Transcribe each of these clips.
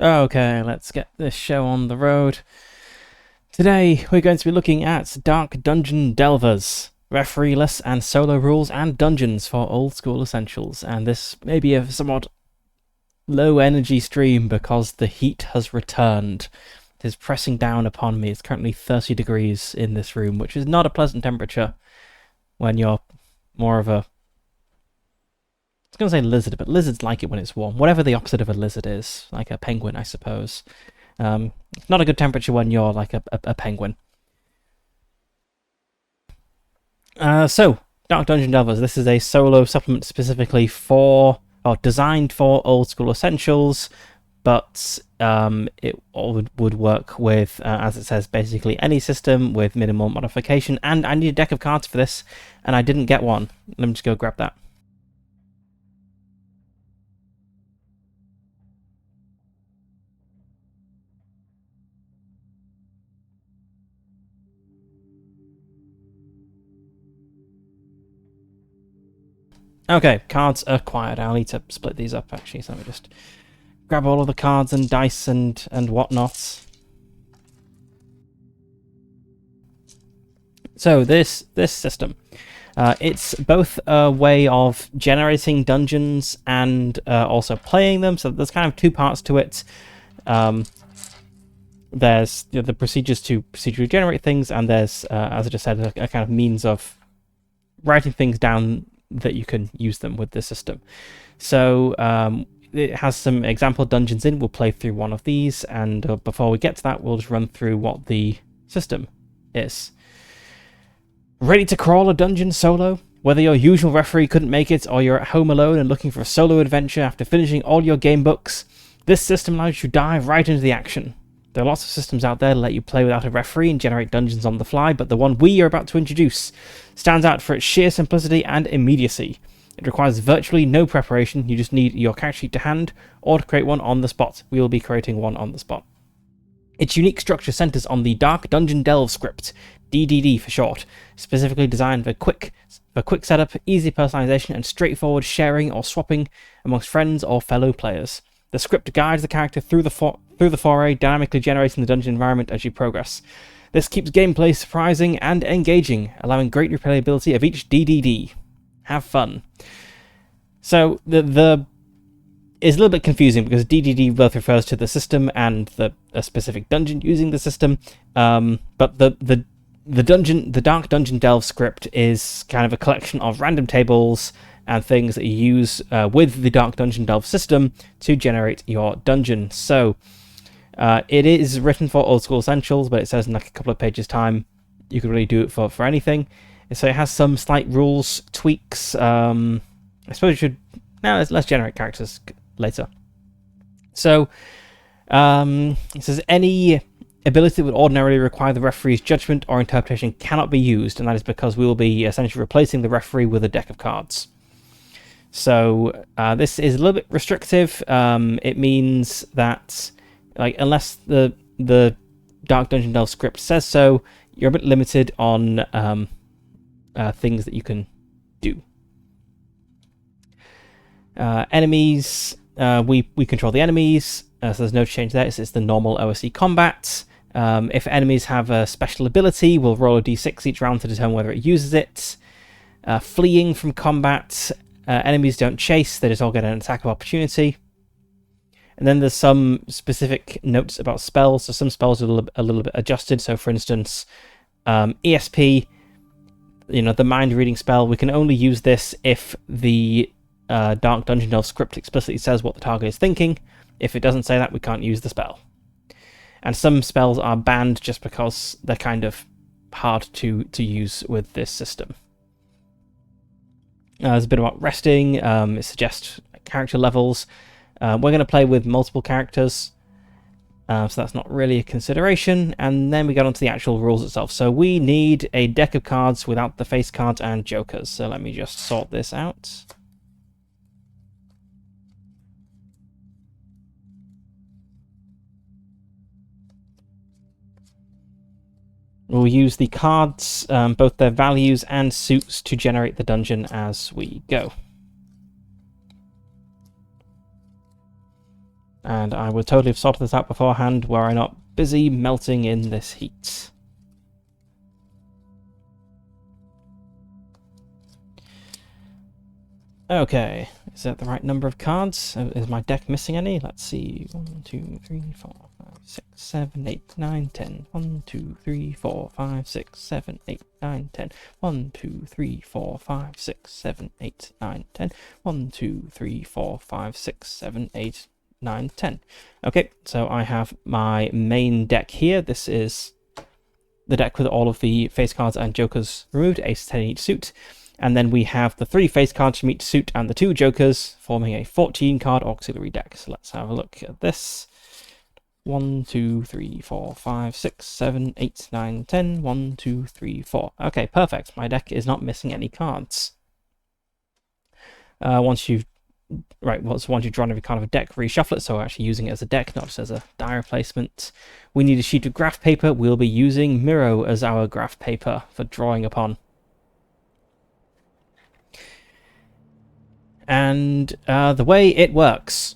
Okay, let's get this show on the road. Today, we're going to be looking at Dark Dungeon Delvers, refereeless and solo rules and dungeons for old school essentials. And this may be a somewhat low energy stream because the heat has returned. It is pressing down upon me. It's currently 30 degrees in this room, which is not a pleasant temperature when you're more of a... I was going to say lizard, but lizards like it when it's warm. Whatever the opposite of a lizard is, like a penguin, I suppose. Not a good temperature when you're like a penguin. So, Dark Dungeon Delvers. This is a solo supplement specifically for, or designed for old school essentials, but it would work with, as it says, basically any system with minimal modification. And I need a deck of cards for this, and I didn't get one. Let me just go grab that. Okay, cards acquired. I'll need to split these up, actually, so let me just grab all of the cards and dice and whatnot. So this system, it's both a way of generating dungeons and also playing them, so there's kind of two parts to it. There's the procedures to procedurally generate things, and there's, as I just said, a kind of means of writing things down that you can use them with the system. So it has some example dungeons in. We'll play through one of these, and before we get to that, we'll just run through what the system is. Ready to crawl a dungeon solo? Whether your usual referee couldn't make it, or you're at home alone and looking for a solo adventure after finishing all your game books, this system allows you to dive right into the action. There are lots of systems out there that let you play without a referee and generate dungeons on the fly, but the one we are about to introduce stands out for its sheer simplicity and immediacy. It requires virtually no preparation. You just need your character sheet to hand, or to create one on the spot. We will be creating one on the spot. Its unique structure centers on the Dark Dungeon Delve script, DDD for short, specifically designed for quick setup, easy personalization, and straightforward sharing or swapping amongst friends or fellow players. The script guides the character through the foray, dynamically generating the dungeon environment as you progress. This keeps gameplay surprising and engaging, allowing great replayability of each DDD. Have fun. So the is a little bit confusing because DDD both refers to the system and a specific dungeon using the system, but the Dark Dungeon Delve script is kind of a collection of random tables and things that you use with the Dark Dungeon Delve system to generate your dungeon. So it is written for old school essentials, but it says in like a couple of pages time you could really do it for anything. So it has some slight rules tweaks. I suppose you should now let's generate characters later. So it says any ability that would ordinarily require the referee's judgment or interpretation cannot be used, and that is because we will be essentially replacing the referee with a deck of cards. So this is a little bit restrictive. It means that, like, unless the Dark Dungeon Delve script says so, you're a bit limited on things that you can do. Enemies, we control the enemies, so there's no change there. It's the normal OSE combat. If enemies have a special ability, we'll roll a d6 each round to determine whether it uses it. Fleeing from combat, enemies don't chase, they just all get an attack of opportunity. And then there's some specific notes about spells, so some spells are a little bit adjusted. So for instance, ESP, the mind reading spell, we can only use this if the Dark Dungeon Delve script explicitly says what the target is thinking. If it doesn't say that, we can't use the spell. And some spells are banned just because they're kind of hard to use with this system. There's a bit about resting. It suggests character levels. We're going to play with multiple characters, so that's not really a consideration. And then we get onto the actual rules itself. So we need a deck of cards without the face cards and jokers. So let me just sort this out. We'll use the cards, both their values and suits, to generate the dungeon as we go. And I would totally have sorted this out beforehand were I not busy melting in this heat. Okay, is that the right number of cards? Is my deck missing any? Let's see. 1, 2, 3, 4, 5, 6, 7, 8, 9, 10. 1, 2, 3, 4, 5, 6, 7, 8, 9, 10. 1, 2, 3, 4, 5, 6, 7, 8, 9, 10. 1, 2, 3, 4, 5, 6, 7, 8, 9, 10. Okay, so I have my main deck here. This is the deck with all of the face cards and jokers removed, ace 10 in each suit. And then we have the 3 face cards from each suit and the 2 jokers, forming a 14 card auxiliary deck. So let's have a look at this. 1, 2, 3, 4, 5, 6, 7, 8, 9, 10. 1, 2, 3, 4. Okay, perfect. My deck is not missing any cards. Once you've drawn every card of a deck, reshuffle it, so we're actually using it as a deck, not just as a die replacement. We need a sheet of graph paper. We'll be using Miro as our graph paper for drawing upon. And the way it works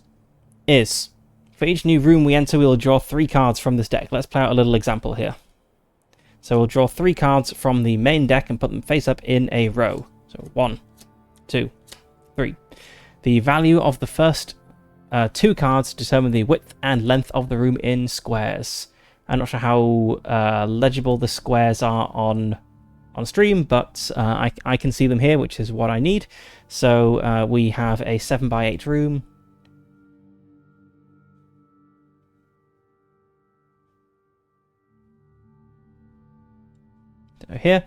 is, for each new room we enter, we'll draw 3 cards from this deck. Let's play out a little example here. So we'll draw 3 cards from the main deck and put them face up in a row. So 1, 2, 3. The value of the first 2 cards determine the width and length of the room in squares. I'm not sure how legible the squares are on stream, but I can see them here, which is what I need. So we have a 7x8 room. So here,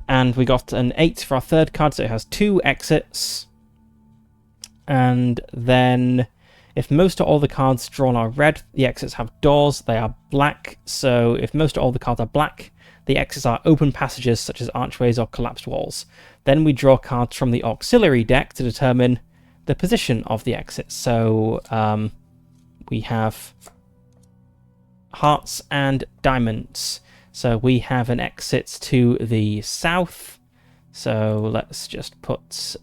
and we got an 8 for our third card, so it has 2 exits. And then if most or all the cards drawn are red, the exits have doors. They are black, so if most or all the cards are black, the exits are open passages such as archways or collapsed walls. Then we draw cards from the auxiliary deck to determine the position of the exits. So we have hearts and diamonds. So we have an exit to the south. So let's just put...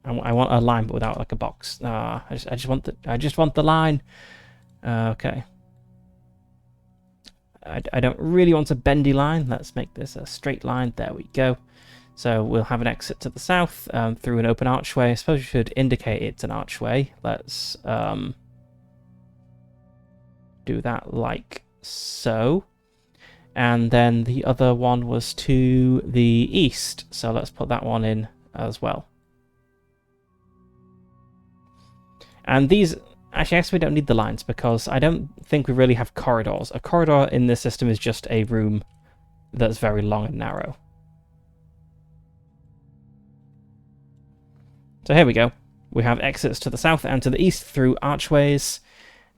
I want a line, but without like a box. I just want the line. Okay. I don't really want a bendy line. Let's make this a straight line. There we go. So we'll have an exit to the south through an open archway. I suppose we should indicate it's an archway. Let's do that like so. And then the other one was to the east. So let's put that one in as well. And these... Actually, I guess we don't need the lines because I don't think we really have corridors. A corridor in this system is just a room that's very long and narrow. So here we go. We have exits to the south and to the east through archways.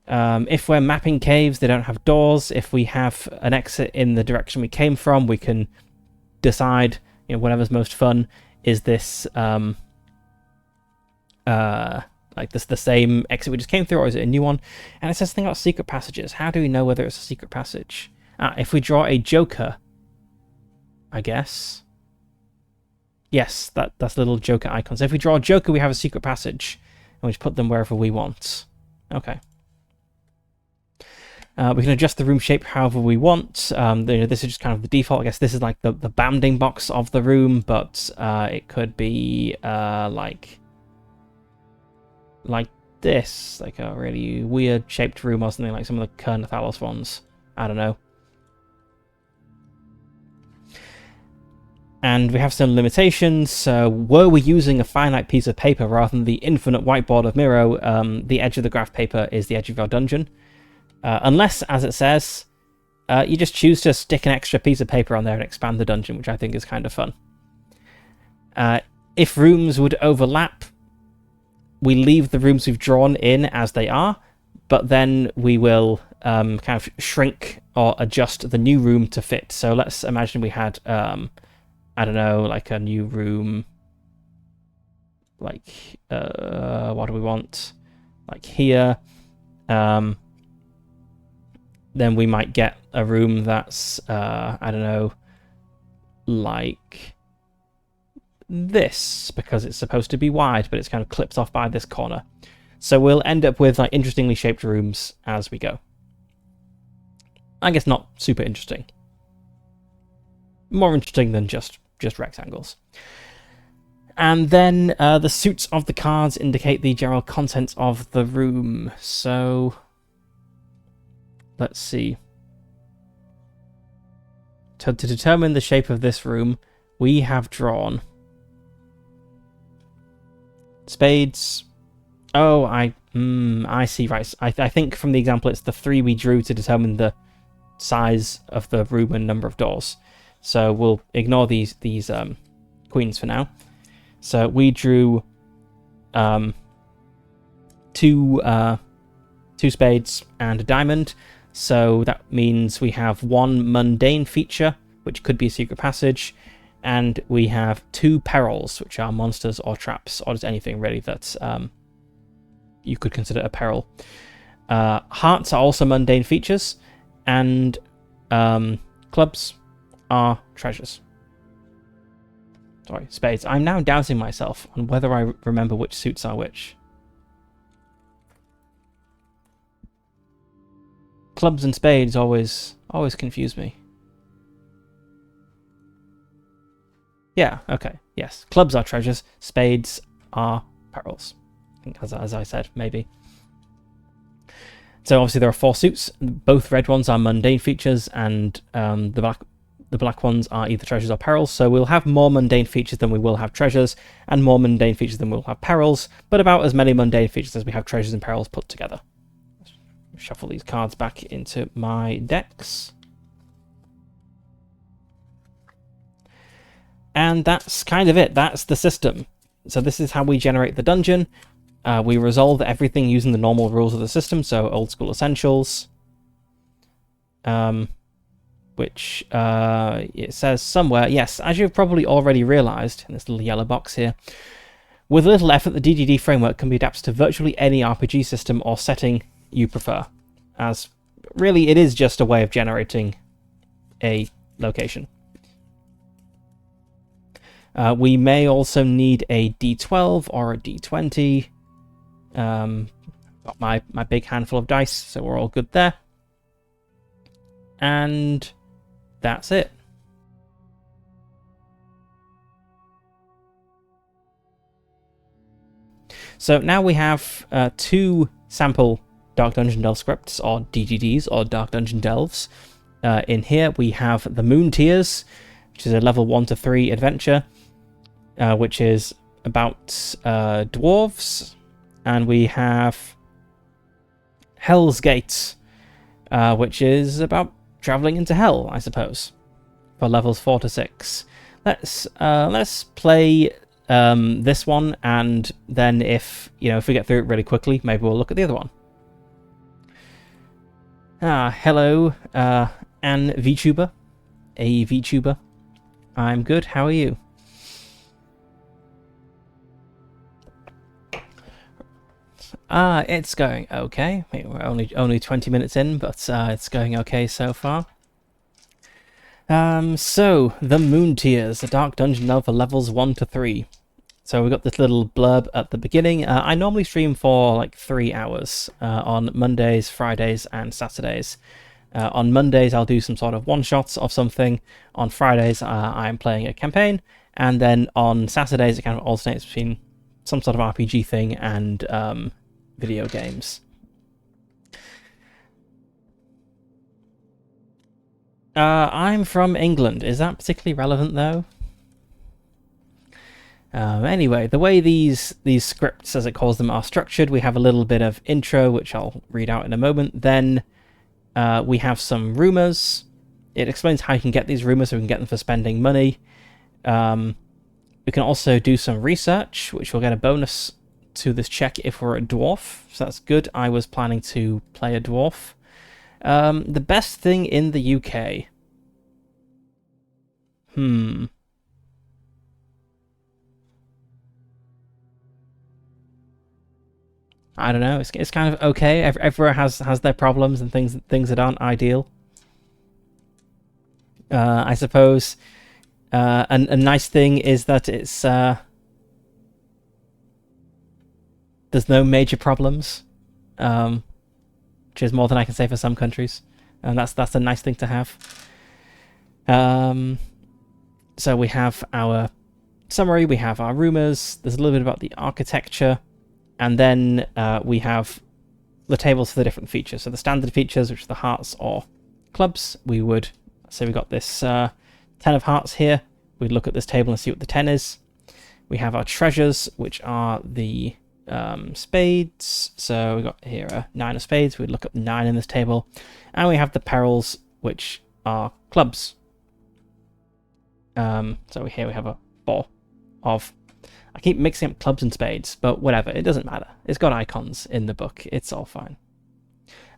If we're mapping caves, they don't have doors. If we have an exit in the direction we came from, we can decide, whatever's most fun. Is this... like this the same exit we just came through, or is it a new one? And it says something about secret passages. How do we know whether it's a secret passage? If we draw a joker, I guess. Yes, that's a little joker icon. So if we draw a joker, we have a secret passage, and we just put them wherever we want. Okay. We can adjust the room shape however we want. This is just kind of the default. I guess this is like the bounding box of the room, but it could be like this, like a really weird shaped room or something like some of the Kernathalos ones. I don't know. And we have some limitations. So were we using a finite piece of paper rather than the infinite whiteboard of Miro, the edge of the graph paper is the edge of your dungeon. Unless, as it says, you just choose to stick an extra piece of paper on there and expand the dungeon, which I think is kind of fun. If rooms would overlap, we leave the rooms we've drawn in as they are, but then we will kind of shrink or adjust the new room to fit. So let's imagine we had, I don't know, like a new room, like, what do we want? Like here. Then we might get a room that's, I don't know, like this, because it's supposed to be wide, but it's kind of clipped off by this corner. So we'll end up with like interestingly shaped rooms as we go. I guess not super interesting. More interesting than just rectangles. And then the suits of the cards indicate the general contents of the room. So let's see. To determine the shape of this room, we have drawn spades. Oh, I see, right. I think from the example it's the 3 we drew to determine the size of the room and number of doors. So we'll ignore these queens for now. So we drew two spades and a diamond. So that means we have 1 mundane feature, which could be a secret passage, and we have 2 perils, which are monsters or traps, or just anything really that you could consider a peril. Hearts are also mundane features, and clubs are treasures. Sorry, spades. I'm now doubting myself on whether I remember which suits are which. Clubs and spades always confuse me. Yeah, okay, yes. Clubs are treasures, spades are perils. I think as I said, maybe. So obviously there are 4 suits. Both red ones are mundane features, and the black ones are either treasures or perils. So we'll have more mundane features than we will have treasures, and more mundane features than we'll have perils, but about as many mundane features as we have treasures and perils put together. Shuffle these cards back into my decks. And that's kind of it. That's the system. So this is how we generate the dungeon. We resolve everything using the normal rules of the system, so old school essentials. Which it says somewhere, yes, as you've probably already realized in this little yellow box here, with a little effort, the DDD framework can be adapted to virtually any RPG system or setting you prefer, as really it is just a way of generating a location. We may also need a D12 or a D20. Got my big handful of dice, so we're all good there. And that's it. So now we have 2 sample Dark Dungeon Delve scripts, or DDDs, or Dark Dungeon Delves. In here we have the Moon Tears, which is a level 1 to 3 adventure, which is about dwarves. And we have Hell's Gate, which is about traveling into hell, I suppose, for levels 4 to 6. Let's play this one, and then if we get through it really quickly, maybe we'll look at the other one. Hello, Ann VTuber, a VTuber. I'm good. How are you? It's going okay. We're only 20 minutes in, but it's going okay so far. So the Moon Tears, the Dark Dungeon Delve for levels 1 to 3. So we've got this little blurb at the beginning. I normally stream for like 3 hours on Mondays, Fridays, and Saturdays. On Mondays, I'll do some sort of one-shots of something. On Fridays, I'm playing a campaign. And then on Saturdays, it kind of alternates between some sort of RPG thing and video games. I'm from England. Is that particularly relevant, though? Anyway, the way these scripts, as it calls them, are structured, we have a little bit of intro, which I'll read out in a moment. Then we have some rumors. It explains how you can get these rumors, so we can get them for spending money. We can also do some research, which will get a bonus to this check if we're a dwarf. So that's good. I was planning to play a dwarf. The best thing in the UK. I don't know. It's kind of okay. Everyone has their problems and things that aren't ideal. I suppose a nice thing is that it's there's no major problems, which is more than I can say for some countries, and that's a nice thing to have. So we have our summary, we have our rumors, there's a little bit about the architecture, and then we have the tables for the different features. So the standard features, which are the hearts or clubs, we would say we got this 10 of hearts here. We'd look at this table and see what the 10 is. We have our treasures, which are the spades. So we got here a 9 of spades. We'd look up the 9 in this table. And we have the perils, which are clubs. So here we have a 4 of... I keep mixing up clubs and spades, but whatever, it doesn't matter. It's got icons in the book, it's all fine.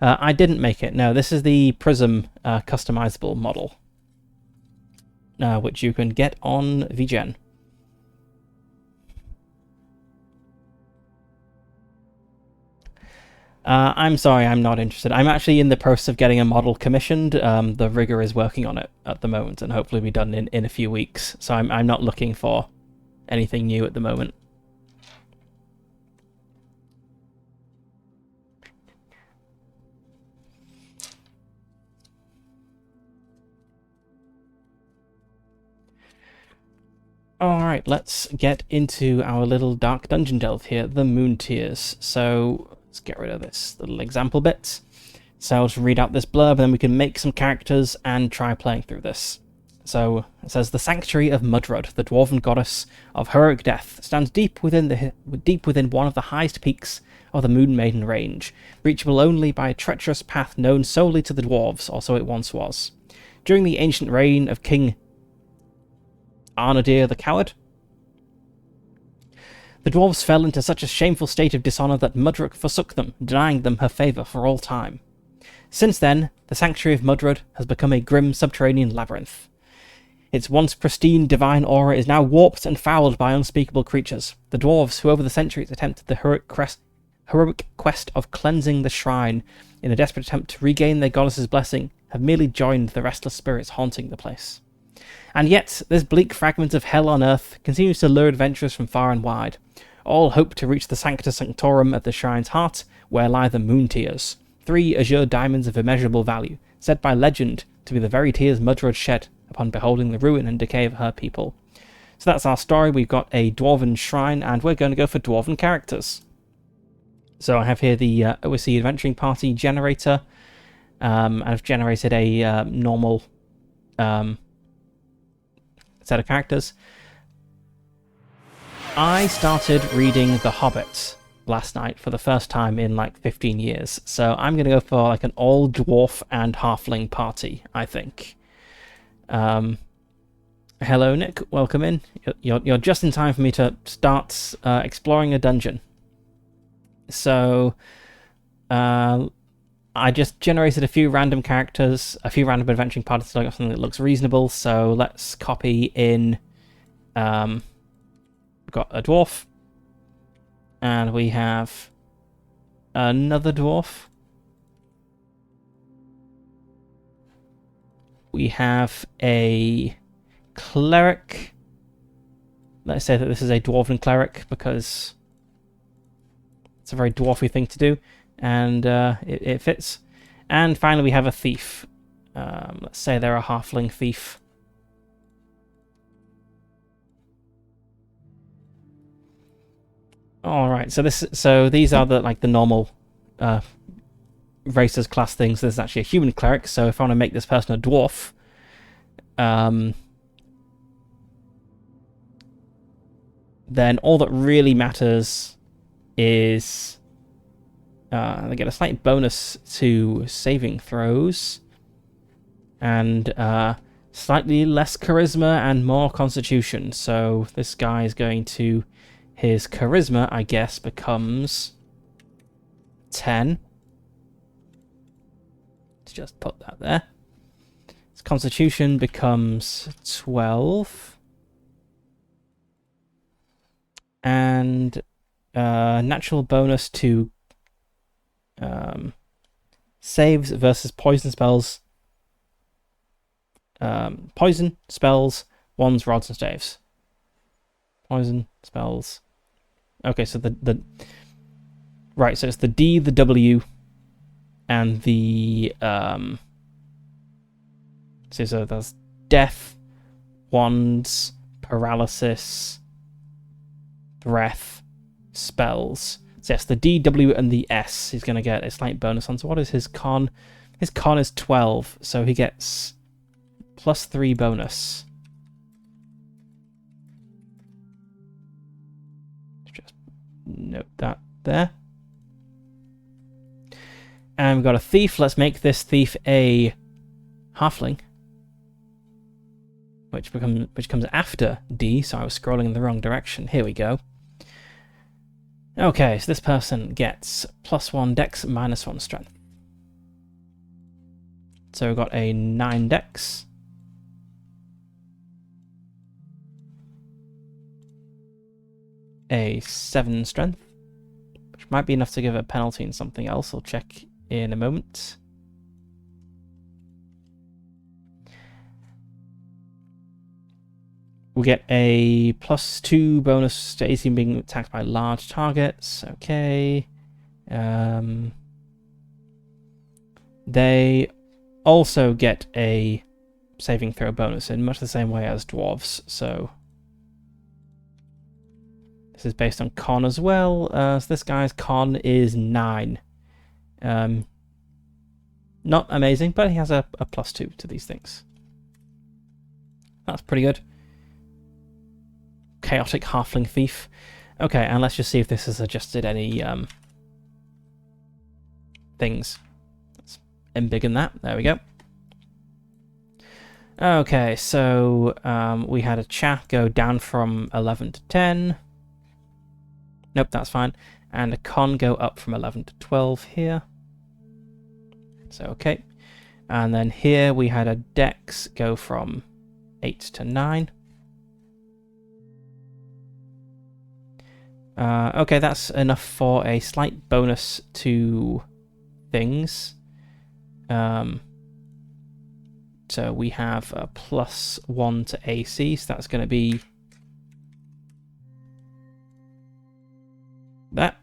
I didn't make it, no, this is the Prism customizable model, which you can get on VGen. I'm sorry, I'm not interested. I'm actually in the process of getting a model commissioned. The rigger is working on it at the moment, and hopefully be done in a few weeks. So I'm not looking for anything new at the moment. Alright, let's get into our little dark dungeon delve here, the Moon Tears. So let's get rid of this little example bit. So I'll just read out this blurb, and then we can make some characters and try playing through this. So it says, the sanctuary of Mudrud, the dwarven goddess of heroic death, stands deep within one of the highest peaks of the Moon Maiden Range, reachable only by a treacherous path known solely to the dwarves, or so it once was. During the ancient reign of King Arnadir the Coward, the dwarves fell into such a shameful state of dishonour that Mudruk forsook them, denying them her favour for all time. Since then, the sanctuary of Mudrud has become a grim subterranean labyrinth. Its once pristine divine aura is now warped and fouled by unspeakable creatures. The dwarves, who over the centuries attempted the heroic quest of cleansing the shrine in a desperate attempt to regain their goddess's blessing, have merely joined the restless spirits haunting the place. And yet, this bleak fragment of hell on earth continues to lure adventurers from far and wide. All hope to reach the Sancta Sanctorum at the shrine's heart, where lie the Moon Tears, 3 azure diamonds of immeasurable value, said by legend to be the very tears Mudrud shed upon beholding the ruin and decay of her people. So that's our story. We've got a dwarven shrine, and we're going to go for dwarven characters. So I have here the OSC Adventuring Party generator. I've generated a normal set of characters. I started reading The Hobbit last night for the first time in like 15 years, so I'm going to go for like an all dwarf and halfling party, I think. Hello Nick, welcome in. You're just in time for me to start exploring a dungeon. So I just generated a few random characters, a few random adventuring parties, so I got something that looks reasonable. So let's copy in. We've got a dwarf, and we have another dwarf. We have a cleric. Let's say that this is a dwarven cleric because it's a very dwarfy thing to do, and it fits. And finally, we have a thief. Let's say they're a halfling thief. All right. So these are the normal races class things. There's actually a human cleric. So if I want to make this person a dwarf, then all that really matters is they get a slight bonus to saving throws, and slightly less charisma and more constitution. So this guy is going to, his charisma, I guess, becomes 10. Let's just put that there. His constitution becomes 12. And natural bonus to saves versus poison spells. Poison spells, wands, rods, and staves. Poison spells. Okay, so the Right, so it's the D, the W, and the so that's death, wands, paralysis, breath, spells. So yes, the D, W, and the S he's going to get a slight bonus on. So what is his con? His con is 12, so he gets +3 bonus. Just note that there. And we've got a thief. Let's make this thief a halfling, which comes after D. So I was scrolling in the wrong direction. Here we go. Okay, so this person gets +1 dex, -1 strength. So we've got a 9 dex. A 7 strength, which might be enough to give a penalty in something else. I'll check in a moment. We'll get a +2 bonus to AC being attacked by large targets. Okay. They also get a saving throw bonus in much the same way as dwarves. So this is based on con as well. So this guy's con is 9. Not amazing, but he has a +2 to these things. That's pretty good. Chaotic halfling thief. Okay, and let's just see if this has adjusted any things. Let's embiggen that. There we go. Okay, so we had a chat go down from 11 to 10. Nope, that's fine. And a con go up from 11 to 12 here. So, okay. And then here we had a dex go from 8 to 9. Okay, that's enough for a slight bonus to things. So we have a +1 to AC, so that's going to be that.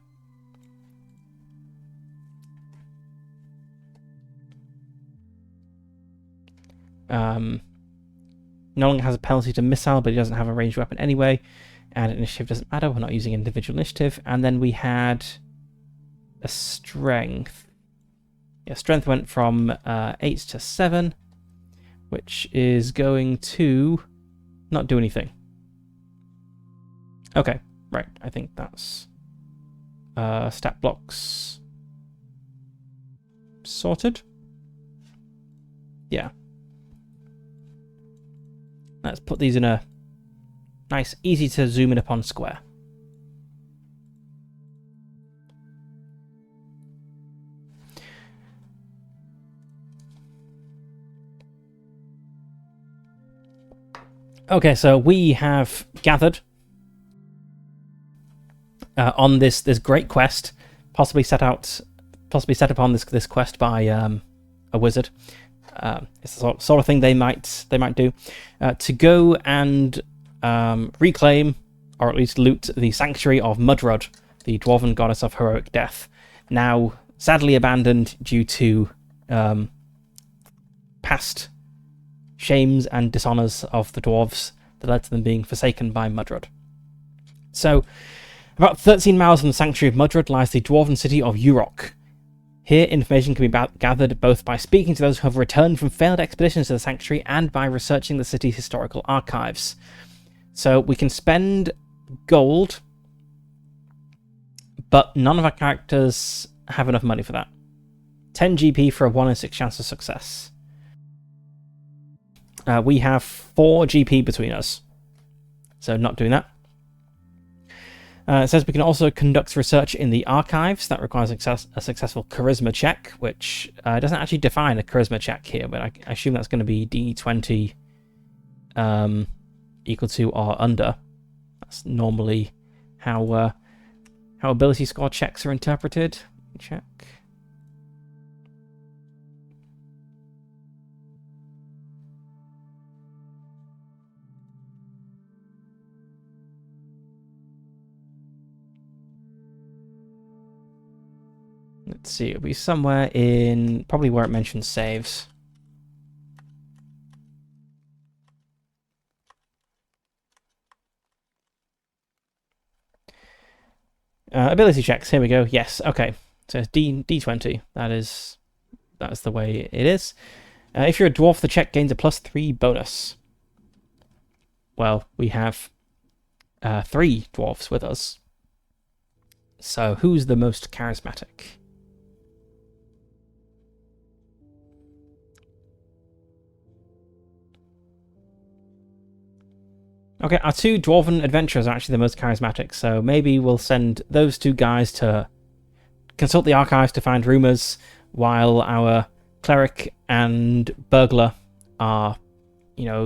No longer has a penalty to missile, but he doesn't have a ranged weapon anyway. And initiative doesn't matter, we're not using individual initiative. And then we had a strength. Yeah, strength went from 8 to 7, which is going to not do anything. Okay, right, I think that's stat blocks sorted. Yeah. Let's put these in a nice, easy to zoom in upon square. Okay, so we have gathered on this great quest, possibly set upon this quest by a wizard. It's the sort of thing they might do to go and reclaim, or at least loot, the sanctuary of Mudrod, the dwarven goddess of heroic death, now sadly abandoned due to past shames and dishonors of the dwarves that led to them being forsaken by Mudrod. So, about 13 miles from the sanctuary of Mudrod lies the dwarven city of Urok. Here, information can be gathered both by speaking to those who have returned from failed expeditions to the sanctuary and by researching the city's historical archives. So we can spend gold, but none of our characters have enough money for that. 10 GP for a 1 in 6 chance of success. We have 4 GP between us, so not doing that. It says we can also conduct research in the archives. That requires a successful charisma check, which doesn't actually define a charisma check here, but I assume that's going to be D20 equal to or under. That's normally how ability score checks are interpreted. Check. Let's see, it'll be somewhere in probably where it mentions saves. Ability checks. Here we go. Yes. Okay. So it's D20. That's the way it is. If you're a dwarf, the check gains a +3 bonus. Well, we have 3 dwarfs with us. So who's the most charismatic? Okay, our 2 dwarven adventurers are actually the most charismatic, so maybe we'll send those 2 guys to consult the archives to find rumors, while our cleric and burglar are,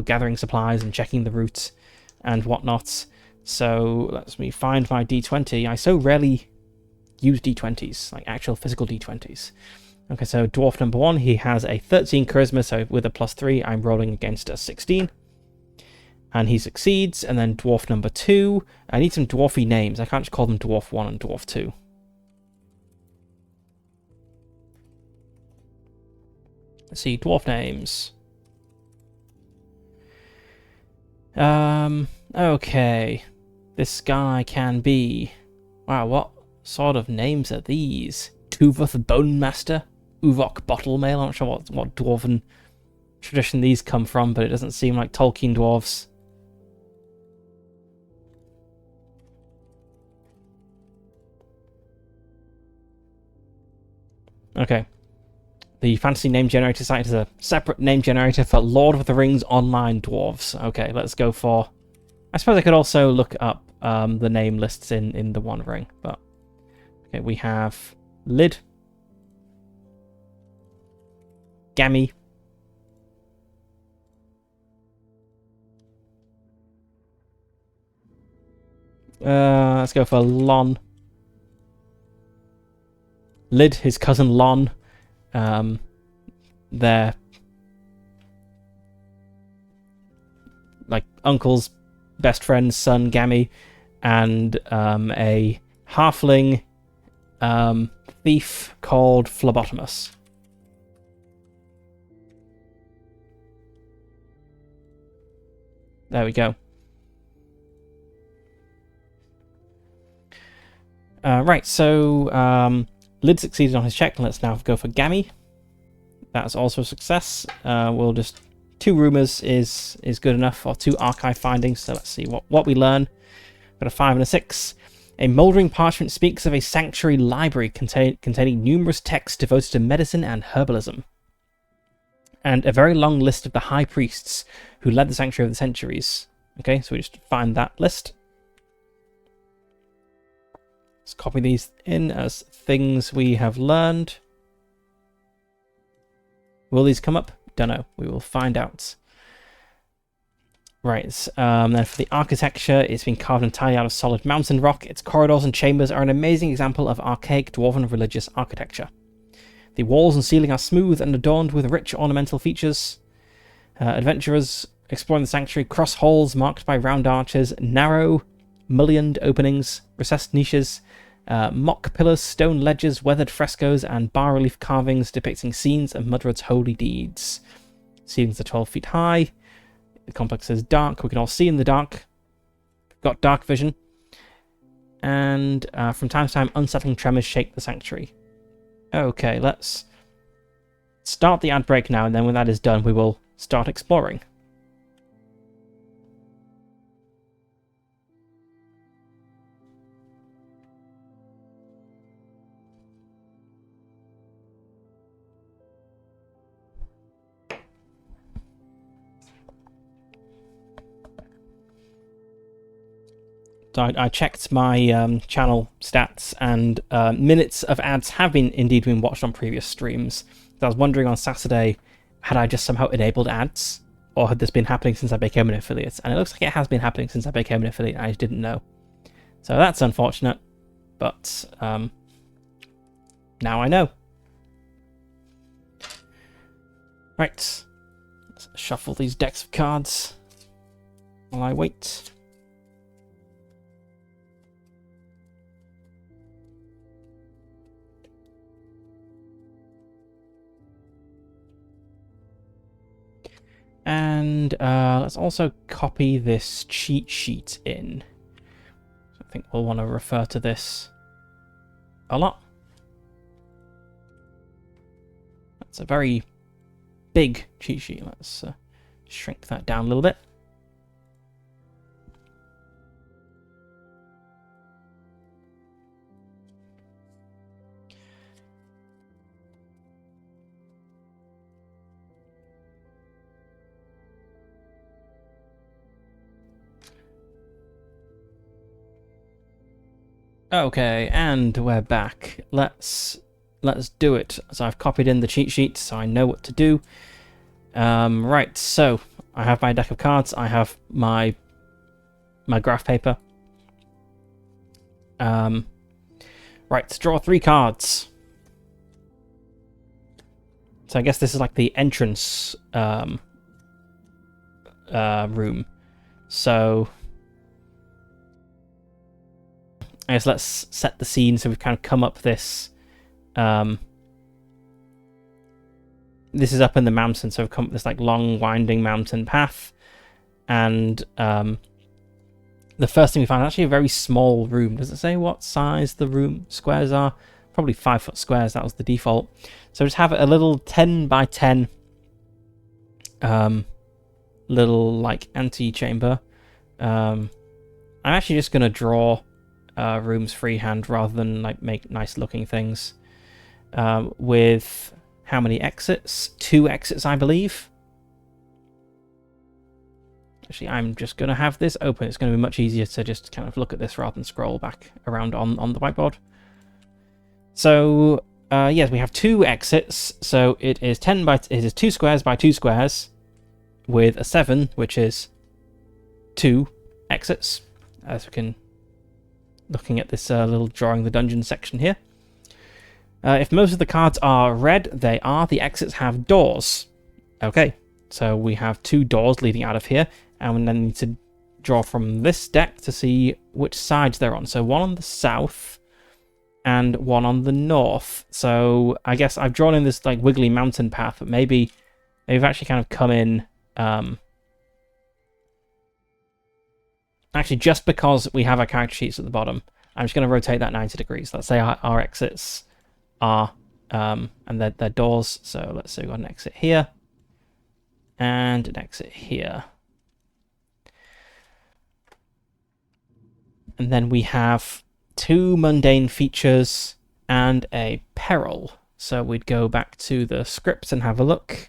gathering supplies and checking the route and whatnot. So let me find my D20. I so rarely use D20s, like actual physical D20s. Okay, so dwarf number 1, he has a 13 charisma, so with a +3, I'm rolling against a 16. And he succeeds. And then dwarf number 2, I need some dwarfy names. I can't just call them dwarf 1 and dwarf 2. Let's see, dwarf names. Okay. This guy can be... Wow, what sort of names are these? Tuvoth Bone Master? Uvok Bottle Mail? I'm not sure what dwarven tradition these come from, but it doesn't seem like Tolkien dwarves. Okay. The fantasy name generator site is a separate name generator for Lord of the Rings Online Dwarves. Okay, let's go for... I suppose I could also look up the name lists in the One Ring, but... Okay, we have Lid. Gammy. Let's go for Lon. Lid, his cousin Lon. Their like uncle's best friend's son Gammy, and a halfling thief called Phlebotomus. There we go. Right, so Lid succeeded on his check. Let's now go for Gammy. That's also a success. We'll just 2 rumors is good enough, or 2 archive findings. So let's see what we learn. Got a 5 and a 6. A mouldering parchment speaks of a sanctuary library containing numerous texts devoted to medicine and herbalism, and a very long list of the high priests who led the sanctuary over the centuries. Okay, so we just find that list. Let's copy these in as things we have learned. Will these come up? Don't know. We will find out. Right, then for the architecture, it's been carved entirely out of solid mountain rock. Its corridors and chambers are an amazing example of archaic dwarven religious architecture. The walls and ceiling are smooth and adorned with rich ornamental features. Adventurers exploring the sanctuary cross halls marked by round arches, narrow, mullioned openings, recessed niches, mock pillars, stone ledges, weathered frescoes, and bas-relief carvings depicting scenes of Mudrod's holy deeds. Ceilings are 12 feet high. The complex is dark. We can all see in the dark. We've got dark vision. And from time to time, unsettling tremors shake the sanctuary. Okay, let's start the ad break now, and then when that is done, we will start exploring. So I checked my channel stats, and minutes of ads have indeed been watched on previous streams. So I was wondering on Saturday, had I just somehow enabled ads, or had this been happening since I became an affiliate? And it looks like it has been happening since I became an affiliate, I just didn't know. So that's unfortunate, but now I know. Right, let's shuffle these decks of cards while I wait. And let's also copy this cheat sheet in. I think we'll want to refer to this a lot. That's a very big cheat sheet. Let's shrink that down a little bit. Okay, and we're back. Let's do it. So I've copied in the cheat sheet, so I know what to do. Right, so I have my deck of cards. I have my graph paper. Right, draw 3 cards. So I guess this is like the entrance room. So I guess let's set the scene. So we've kind of come up this. This is up in the mountain, so we've come up this like long, winding mountain path, and the first thing we find is actually a very small room. Does it say what size the room squares are? Probably 5-foot squares. That was the default. So just have a little 10 by 10 little like antechamber. I'm actually just gonna draw rooms freehand rather than like make nice looking things. With how many exits? 2 exits, I believe. Actually, I'm just gonna have this open. It's gonna be much easier to just kind of look at this rather than scroll back around on the whiteboard. So yes, we have 2 exits. So it is 2 squares by 2 squares, with a 7, which is 2 exits, as we can. Looking at this little drawing the dungeon section here. If most of the cards are red, they are. The exits have doors. Okay, so we have 2 doors leading out of here, and we then need to draw from this deck to see which sides they're on. So one on the south and one on the north. So I guess I've drawn in this like wiggly mountain path, but maybe they've actually kind of come in. Actually, just because we have our character sheets at the bottom, I'm just going to rotate that 90 degrees. Let's say our exits are, and they're doors. So let's say we've got an exit here and an exit here. And then we have 2 mundane features and a peril. So we'd go back to the script and have a look.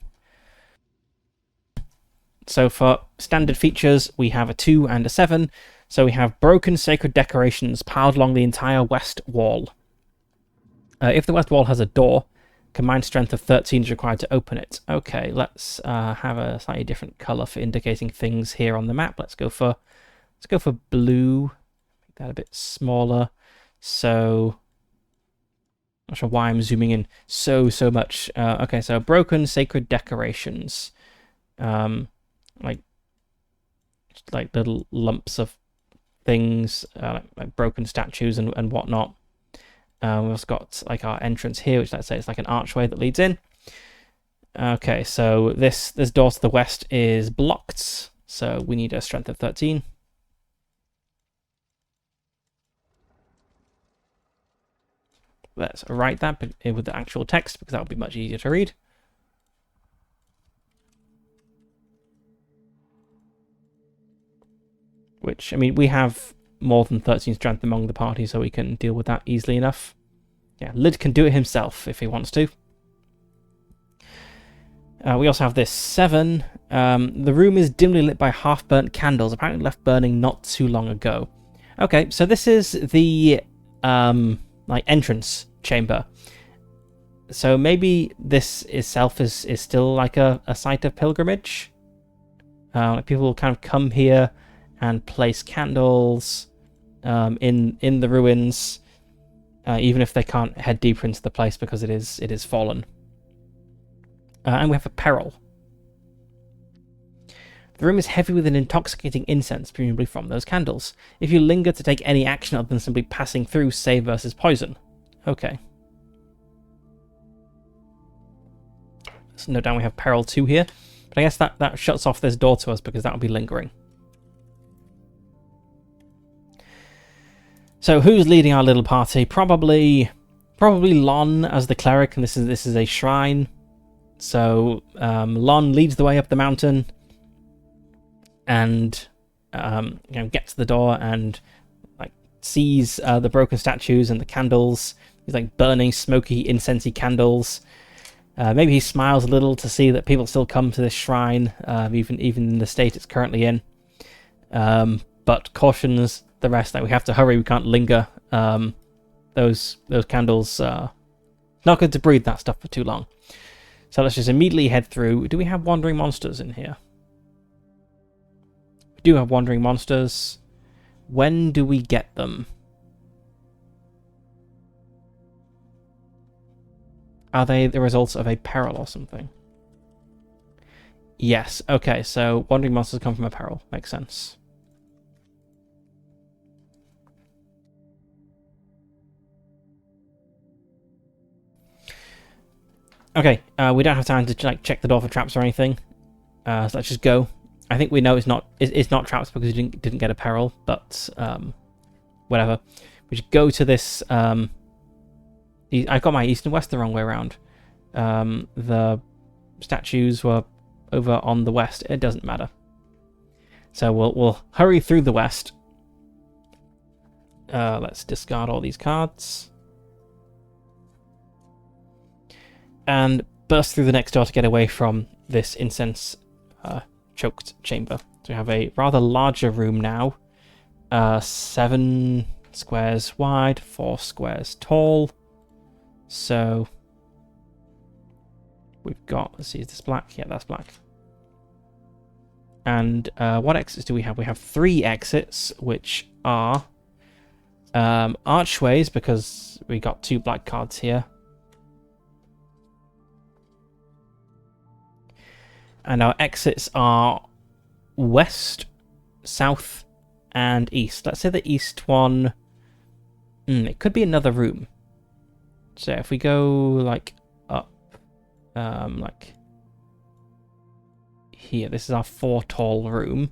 So for standard features, we have a 2 and a 7. So we have broken sacred decorations piled along the entire west wall. If the west wall has a door, combined strength of 13 is required to open it. Okay, let's have a slightly different color for indicating things here on the map. Let's go for blue. Make that a bit smaller. So not sure why I'm zooming in so much. Okay, so broken sacred decorations. Like little lumps of things, like broken statues and whatnot. We've also got like our entrance here, which let's say it's like an archway that leads in. Okay, so this door to the west is blocked, so we need a strength of 13. Let's write that with the actual text because that would be much easier to read. Which, I mean, we have more than 13 strength among the party, so we can deal with that easily enough. Yeah, Lid can do it himself if he wants to. We also have this 7. The room is dimly lit by half-burnt candles, apparently left burning not too long ago. Okay, so this is the like entrance chamber. So maybe this itself is still like a site of pilgrimage. Like people will kind of come here and place candles in the ruins, even if they can't head deeper into the place because it is fallen. And we have a peril. The room is heavy with an intoxicating incense, presumably from those candles. If you linger to take any action other than simply passing through, save versus poison. Okay. So note down we have peril 2 here. But I guess that shuts off this door to us because that'll be lingering. So who's leading our little party? Probably Lon as the cleric, and this is a shrine. So Lon leads the way up the mountain, and gets to the door and like sees the broken statues and the candles. He's like burning smoky, incensey candles. Maybe he smiles a little to see that people still come to this shrine, even in the state it's currently in. But cautions the rest that we have to hurry. We can't linger. Those candles. Not good to breathe that stuff for too long. So let's just immediately head through. Do we have wandering monsters in here? We do have wandering monsters. When do we get them? Are they the results of a peril or something? Yes. Okay, so wandering monsters come from a peril. Makes sense. Okay, we don't have time to check the door for traps or anything. So let's just go. I think we know it's not traps because we didn't get a peril, but whatever. We should go to this. I got my east and west the wrong way around. The statues were over on the west. It doesn't matter. So we'll hurry through the west. Let's discard all these cards. And burst through the next door to get away from this incense choked chamber. So we have a rather larger room now. 7 squares wide, 4 squares tall. So we've got, let's see, is this black? Yeah, that's black. And what exits do we have? We have 3 exits, which are archways, because we got 2 black cards here. And our exits are west, south, and east. Let's say the east one... it could be another room. So if we go, like, up... like... here, this is our 4 tall room.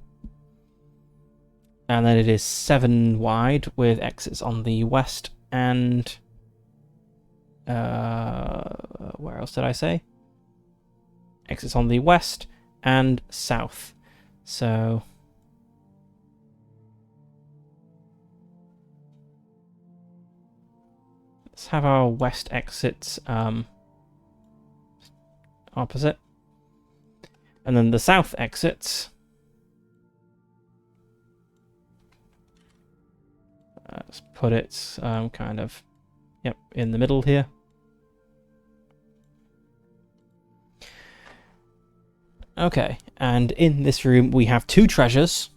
And then it is 7 wide, with exits on the west and... where else did I say? Exits on the west and south. So let's have our west exits opposite. And then the south exits. Let's put it kind of in the middle here. Okay, and in this room we have 2 treasures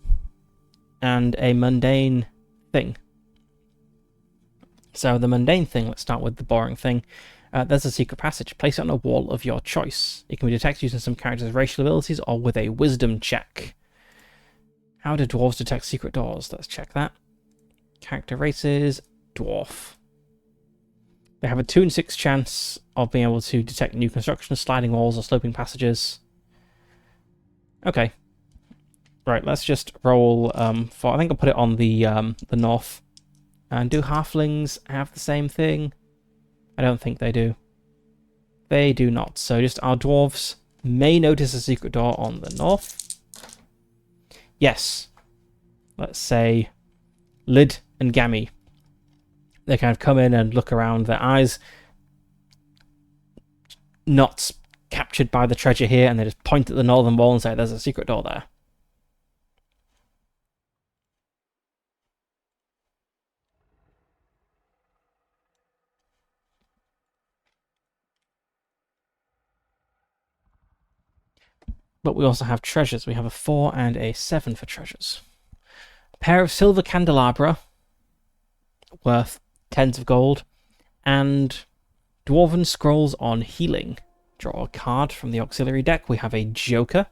and a mundane thing. So the mundane thing, let's start with the boring thing. There's a secret passage. Place it on a wall of your choice. It can be detected using some character's racial abilities or with a wisdom check. How do dwarves detect secret doors? Let's check that. Character races, dwarf. They have a 2 in 6 chance of being able to detect new construction, sliding walls or sloping passages. Okay. Right, let's just roll for... I think I'll put it on the north. And do halflings have the same thing? I don't think they do. They do not. So just our dwarves may notice a secret door on the north. Yes. Let's say Lid and Gammy. They kind of come in and look around. Their eyes not captured by the treasure here, and they just point at the northern wall and say there's a secret door there. But we also have treasures. We have a 4 and a 7 for treasures. A pair of silver candelabra worth tens of gold, and dwarven scrolls on healing. Draw a card from the auxiliary deck. We have a Joker.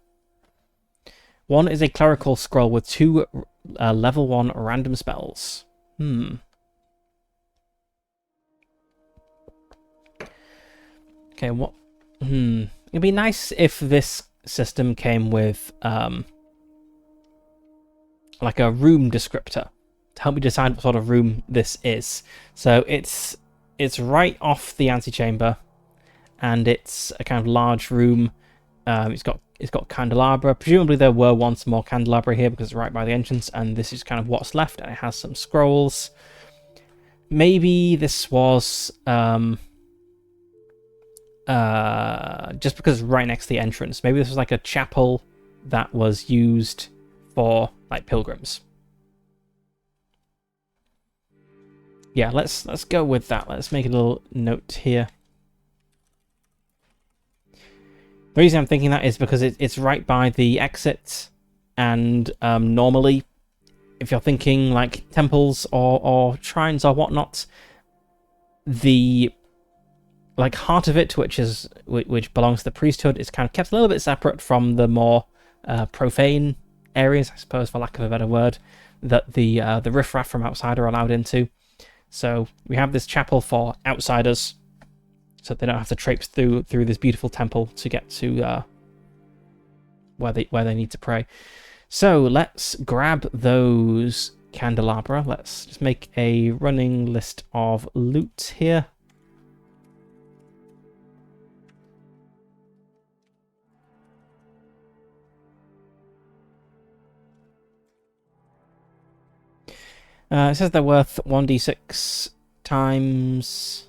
1 is a clerical scroll with 2 level 1 random spells. Okay, what? It'd be nice if this system came with like a room descriptor to help me decide what sort of room this is. So it's right off the antechamber, and it's a kind of large room. It's got candelabra. Presumably there were once more candelabra here because it's right by the entrance, and this is kind of what's left, and it has some scrolls. Maybe this was just because right next to the entrance. Maybe this was like a chapel that was used for like pilgrims. Yeah, let's go with that. Let's make a little note here. The reason I'm thinking that is because it's right by the exit, and normally, if you're thinking like temples or shrines or whatnot, the like heart of it, which belongs to the priesthood, is kind of kept a little bit separate from the more profane areas, I suppose, for lack of a better word, that the riffraff from outside are allowed into. So we have this chapel for outsiders, so they don't have to traipse through this beautiful temple to get to where they need to pray. So let's grab those candelabra. Let's just make a running list of loot here. It says they're worth 1d6 times...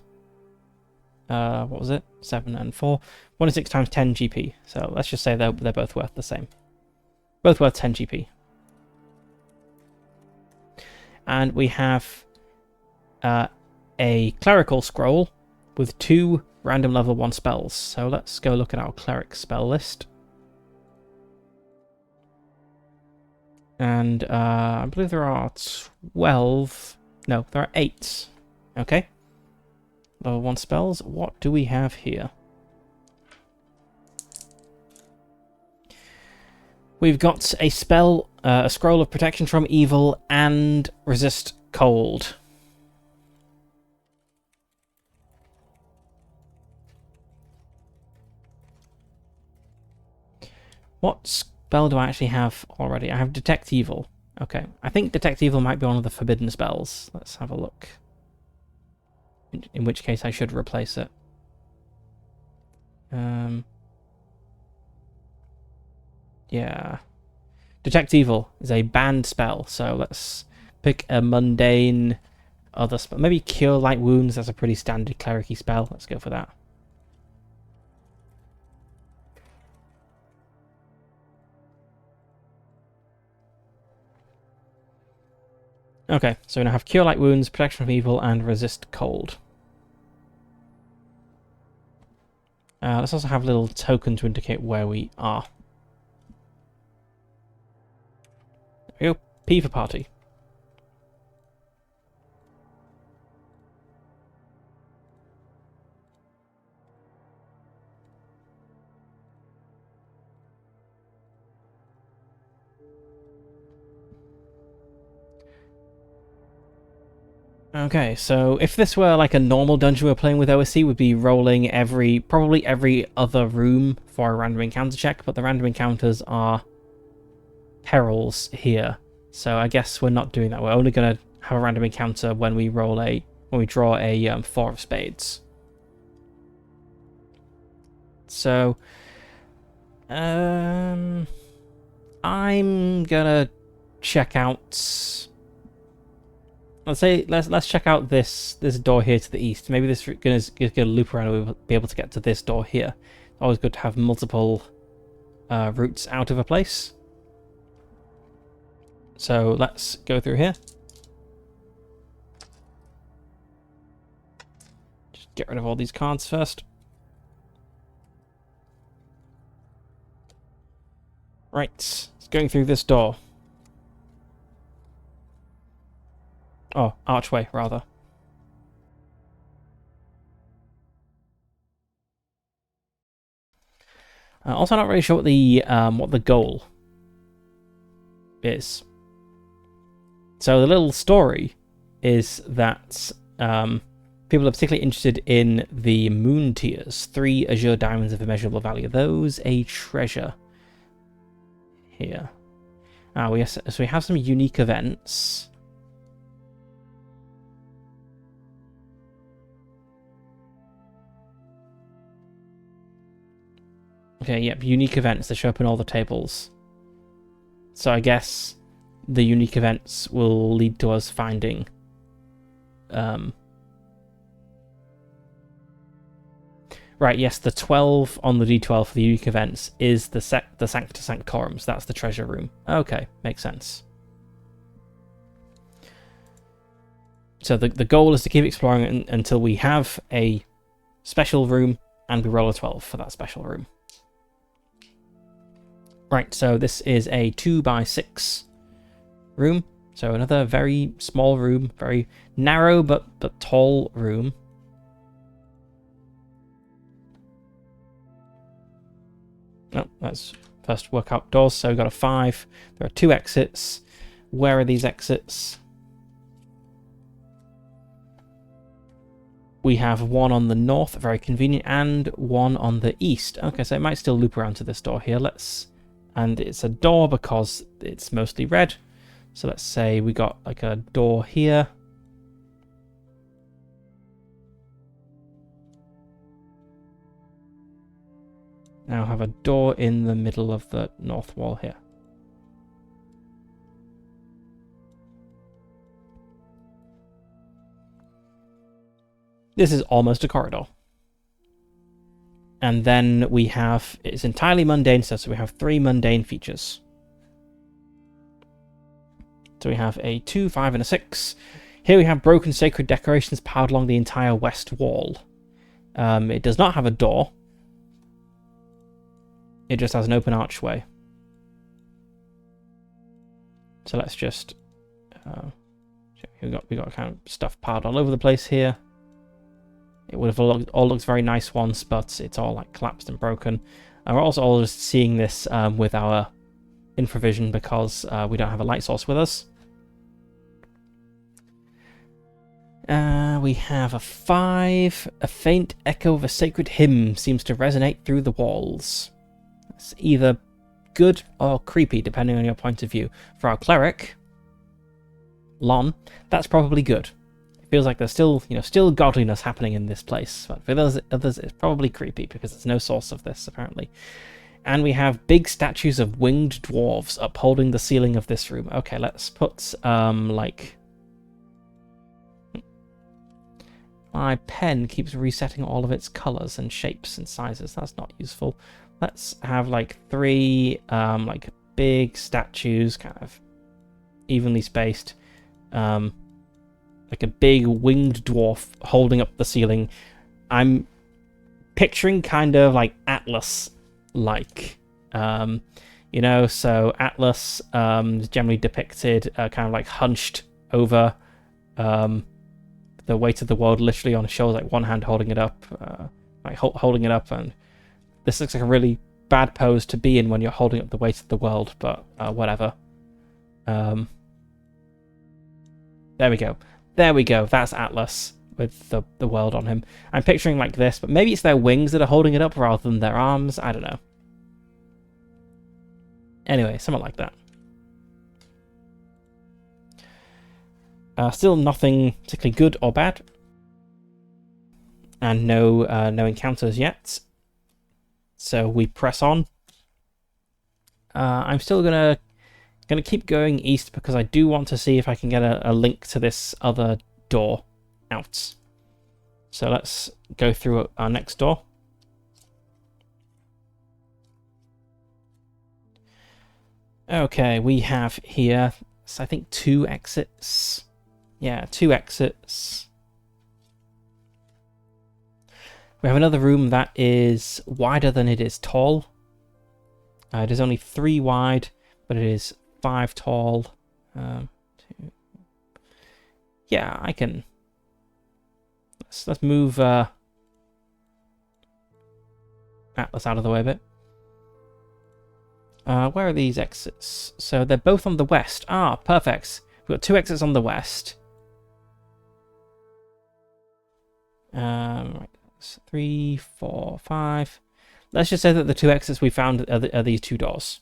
what was it? 7 and 4. 1d6 times 10 GP. So let's just say they're both worth the same. Both worth 10 GP. And we have a clerical scroll with 2 random level 1 spells. So let's go look at our cleric spell list. And I believe there are 12. No, there are 8. Okay. Level 1 spells. What do we have here? We've got a spell, a scroll of protection from evil and resist cold. What spell do I actually have already? I have detect evil. Okay, I think detect evil might be one of the forbidden spells. Let's have a look. In which case I should replace it. Yeah. Detect evil is a banned spell, so let's pick a mundane other spell. Maybe cure light wounds. That's a pretty standard cleric-y spell. Let's go for that. Okay, so we now have cure light wounds, protection from evil, and resist cold. Let's also have a little token to indicate where we are. There we go. P for party. Okay, so if this were like a normal dungeon we were playing with OSC, we'd be rolling probably every other room for a random encounter check, but the random encounters are perils here. So I guess we're not doing that. We're only going to have a random encounter when we draw a 4 of spades. So I'm gonna check out. Let's check out this door here to the east. Maybe this is gonna loop around and we'll be able to get to this door here. Always good to have multiple routes out of a place. So let's go through here. Just get rid of all these cards first. Right, it's going through this door. Oh, archway, rather. Also, not really sure what the goal is. So the little story is that people are particularly interested in the moon tears, 3 azure diamonds of immeasurable value. Are those a treasure? here? So we have some unique events. Okay, yep, unique events. They show up in all the tables. So I guess the unique events will lead to us finding right, yes, the 12 on the D12 for the unique events is the Sancta Sanctorums. That's the treasure room. Okay, makes sense. So the goal is to keep exploring until we have a special room and we roll a 12 for that special room. Right, so this is a 2x6 room. So another very small room, very narrow but tall room. Oh, let's first work out doors. So we've got a 5. There are 2 exits. Where are these exits? We have one on the north, very convenient, and one on the east. Okay, so it might still loop around to this door here. And it's a door because it's mostly red. So let's say we got like a door here. Now have a door in the middle of the north wall here. This is almost a corridor. And then we have, it's entirely mundane stuff, so we have 3 mundane features. So we have a 2, 5, and a 6. Here we have broken sacred decorations powered along the entire west wall. It does not have a door. It just has an open archway. So let's just... we got kind of stuff piled all over the place here. It would have all looked very nice once, but it's all like collapsed and broken. And we're also all just seeing this with our infravision because we don't have a light source with us. We have a 5. A faint echo of a sacred hymn seems to resonate through the walls. It's either good or creepy, depending on your point of view. For our cleric, Lon, that's probably good. It feels like there's still godliness happening in this place. But for others, it's probably creepy because there's no source of this, apparently. And we have big statues of winged dwarves upholding the ceiling of this room. Okay, let's put, my pen keeps resetting all of its colors and shapes and sizes. That's not useful. Let's have, 3, big statues, kind of evenly spaced. Like a big winged dwarf holding up the ceiling. I'm picturing kind of like Atlas-like. So Atlas is generally depicted kind of like hunched over the weight of the world literally on his shoulders, like one hand holding it up, holding it up, and this looks like a really bad pose to be in when you're holding up the weight of the world, but whatever. There we go. There we go. That's Atlas with the world on him. I'm picturing like this, but maybe it's their wings that are holding it up rather than their arms. I don't know. Anyway, something like that. Still nothing particularly good or bad. And no encounters yet. So we press on. I'm still gonna keep going east because I do want to see if I can get a link to this other door out. So let's go through our next door. Okay, we have here, I think 2 exits. Yeah, 2 exits. We have another room that is wider than it is tall. It is only 3 wide, but it is 5 tall. 2. Yeah, I can. Let's move Atlas out of the way a bit. Where are these exits? So they're both on the west. Ah, perfect. We've got 2 exits on the west. Right, 3, 4, 5. Let's just say that the 2 exits we found are these 2 doors.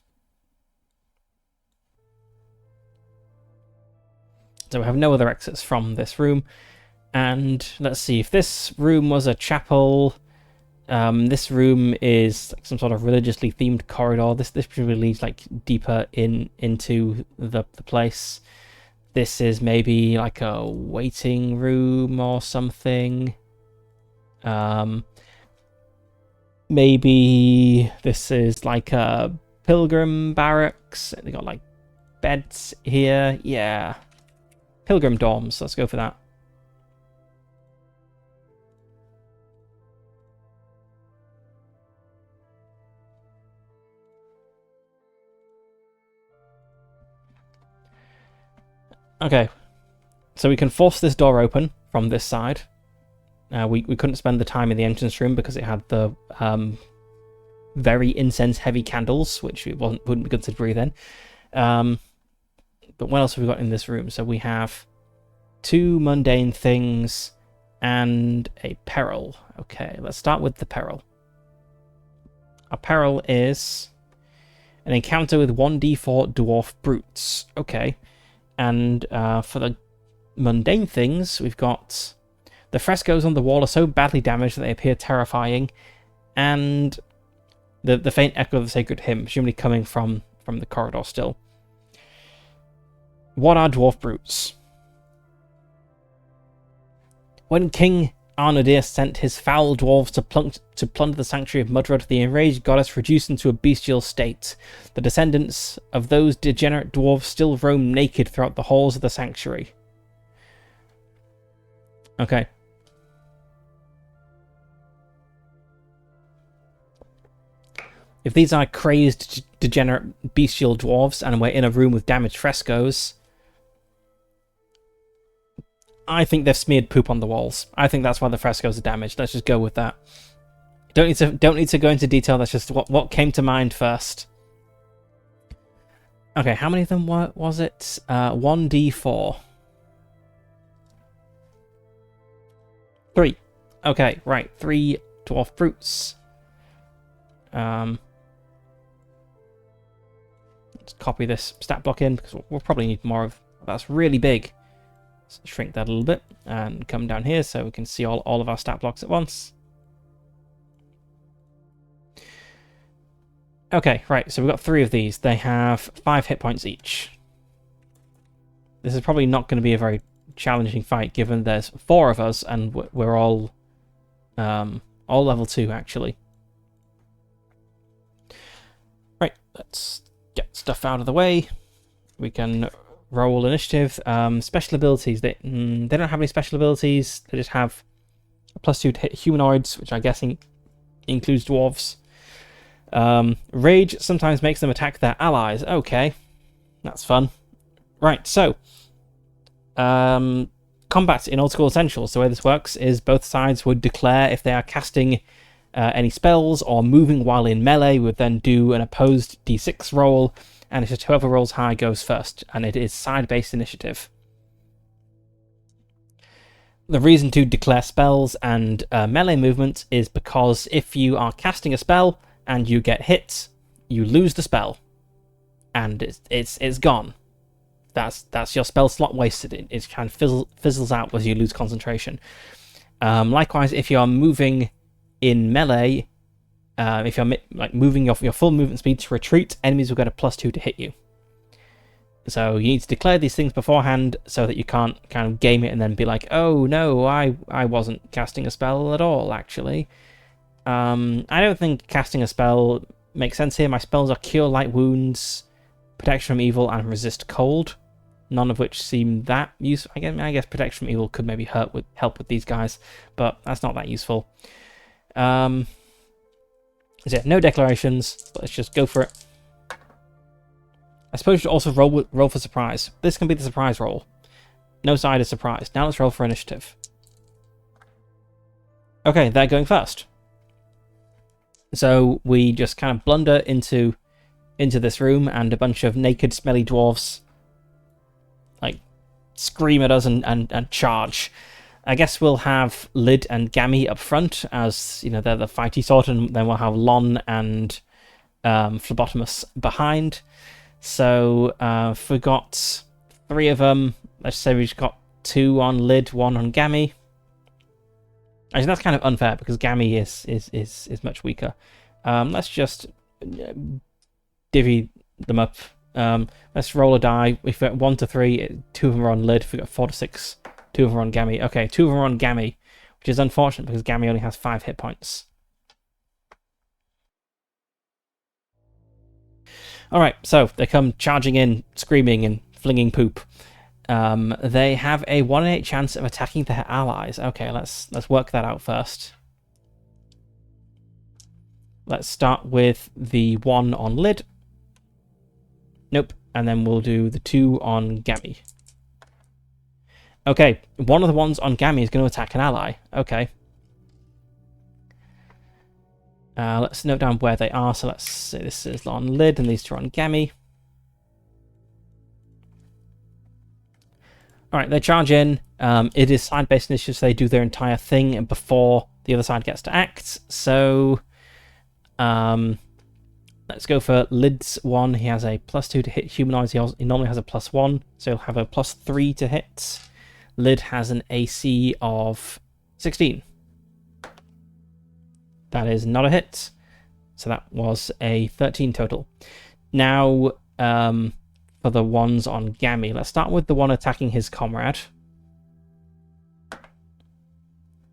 So we have no other exits from this room. And let's see, if this room was a chapel, this room is like some sort of religiously themed corridor. This probably leads like deeper into the place. This is maybe like a waiting room or something. Maybe this is like a pilgrim barracks. They got like beds here. Yeah. Pilgrim dorms. Let's go for that. Okay. So we can force this door open from this side. We couldn't spend the time in the entrance room because it had the very incense-heavy candles, which wouldn't be good to breathe in. But what else have we got in this room? So we have 2 mundane things and a peril. Okay, let's start with the peril. Our peril is an encounter with 1d4 dwarf brutes. Okay, and for the mundane things, we've got the frescoes on the wall are so badly damaged that they appear terrifying, and the faint echo of the sacred hymn, presumably coming from the corridor still. What are dwarf brutes? When King Arnadir sent his foul dwarves to plunder the sanctuary of Mudrod, the enraged goddess reduced into a bestial state. The descendants of those degenerate dwarves still roam naked throughout the halls of the sanctuary. Okay. If these are crazed, degenerate, bestial dwarves, and we're in a room with damaged frescoes, I think they've smeared poop on the walls. I think that's why the frescoes are damaged. Let's just go with that. Don't need to go into detail. That's just what came to mind first. Okay, how many of them was it? 1d4. 3. Okay, right. 3 dwarf brutes. Let's copy this stat block in because we'll probably need more of. That's really big. So shrink that a little bit and come down here so we can see all of our stat blocks at once. Okay, right, so we've got 3 of these. They have 5 hit points each. This is probably not going to be a very challenging fight given there's 4 of us and we're all level 2 actually. Right, let's get stuff out of the way. We can roll initiative. Special abilities. They don't have any special abilities. They just have a +2 to hit humanoids, which I'm guessing includes dwarves. Rage sometimes makes them attack their allies. Okay, that's fun. Right, so combat in Old School Essentials. The way this works is both sides would declare if they are casting any spells or moving while in melee, would then do an opposed d6 roll, and it's just whoever rolls high goes first, and it is side-based initiative. The reason to declare spells and melee movement is because if you are casting a spell and you get hit, you lose the spell, and it's gone. That's your spell slot wasted. It kind of fizzles out as you lose concentration. Likewise, if you are moving in melee, if you're moving your full movement speed to retreat, enemies will get a +2 to hit you. So you need to declare these things beforehand so that you can't kind of game it and then be like, oh no, I wasn't casting a spell at all, actually. I don't think casting a spell makes sense here. My spells are Cure Light Wounds, Protection from Evil, and Resist Cold. None of which seem that useful. I guess Protection from Evil could maybe help with these guys, but that's not that useful. So yeah, no declarations, but let's just go for it. I suppose you should also roll for surprise. This can be the surprise roll. No side is surprised. Now let's roll for initiative. Okay, they're going first. So we just kind of blunder into this room, and a bunch of naked, smelly dwarves like scream at us and charge. I guess we'll have Lid and Gammy up front, as you know they're the fighty sort, and then we'll have Lon and Phlebotomus behind. So if we got 3 of them, Let's say we've got 2 on Lid, 1 on Gammy. Actually, that's kind of unfair because Gammy is much weaker. Let's just divvy them up. Let's roll a die. If we got 1 to 3, 2 of them are on Lid. If we got 4 to 6, 2 of them are on Gammy. Okay, 2 of them are on Gammy, which is unfortunate because Gammy only has 5 hit points. Alright, so they come charging in, screaming and flinging poop. They have a 1 in 8 chance of attacking their allies. Okay, let's work that out first. Let's start with the 1 on Lid. Nope. And then we'll do the 2 on Gammy. Okay, one of the ones on Gammy is going to attack an ally. Okay. Let's note down where they are. So let's say this is on Lid and these 2 are on Gammy. Alright, they charge in. It is side-based initiative, so they do their entire thing before the other side gets to act. So, let's go for Lid's 1. He has a +2 to hit humanoids. He normally has a +1, so he'll have a +3 to hit. Lid has an AC of 16. That is not a hit. So that was a 13 total. Now, for the ones on Gammy, let's start with the one attacking his comrade.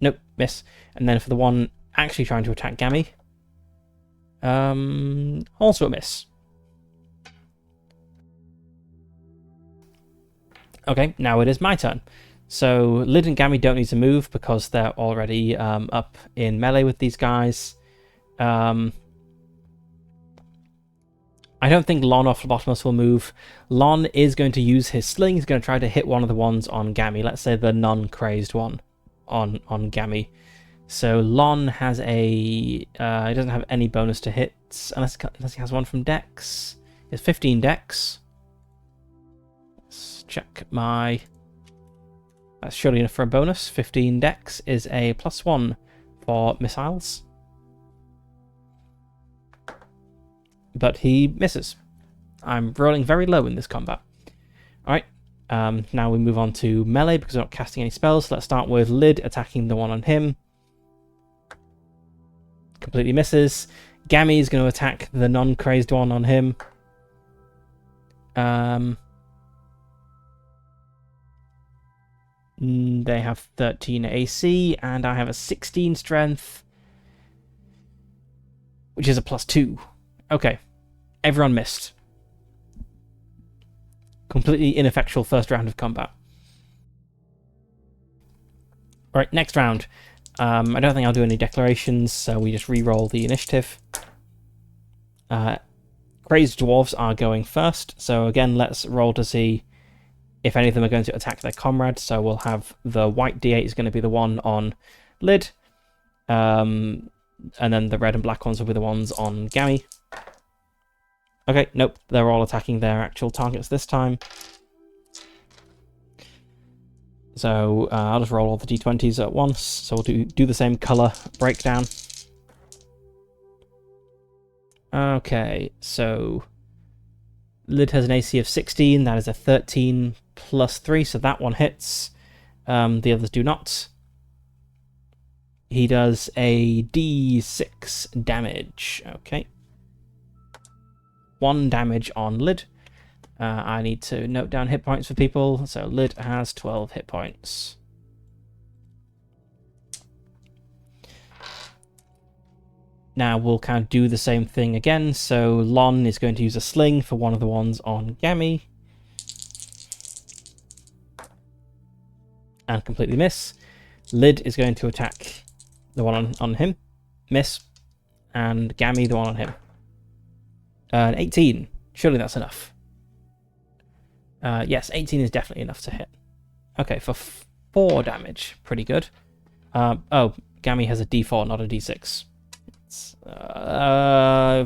Nope, miss. And then for the one actually trying to attack Gammy, also a miss. Okay, now it is my turn. So Lid and Gammy don't need to move because they're already up in melee with these guys. I don't think Lon or Phlebotomos will move. Lon is going to use his sling. He's going to try to hit one of the ones on Gammy. Let's say the non-crazed one on Gammy. So Lon has a... he doesn't have any bonus to hits unless he has one from Dex. It's 15 Dex. Let's check my... That's surely enough for a bonus. 15 Dex is a +1 for missiles. But he misses. I'm rolling very low in this combat. Alright, now we move on to melee because we're not casting any spells. So let's start with Lid attacking the one on him. Completely misses. Gammy is going to attack the non-crazed one on him. They have 13 AC, and I have a 16 strength, which is a +2. Okay, everyone missed. Completely ineffectual first round of combat. Right, next round. I don't think I'll do any declarations, so we just re-roll the initiative. Crazed dwarves are going first, so again, let's roll to see if any of them are going to attack their comrade. So we'll have the white D8 is going to be the one on Lid, and then the red and black ones will be the ones on Gammy. Okay, nope, they're all attacking their actual targets this time. So I'll just roll all the d20s at once. So we'll do the same color breakdown. Okay, so Lid has an AC of 16. That is a 13 +3, so that one hits. The others do not. He does a d6 damage. Okay. 1 damage on Lid. I need to note down hit points for people. So Lid has 12 hit points. Now we'll kind of do the same thing again. So Lon is going to use a sling for one of the ones on Gammy. And completely miss. Lid is going to attack the one on him. Miss. And Gammy, the one on him. 18. Surely that's enough. Yes, 18 is definitely enough to hit. Okay, for 4 damage. Pretty good. Oh, Gammy has a d4, not a d6.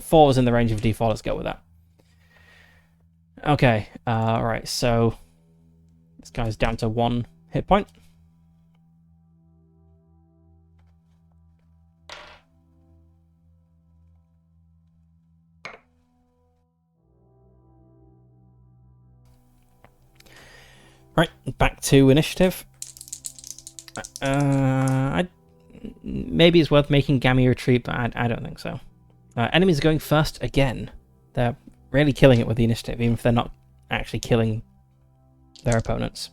4 is in the range of d4. Let's go with that. Okay, right, so this guy's down to 1 hit point. Right, back to initiative. Maybe it's worth making Gammy retreat, but I don't think so. Enemies are going first again. They're really killing it with the initiative, even if they're not actually killing their opponents.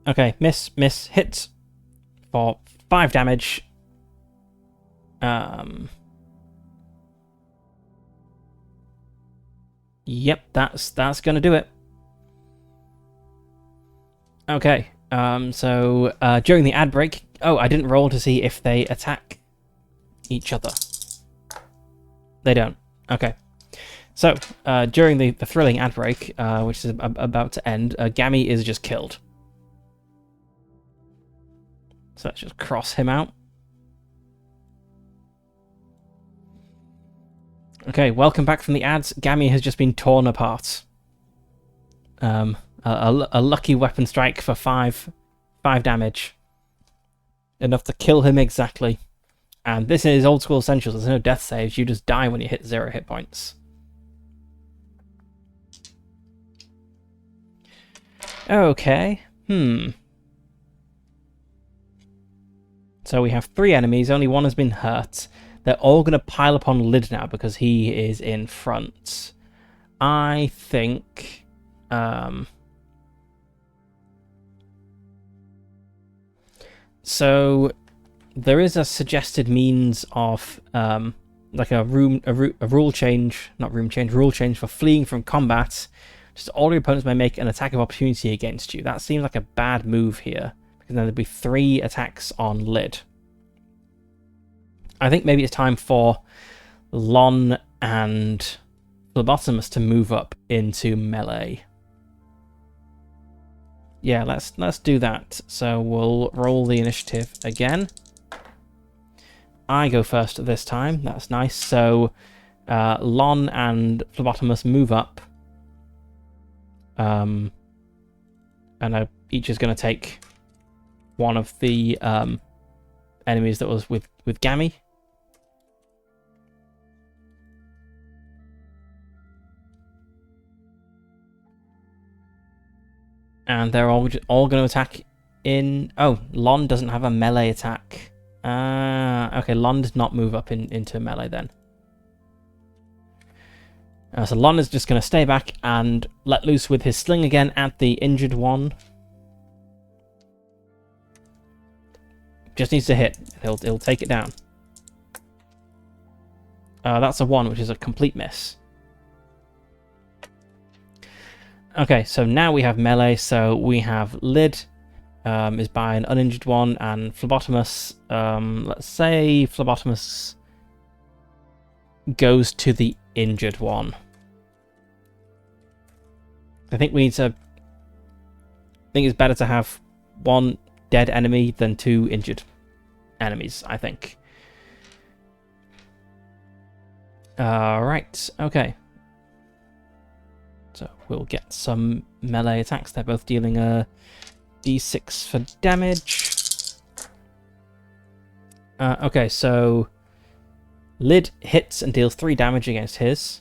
Okay, miss, hit for 5 damage. Yep, that's gonna do it. Okay, so during the ad break... Oh, I didn't roll to see if they attack each other. They don't. Okay. So, during the thrilling ad break, which is about to end, Gammy is just killed. So let's just cross him out. Okay, welcome back from the ads. Gammy has just been torn apart. A lucky weapon strike for 5 damage. Enough to kill him exactly. And this is old school essentials. There's no death saves. You just die when you hit 0 hit points. Okay. So we have 3 enemies. Only 1 has been hurt. They're all going to pile upon Lid now because he is in front. I think... So there is a suggested means of like rule change for fleeing from combat. Just all your opponents may make an attack of opportunity against you. That seems like a bad move here because then there'd be 3 attacks on Lid. I think maybe it's time for Lon and Phlebotomus to move up into melee. Yeah, let's do that. So we'll roll the initiative again. I go first this time. That's nice. So Lon and Phlebotomus move up. And each is going to take one of the enemies that was with Gammy. And they're all going to attack in... Oh, Lon doesn't have a melee attack. Okay, Lon does not move up into melee then. So Lon is just going to stay back and let loose with his sling again at the injured one. Just needs to hit. He'll take it down. That's a 1, which is a complete miss. Okay, so now we have melee. So we have Lid is by an uninjured one, and Phlebotomus. Let's say Phlebotomus goes to the injured one. I think it's better to have 1 dead enemy than 2 injured enemies, I think. Right, okay. So we'll get some melee attacks. They're both dealing a d6 for damage. Okay, so Lid hits and deals 3 damage against his.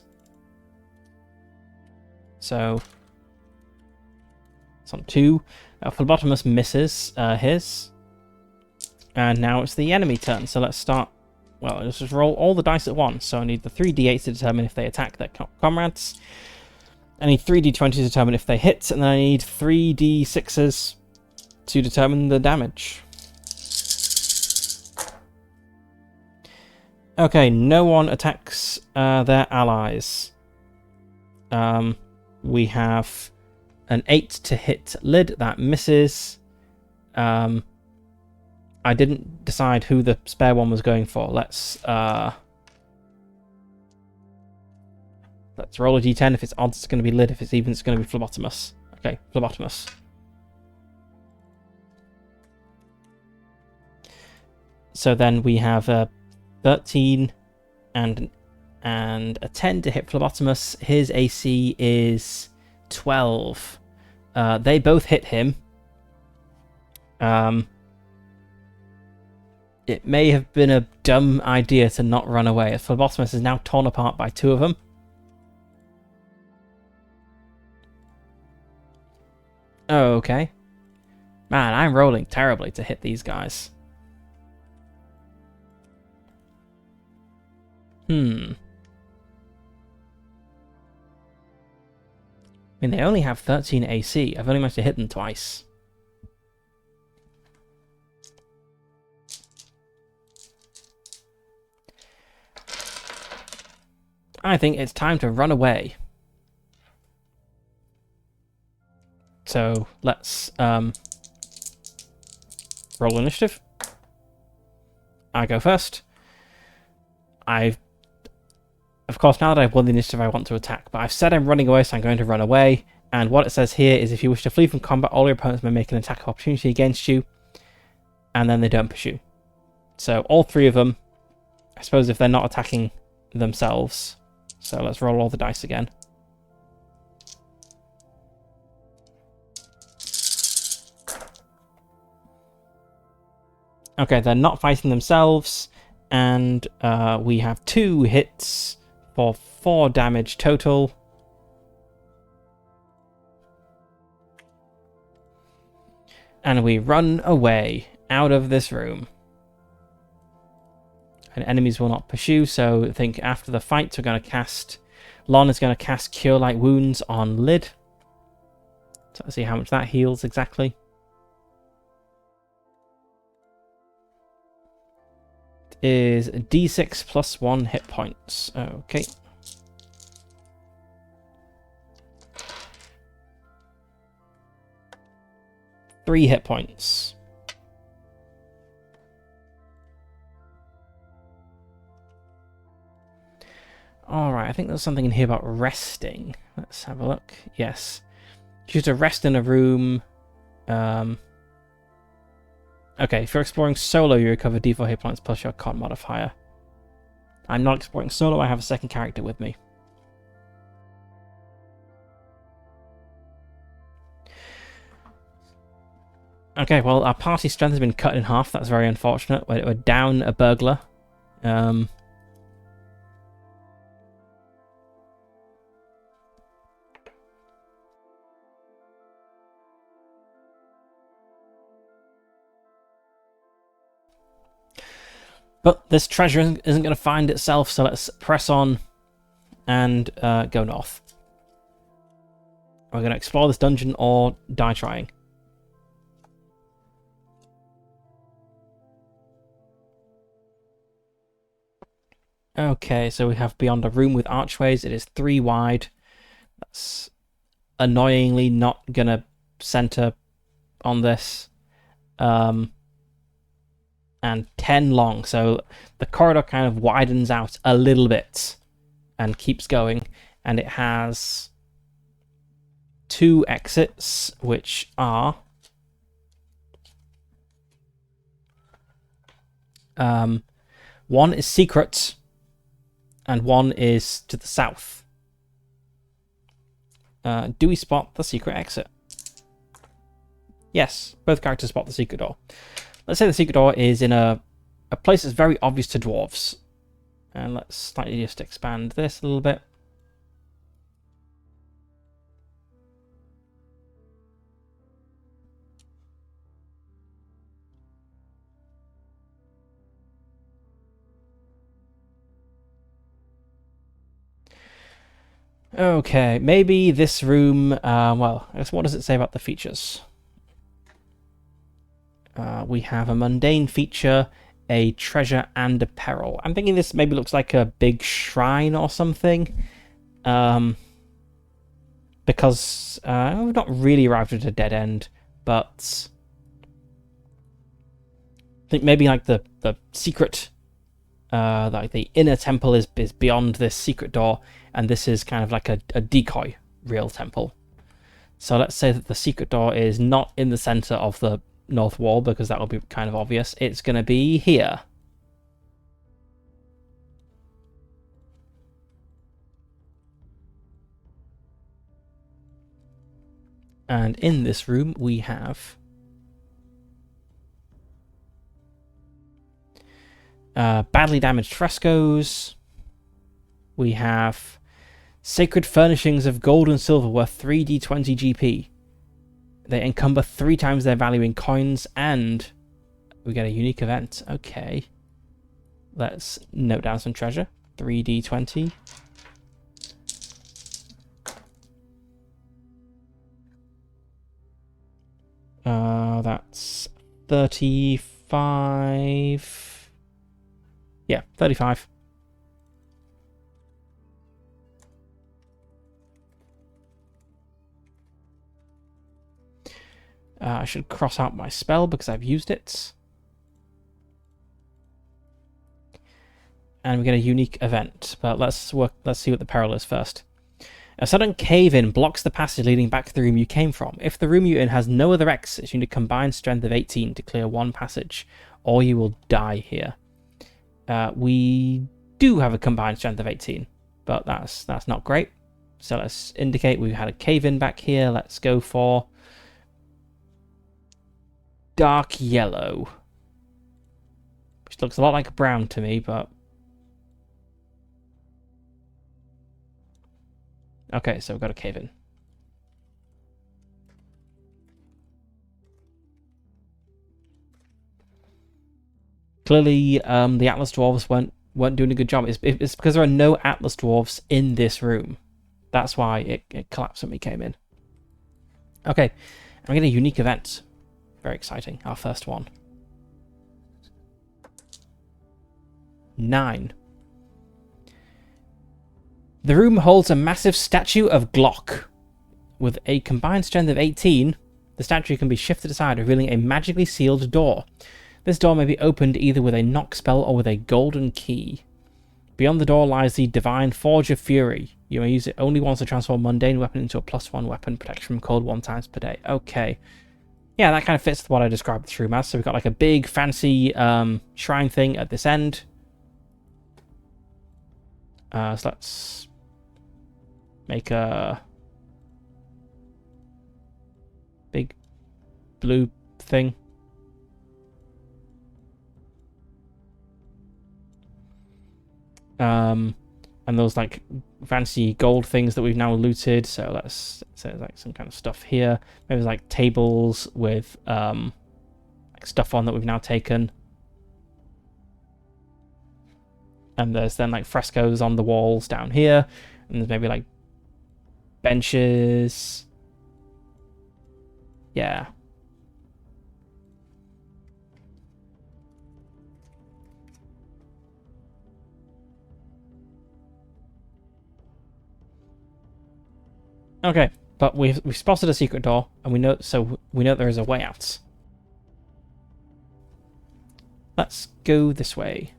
So it's on 2. Phlebotomus misses his. And now it's the enemy turn. So let's start... Well, let's just roll all the dice at once. So I need the 3 d8s to determine if they attack their comrades. I need 3 d20s to determine if they hit. And then I need 3 d6s to determine the damage. Okay, no one attacks their allies. We have an 8 to hit Lid. That misses. I didn't decide who the spare one was going for. Let's roll a d10. If it's odds, it's going to be Lid. If it's even, it's going to be Phlebotomus. Okay, Phlebotomus. So then we have a 13 and a 10 to hit Phlebotomus. His AC is 12. They both hit him. It may have been a dumb idea to not run away, as Phlebotomus is now torn apart by 2 of them. Oh, okay. Man, I'm rolling terribly to hit these guys. I mean, they only have 13 AC. I've only managed to hit them twice. I think it's time to run away. So let's roll initiative. I go first. Of course, now that I've won the initiative, I want to attack, but I've said I'm running away, so I'm going to run away. And what it says here is if you wish to flee from combat, all your opponents may make an attack of opportunity against you, and then they don't pursue. So all three of them, I suppose if they're not attacking themselves. So let's roll all the dice again. Okay, they're not fighting themselves, and we have 2 hits for 4 damage total. And we run away out of this room. And enemies will not pursue, so I think after the fight we're going to cast... Lon is going to cast Cure Light Wounds on Lid. So let's see how much that heals exactly. Is D6 plus 1 hit points. Okay. Three hit points. Alright, I think there's something in here about resting. Let's have a look. Yes. Choose to rest in a room. Okay, if you're exploring solo, you recover D4 hit points plus your con modifier. I'm not exploring solo, I have a second character with me. Okay, well, our party strength has been cut in half. That's very unfortunate. We're down a burglar. But this treasure isn't going to find itself, so let's press on and go north. We're going to explore this dungeon or die trying. Okay, so we have beyond a room with archways. It is 3 wide. That's annoyingly not going to center on this. And 10 long, so the corridor kind of widens out a little bit and keeps going, and it has 2 exits, which are one is secret and one is to the south. Do we spot the secret exit? Yes, both characters spot the secret door. Let's say the secret door is in a place that's very obvious to dwarves. And let's slightly just expand this a little bit. Okay, maybe this room... well, I guess what does it say about the features? We have a mundane feature, a treasure, and a peril. I'm thinking this maybe looks like a big shrine or something. Because we've not really arrived at a dead end, but I think maybe like the secret, like the inner temple is beyond this secret door, and this is kind of like a decoy real temple. So let's say that the secret door is not in the center of the north wall, because that will be kind of obvious. It's going to be here. And in this room we have badly damaged frescoes. We have sacred furnishings of gold and silver worth 3d20 GP. They encumber 3 times their value in coins, and we get a unique event. Okay. Let's note down some treasure. 3d20. That's 35. Yeah, 35. I should cross out my spell because I've used it. And we get a unique event, but let's see what the peril is first. A sudden cave-in blocks the passage leading back to the room you came from. If the room you're in has no other exits, you need a combined strength of 18 to clear one passage, or you will die here. We do have a combined strength of 18, but that's not great. So let's indicate we had a cave-in back here. Let's go for dark yellow, which looks a lot like brown to me, but okay, so we've got a cave-in. Clearly, the Atlas Dwarves weren't doing a good job. It's because there are no Atlas Dwarves in this room. That's why it collapsed when we came in. Okay, and we get a unique event. Very exciting. Our first one. 9. The room holds a massive statue of Glock. With a combined strength of 18, the statue can be shifted aside, revealing a magically sealed door. This door may be opened either with a knock spell or with a golden key. Beyond the door lies the Divine Forge of Fury. You may use it only once to transform a mundane weapon into a +1 weapon, protection from cold 1 times per day. Okay. Yeah, that kind of fits with what I described this room as. So we've got like a big, fancy shrine thing at this end. So let's make a big blue thing. And those like fancy gold things that we've now looted. So let's say there's like some kind of stuff here. Maybe there's like tables with like stuff on that we've now taken. And there's then like frescoes on the walls down here. And there's maybe like benches. Yeah. Okay, but we've spotted a secret door, and we know there is a way out. Let's go this way.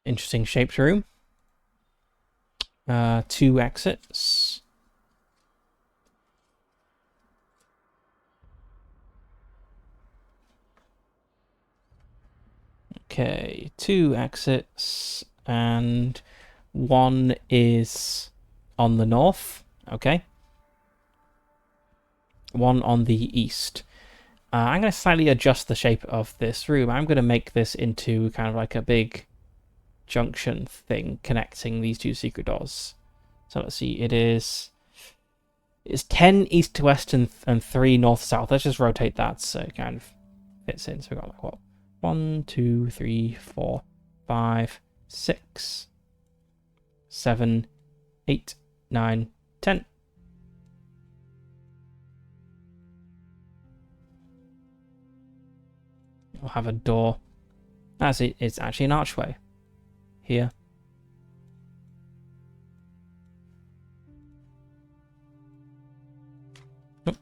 Interesting shaped room. 2 exits. Okay, 2 exits, and 1 is on the north. Okay. 1 on the east. I'm going to slightly adjust the shape of this room. I'm going to make this into kind of like a big junction thing connecting these 2 secret doors. So let's see, it's 10 east to west and 3 north to south. Let's just rotate that so it kind of fits in. So we've got like what? 1, 2, 3, 4, 5, 6, 7, 8, 9, 10. We'll have a door. That's it. It's actually an archway here. Nope.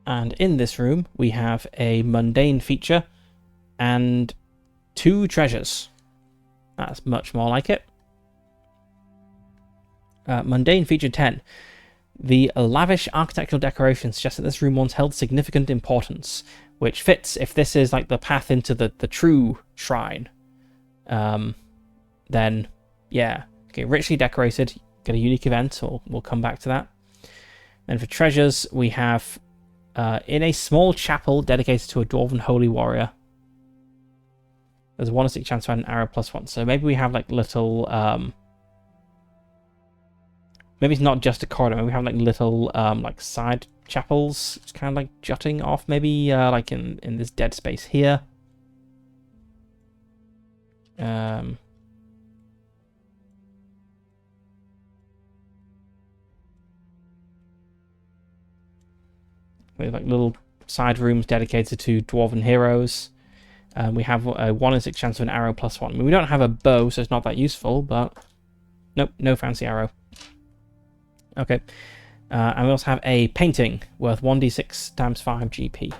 And in this room, we have a mundane feature and 2 treasures. That's much more like it. Mundane feature 10. The lavish architectural decoration suggests that this room once held significant importance. which fits if this is like the path into the true shrine. Then, yeah. Okay, richly decorated. Get a unique event, or we'll come back to that. Then for treasures, we have in a small chapel dedicated to a dwarven holy warrior. There's a 1 in 6 chance to add an arrow +1. So maybe we have like little... maybe it's not just a corridor. Maybe we have like little like side chapels. It's kind of like jutting off. Maybe like in this dead space here. With like little side rooms dedicated to dwarven heroes. We have a 1 in 6 chance of an arrow +1. I mean, we don't have a bow, so it's not that useful, but nope, no fancy arrow. Okay. And we also have a painting worth 1d6 times 5 GP.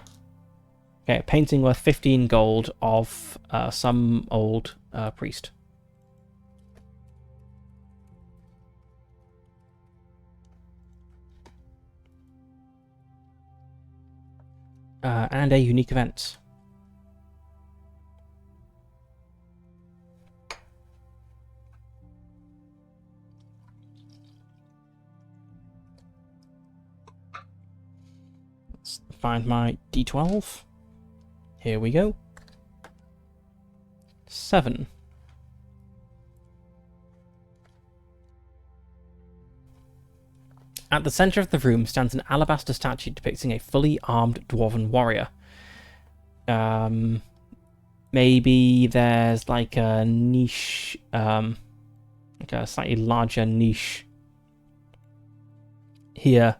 Okay, a painting worth 15 gold of some old priest. And a unique event. Let's find my D12. Here we go. 7. At the center of the room stands an alabaster statue depicting a fully armed dwarven warrior. Maybe there's like a niche, like a slightly larger niche here,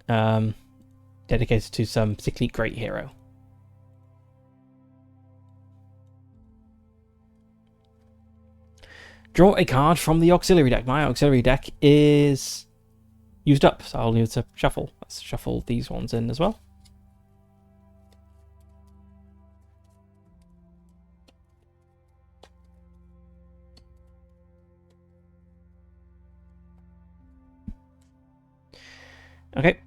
dedicated to some particularly great hero. Draw a card from the auxiliary deck. My auxiliary deck is used up, so I'll need to shuffle. Let's shuffle these ones in as well. Okay.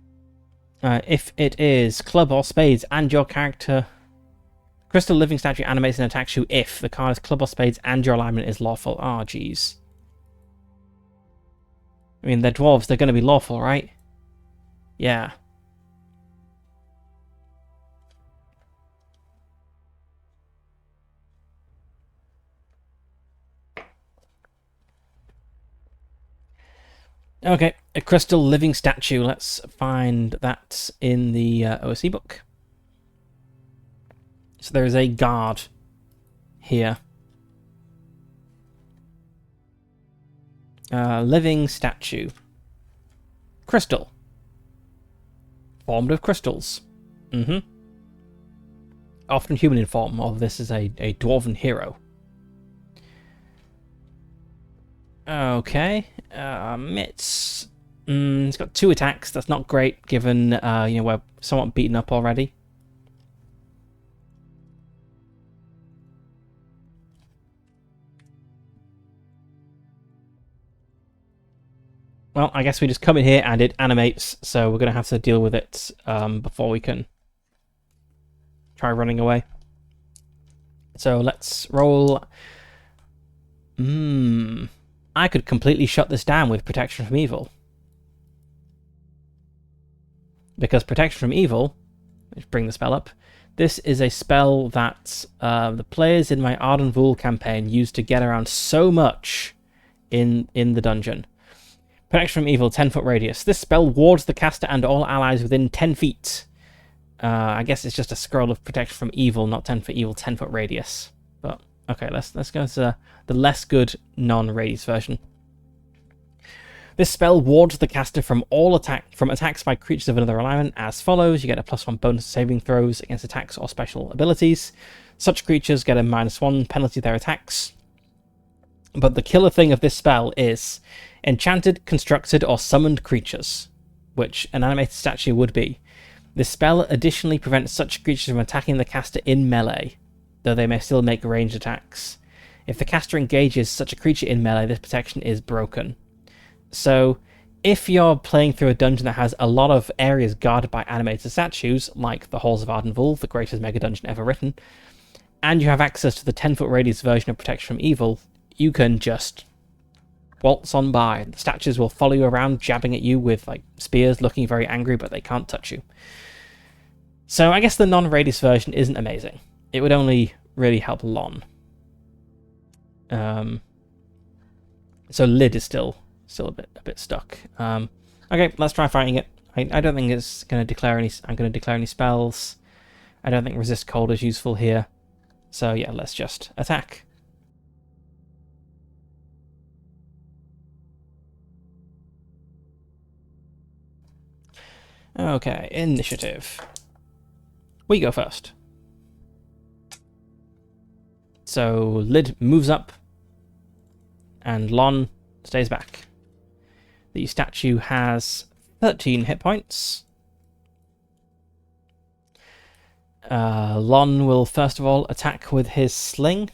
If it is club or spades and your character... Crystal living statue animates and attacks you if the card is club or spades and your alignment is lawful. Oh, jeez. I mean, they're dwarves, they're going to be lawful, right? Yeah. Okay, a crystal living statue. Let's find that in the OSC book. So there is a guard here. Living statue. Crystal. Formed of crystals. Often human in form, or this is a dwarven hero. Okay. It's got 2 attacks. That's not great, given we're somewhat beaten up already. Well, I guess we just come in here and it animates, so we're going to have to deal with it before we can try running away. So let's roll. I could completely shut this down with Protection from Evil. Because Protection from Evil, let's bring the spell up, this is a spell that the players in my Arden Vool campaign used to get around so much in the dungeon. Protection from Evil, 10-foot radius. This spell wards the caster and all allies within 10 feet. I guess it's just a scroll of Protection from Evil, not 10-foot evil, 10-foot radius. But okay, let's go to the less good non-radius version. This spell wards the caster from attacks by creatures of another alignment as follows. You get a +1 bonus to saving throws against attacks or special abilities. Such creatures get a -1 penalty to their attacks. But the killer thing of this spell is enchanted, constructed, or summoned creatures, which an animated statue would be. This spell additionally prevents such creatures from attacking the caster in melee, though they may still make ranged attacks. If the caster engages such a creature in melee, this protection is broken. So, if you're playing through a dungeon that has a lot of areas guarded by animated statues, like the Halls of Ardenvul, the greatest mega dungeon ever written, and you have access to the 10-foot radius version of Protection from Evil, you can just waltz on by. The statues will follow you around, jabbing at you with like spears, looking very angry, but they can't touch you. So I guess the non-radius version isn't amazing. It would only really help Lon. So Lid is still a bit stuck. Okay, let's try fighting it. I don't think it's going to declare any. I'm going to declare any spells. I don't think resist cold is useful here. So yeah, let's just attack. Okay, initiative. We go first. So Lid moves up, and Lon stays back. The statue has 13 hit points. Lon will first of all attack with his sling.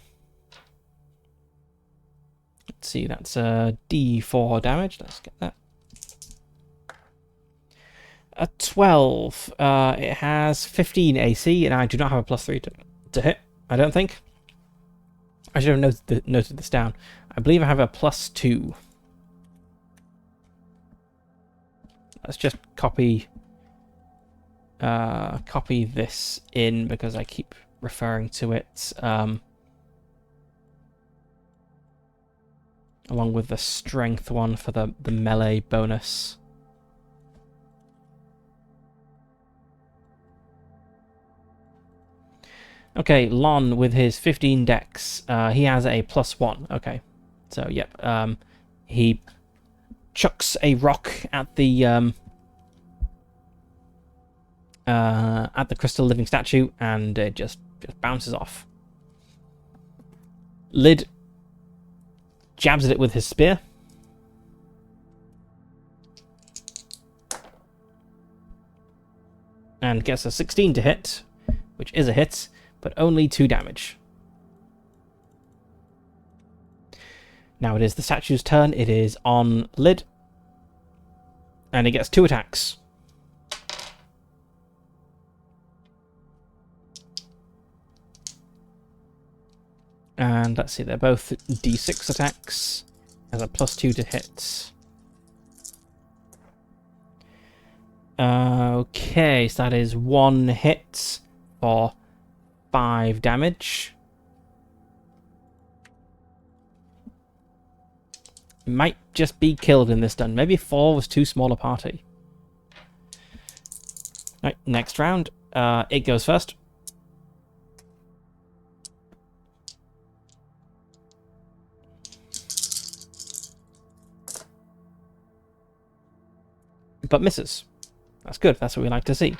Let's see, that's a D4 damage. Let's get that. A 12. It has 15 AC, and I do not have a +3 to hit, I don't think. I should have noted this down. I believe I have a +2. Let's just copy this in because I keep referring to it along with the strength one for the melee bonus. Okay, Lon with his 15 dex, he has a +1. Okay, so yep, he chucks a rock at the crystal living statue, and it just bounces off. Lid jabs at it with his spear. And gets a 16 to hit, which is a hit, but only 2 damage. Now it is the statue's turn. It is on Lid. And he gets 2 attacks. And let's see, they're both D6 attacks. Has a +2 to hit. Okay, so that is 1 hit for 5 damage. Might just be killed in this done. Maybe 4 was too small a party. Right, next round. It goes first. But misses. That's good. That's what we like to see.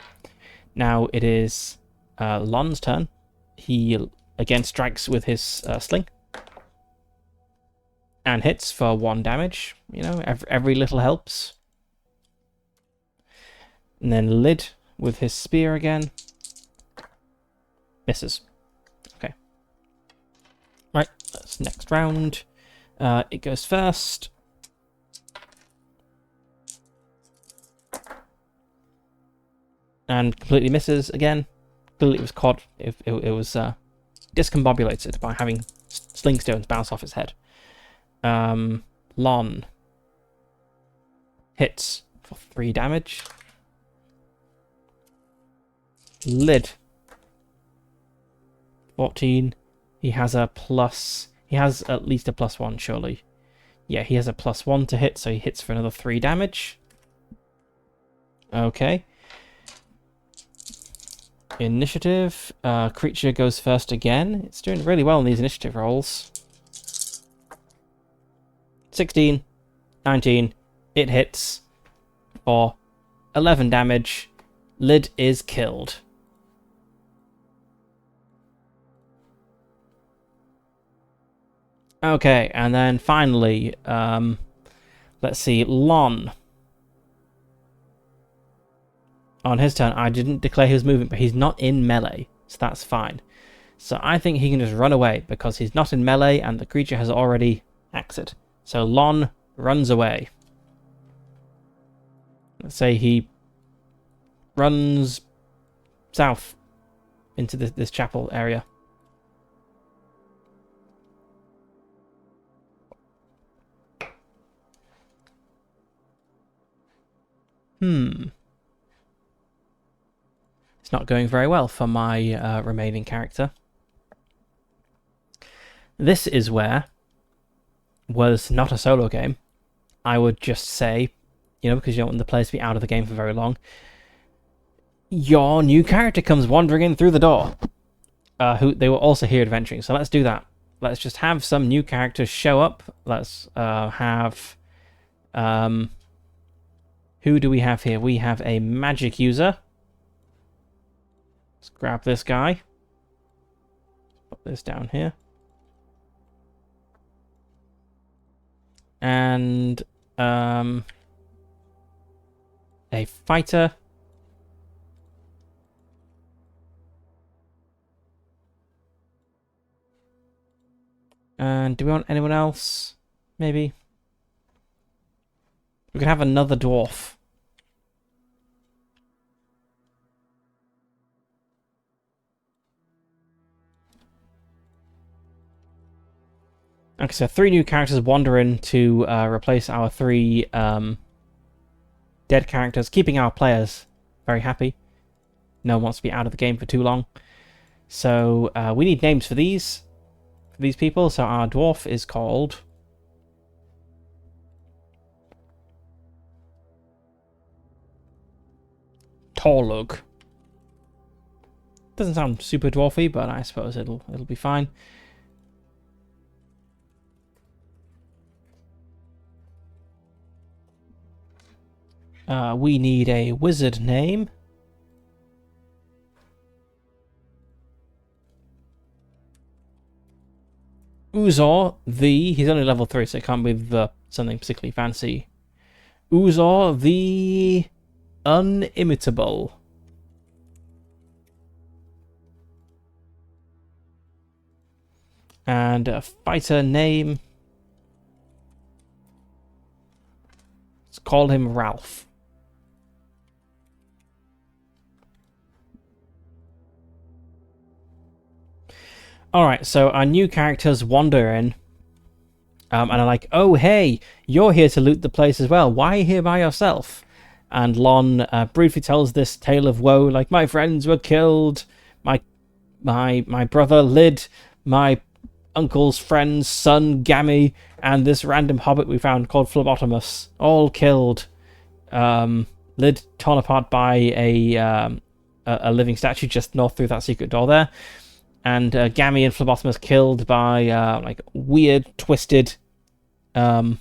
Now it is Lon's turn. He again strikes with his sling. And hits for 1 damage. You know, every little helps. And then Lid with his spear again. Misses. Okay. Right, that's next round. It goes first. And completely misses again. Clearly it was caught. It was discombobulated by having sling stones bounce off its head. Lon hits for 3 damage. Lid 14. He has a plus. He has at least a +1, surely. Yeah, he has a +1 to hit, so he hits for another 3 damage. Okay. Initiative. Creature goes first again. It's doing really well in these initiative rolls. 16, 19. It hits for 11 damage. Lid is killed. Okay, and then finally, let's see, Lon. On his turn, I didn't declare he was moving, but he's not in melee, so that's fine. So I think he can just run away, because he's not in melee, and the creature has already acted. So Lon runs away. Let's say he runs south into this chapel area. It's not going very well for my remaining character. This is where, was not a solo game, I would just say, because you don't want the players to be out of the game for very long, your new character comes wandering in through the door. Who they were also here adventuring, so let's do that. Let's just have some new characters show up. Let's have... who do we have here? We have a magic user. Let's grab this guy. Put this down here. And a fighter. And do we want anyone else? Maybe. We could have another dwarf. Okay, so 3 new characters wander in to replace our 3 dead characters, keeping our players very happy. No one wants to be out of the game for too long. So we need names for these people. So our dwarf is called Torlug. Doesn't sound super dwarfy, but I suppose it'll be fine. We need a wizard name. Uzor the... He's only level 3, so it can't be the something particularly fancy. Uzor the Unimitable. And a fighter name. Let's call him Ralph. Alright, so our new characters wander in. And are like, oh, hey, you're here to loot the place as well. Why are you here by yourself? And Lon briefly tells this tale of woe, like, my friends were killed. My brother Lyd, my uncle's friend's son Gammy, and this random hobbit we found called Phlebotomus, all killed. Lyd torn apart by a living statue just north through that secret door there. And Gammy and Phlebotomus killed by like weird, twisted, like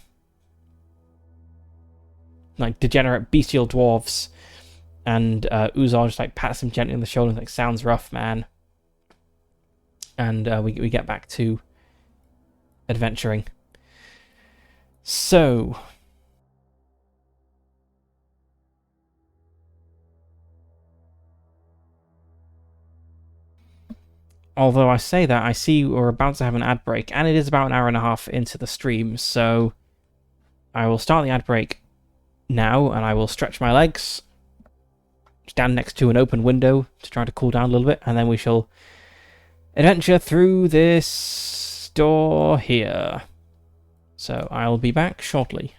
degenerate, bestial dwarves. And Uzor just like pats him gently on the shoulder and like, sounds rough, man. And we get back to adventuring. So... Although I say that, I see we're about to have an ad break, and it is about an hour and a half into the stream, so I will start the ad break now, and I will stretch my legs, stand next to an open window to try to cool down a little bit, and then we shall adventure through this door here. So I'll be back shortly.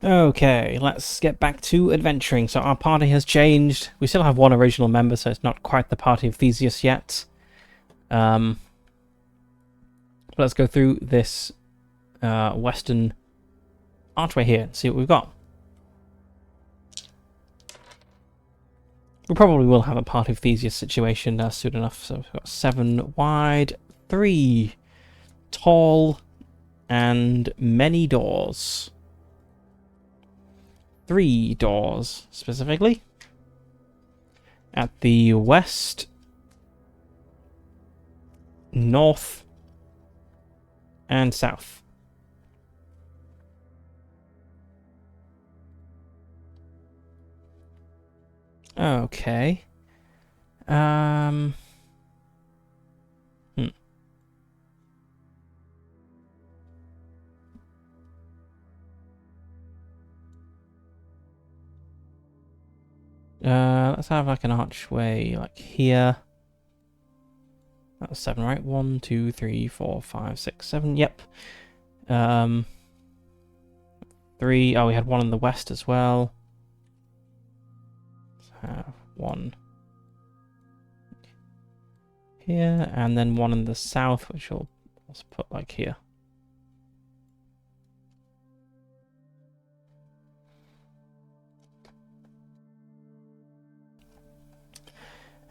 Okay, let's get back to adventuring. So our party has changed. We still have one original member, so it's not quite the party of Theseus yet. Let's go through this western archway here and see what we've got. We probably will have a party of Theseus situation soon enough. So we've got 7 wide, 3 tall, and many doors. 3 doors, specifically. At the west, north, and south. Okay. Let's have like an archway like here. That was 7, right? 1, 2, 3, 4, 5, 6, 7. Yep. 3. Oh, we had one in the west as well. Let's have 1 here, and then 1 in the south, which we'll put like here.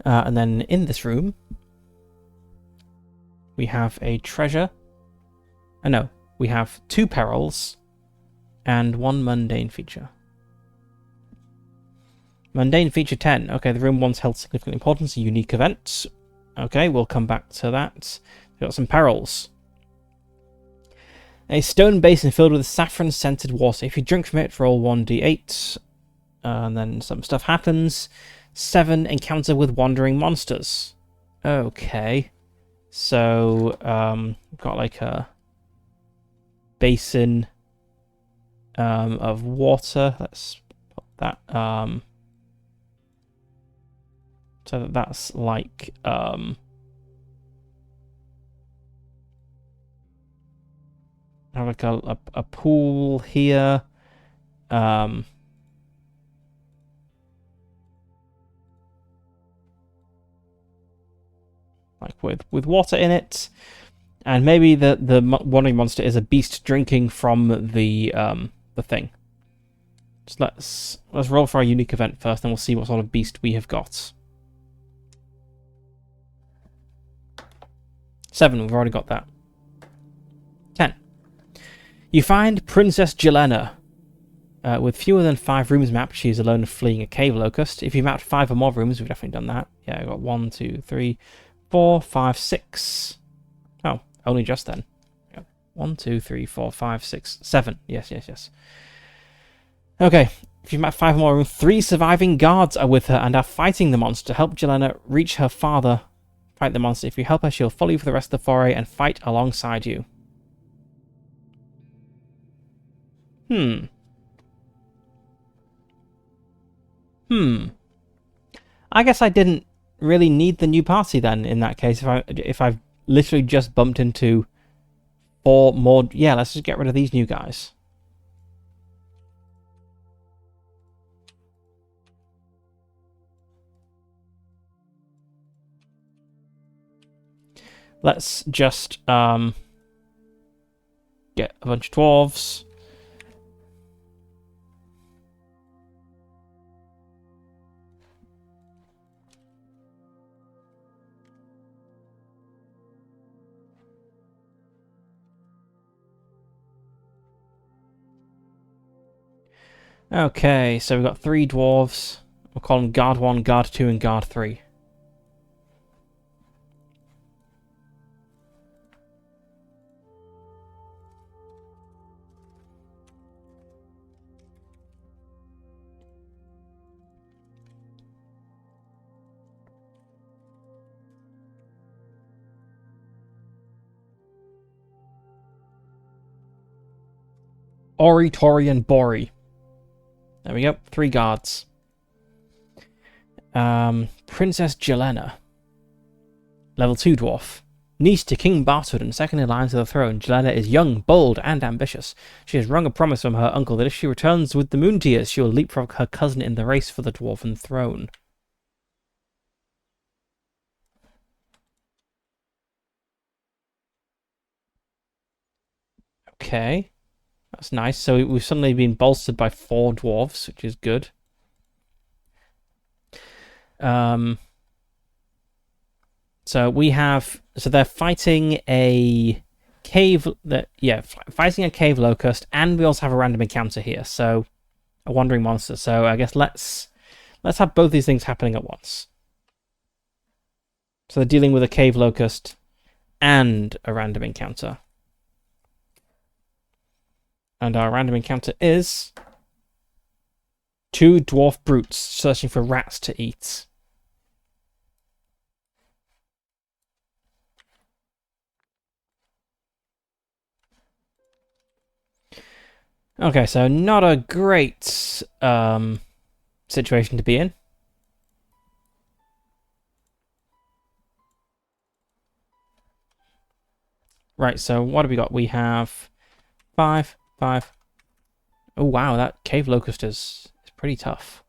And then in this room, we have a treasure. No, we have 2 perils and 1 mundane feature. Mundane feature 10. Okay, the room once held significant importance, a unique event. Okay, we'll come back to that. We've got some perils. A stone basin filled with saffron-scented water. If you drink from it, roll 1d8. And then some stuff happens. 7, encounter with wandering monsters. Okay. So, we've got like a basin of water. Let's put that. So that's like have like a pool here. Like with water in it, and maybe the wandering monster is a beast drinking from the thing. So let's roll for our unique event first, then we'll see what sort of beast we have got. 7, we've already got that. 10. You find Princess Jelena. With fewer than 5 rooms mapped, she is alone fleeing a cave locust. If you mapped 5 or more rooms, we've definitely done that. Yeah, we've got 1, 2, 3, 4, 5, 6. Oh, only just then. 1, 2, 3, 4, 5, 6, 7. Yes. Okay, if you map 5 or more rooms, 3 surviving guards are with her and are fighting the monster. Help Jelena reach her father. Fight the monster. If you help her, she'll follow you for the rest of the foray and fight alongside you. I guess I didn't really need the new party then, in that case. If I've literally just bumped into 4 more... Yeah, let's just get rid of these new guys. Let's just get a bunch of dwarves. Okay, so we've got 3 dwarves. We'll call them Guard 1, Guard 2, and Guard 3. Ori, Tori, and Bori. There we go, 3 guards. Princess Jelena. Level 2 dwarf. Niece to King Bartwood and second in line to the throne, Jelena is young, bold, and ambitious. She has wrung a promise from her uncle that if she returns with the Moon Tears, she will leapfrog her cousin in the race for the Dwarven throne. Okay. That's nice. So we've suddenly been bolstered by 4 dwarves, which is good. So we have... So they're fighting a cave... fighting a cave locust, and we also have a random encounter here. So, a wandering monster. So I guess let's have both these things happening at once. So they're dealing with a cave locust and a random encounter. And our random encounter is 2 dwarf brutes searching for rats to eat. Okay, so not a great situation to be in. Right, so what have we got? We have 5, 5. Oh wow, that cave locust is pretty tough.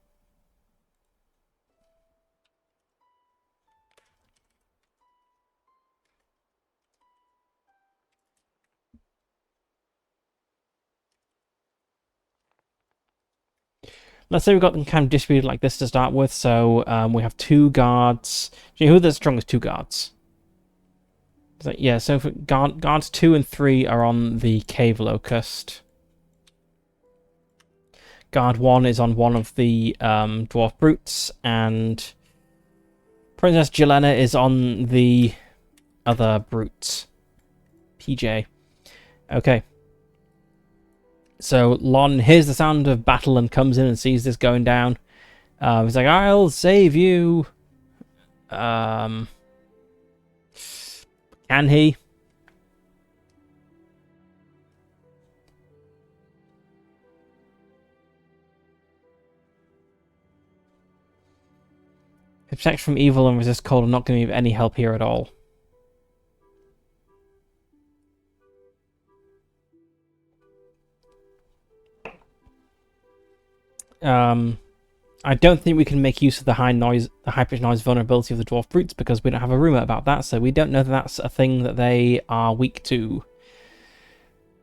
Let's say we've got them kind of distributed like this to start with. So we have 2 guards. Do you know who the strongest 2 guards? So, yeah, so for guards 2 and 3 are on the cave locust. Guard 1 is on one of the dwarf brutes, and Princess Jelena is on the other brutes. PJ. Okay. So Lon hears the sound of battle and comes in and sees this going down. He's like, I'll save you. Can he? Protect from evil and resist cold. I'm not going to give any help here at all. I don't think we can make use of the high-pitched noise vulnerability of the dwarf brutes because we don't have a rumor about that, so we don't know that that's a thing that they are weak to.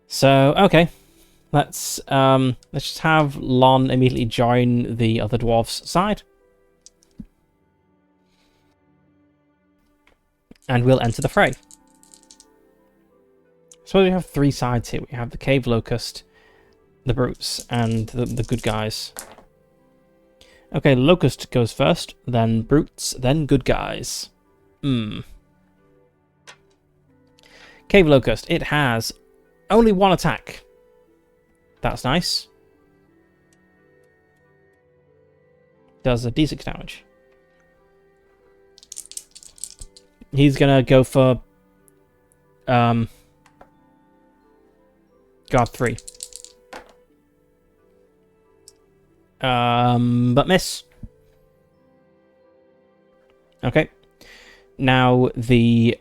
So, okay. Let's just have Lon immediately join the other dwarf's side. And we'll enter the fray. So we have 3 sides here. We have the cave locust, the brutes, and the good guys. Okay, locust goes first, then brutes, then good guys. Cave locust. It has only 1 attack. That's nice. Does a d6 damage. He's gonna go for guard 3. But miss. Okay. Now the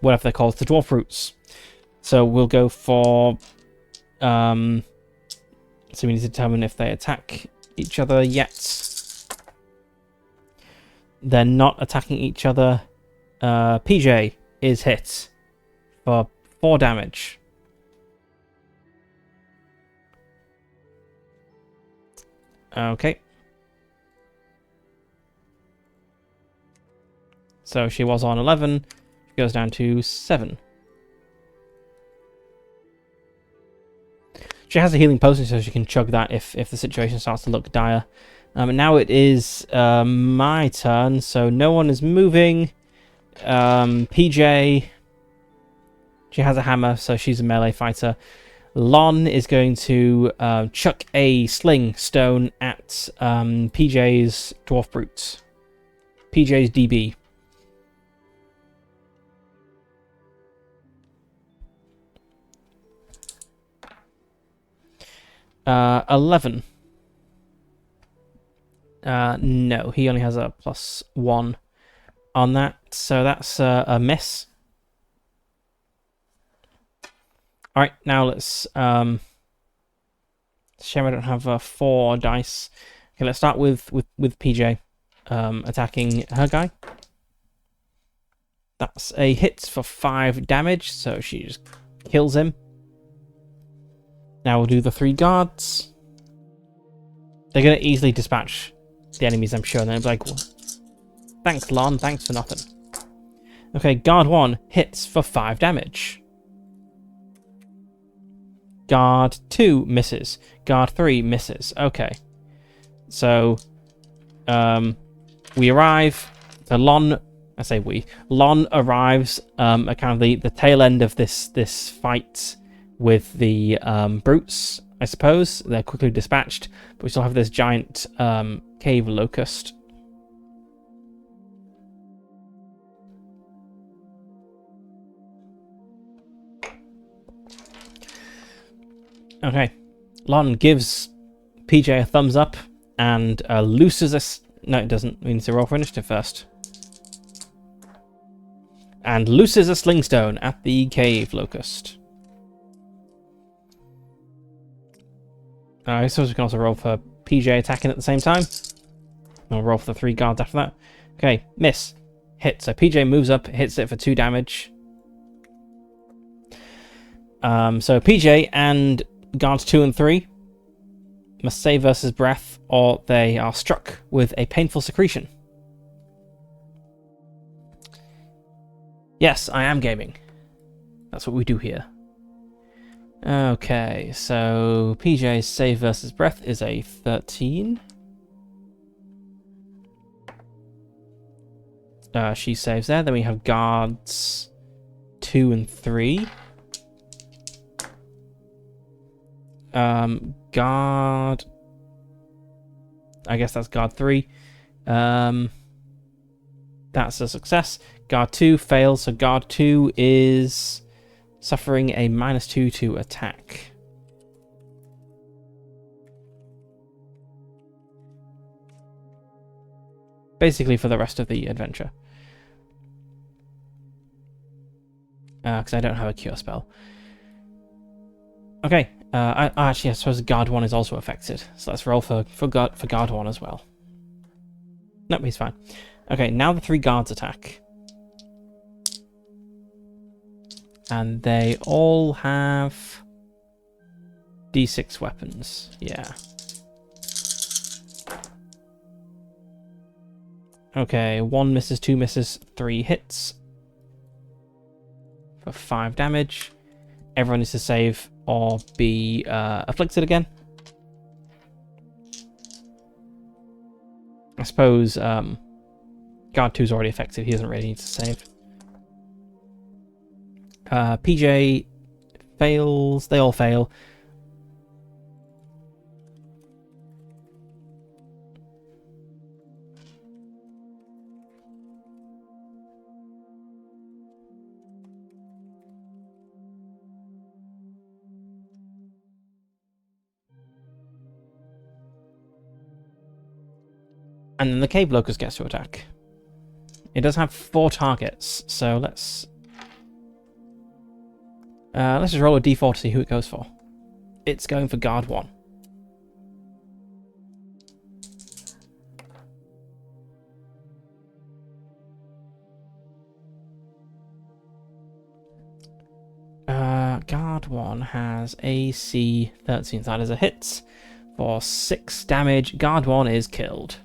whatever they're called, the dwarf brutes. So we'll go for so we need to determine if they attack each other yet. They're not attacking each other. PJ is hit for 4 damage. Okay. So she was on 11. She goes down to 7. She has a healing potion, so she can chug that if the situation starts to look dire. And now it is my turn, so no one is moving. PJ, she has a hammer, so she's a melee fighter. Lon is going to chuck a sling stone at PJ's dwarf brutes. PJ's DB. Uh, 11. No, he only has a +1 on that, so that's a miss. All right, now let's shame I don't have 4 dice. Okay, let's start with PJ attacking her guy. That's a hit for 5 damage, so she just kills him. Now we'll do the 3 guards. They're going to easily dispatch the enemies, I'm sure, and they'll be like, well, thanks, Lon, thanks for nothing. Okay, guard 1 hits for 5 damage. Guard 2 misses. Guard 3 misses. Okay. So, we arrive. So Lon, I say we. Lon arrives at kind of the tail end of this fight with the brutes, I suppose. They're quickly dispatched, but we still have this giant cave locust. Okay, Lon gives PJ a thumbs up and looses us. No, it doesn't. We need to roll for initiative first. And looses a slingstone at the cave locust. I suppose we can also roll for PJ attacking at the same time. We'll roll for the 3 guards after that. Okay, miss. Hit. So PJ moves up, hits it for 2 damage. So PJ and guards 2 and 3 must save versus breath, or they are struck with a painful secretion. Yes, I am gaming. That's what we do here. Okay, so PJ's save versus breath is a 13. She saves there. Then we have guards 2 and 3. Guard, I guess that's guard 3. That's a success. Guard 2 fails, so guard 2 is suffering a -2 to attack. Basically for the rest of the adventure. Because I don't have a cure spell. Okay. Actually, I suppose guard 1 is also affected, so let's roll for guard 1 as well. Nope, he's fine. Okay, now the 3 guards attack. And they all have D6 weapons. Yeah. Okay, 1 misses, 2 misses, 3 hits. For 5 damage. Everyone needs to save or be afflicted again. I suppose guard 2's already affected. He doesn't really need to save. PJ fails. They all fail. And then the cave locust gets to attack. It does have 4 targets, so let's just roll a d4 to see who it goes for. It's going for guard 1. Guard 1 has AC 13, so that is a hit for 6 damage. Guard 1 is killed.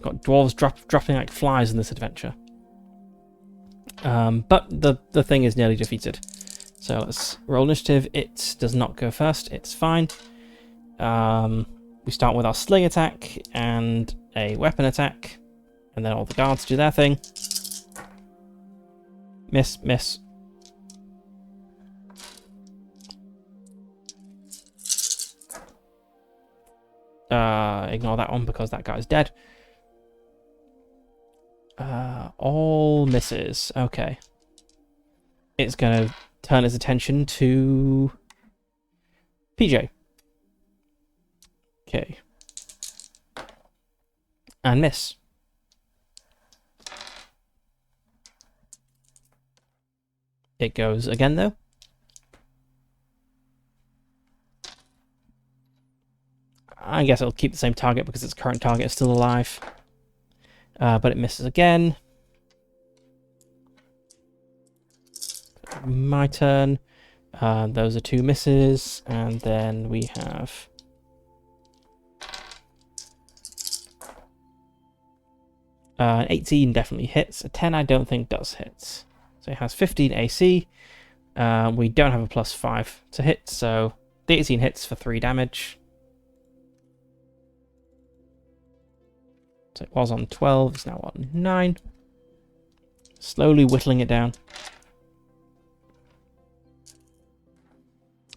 Got dwarves dropping like flies in this adventure. But the thing is nearly defeated. So let's roll initiative. It does not go first. It's fine. We start with our sling attack and a weapon attack. And then all the guards do their thing. Miss, miss. Ignore that one because that guy's dead. All misses. Okay. It's going to turn its attention to PJ. Okay. And miss. It goes again, though. I guess it'll keep the same target because its current target is still alive. But it misses again. My turn. Those are 2 misses. And then we have... An 18 definitely hits. A 10 I don't think does hit. So it has 15 AC. We don't have a +5 to hit, so the 18 hits for 3 damage. So it was on 12, it's now on 9. Slowly whittling it down.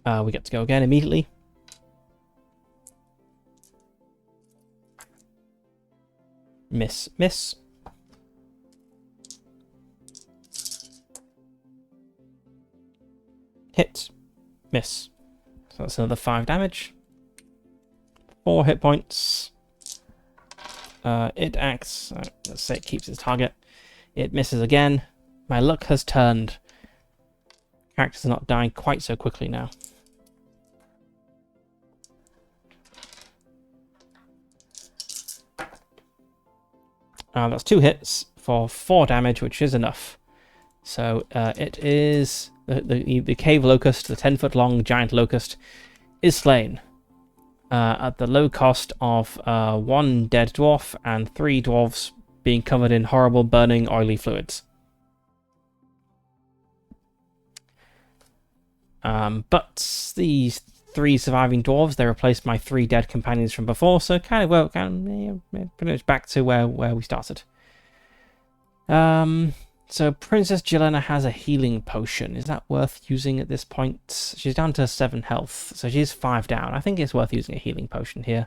We get to go again immediately. Miss, miss. Hit, miss. So that's another 5 damage. 4 hit points. It acts, let's say it keeps its target. It misses again. My luck has turned. Characters are not dying quite so quickly now. That's 2 hits for 4 damage, which is enough. So it is the cave locust, the 10-foot long giant locust, is slain at the low cost of 1 dead dwarf and 3 dwarves being covered in horrible burning oily fluids. But these 3 surviving dwarves, they replaced my 3 dead companions from before, so kind of well, pretty much back to where we started. So Princess Jelena has a healing potion. Is that worth using at this point? She's down to 7 health, so she's 5 down. I think it's worth using a healing potion here.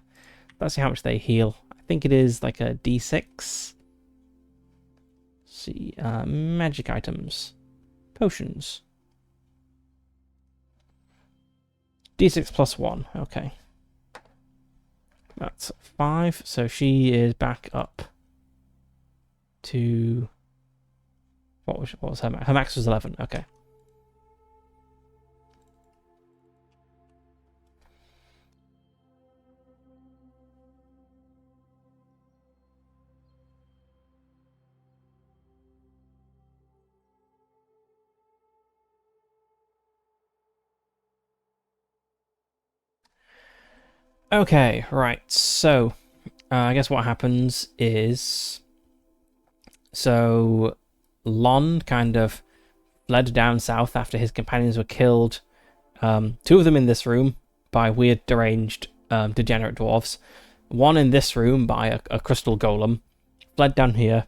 Let's see how much they heal. I think it is like a D6. Let's see, magic items, potions. D6 plus 1. Okay, that's 5. So she is back up to. What was her max? Her max was 11. Okay. Okay, right. So, I guess what happens is, so Lon kind of fled down south after his companions were killed. 2 of them in this room by weird, deranged, degenerate dwarves. 1 in this room by a crystal golem. Fled down here.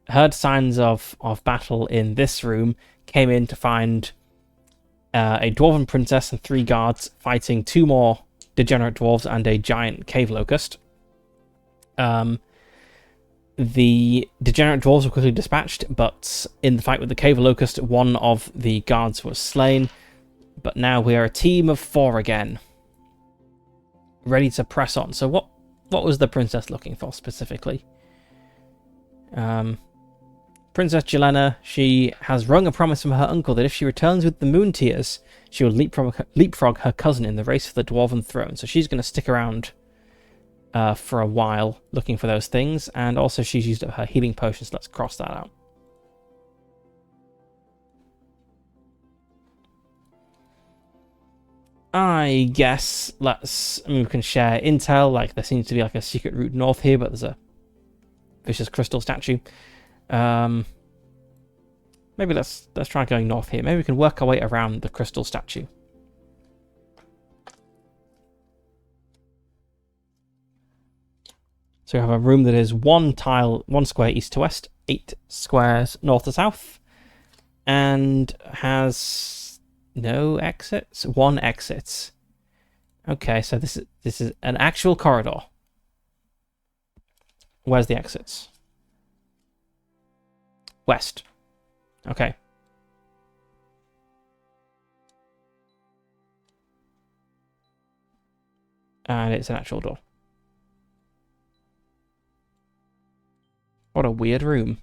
Heard signs of battle in this room. Came in to find a dwarven princess and 3 guards fighting 2 more degenerate dwarves and a giant cave locust. The degenerate dwarves were quickly dispatched, but in the fight with the cave locust, 1 of the guards was slain. But now we are a team of 4 again, ready to press on. So what was the princess looking for specifically? Princess Jelena, she has wrung a promise from her uncle that if she returns with the moon tears, she will leapfrog her cousin in the race for the dwarven throne. So she's going to stick around for a while looking for those things, and also she's used up her healing potions. Let's cross that out. I guess we can share intel. Like, there seems to be like a secret route north here, but there's a vicious crystal statue. Maybe let's try going north here. Maybe we can work our way around the crystal statue. So we have a room that is 1 square east to west, 8 squares north to south, and has no exits. 1 exit. Okay, so this is an actual corridor. Where's the exits? West. Okay. And it's an actual door. What a weird room.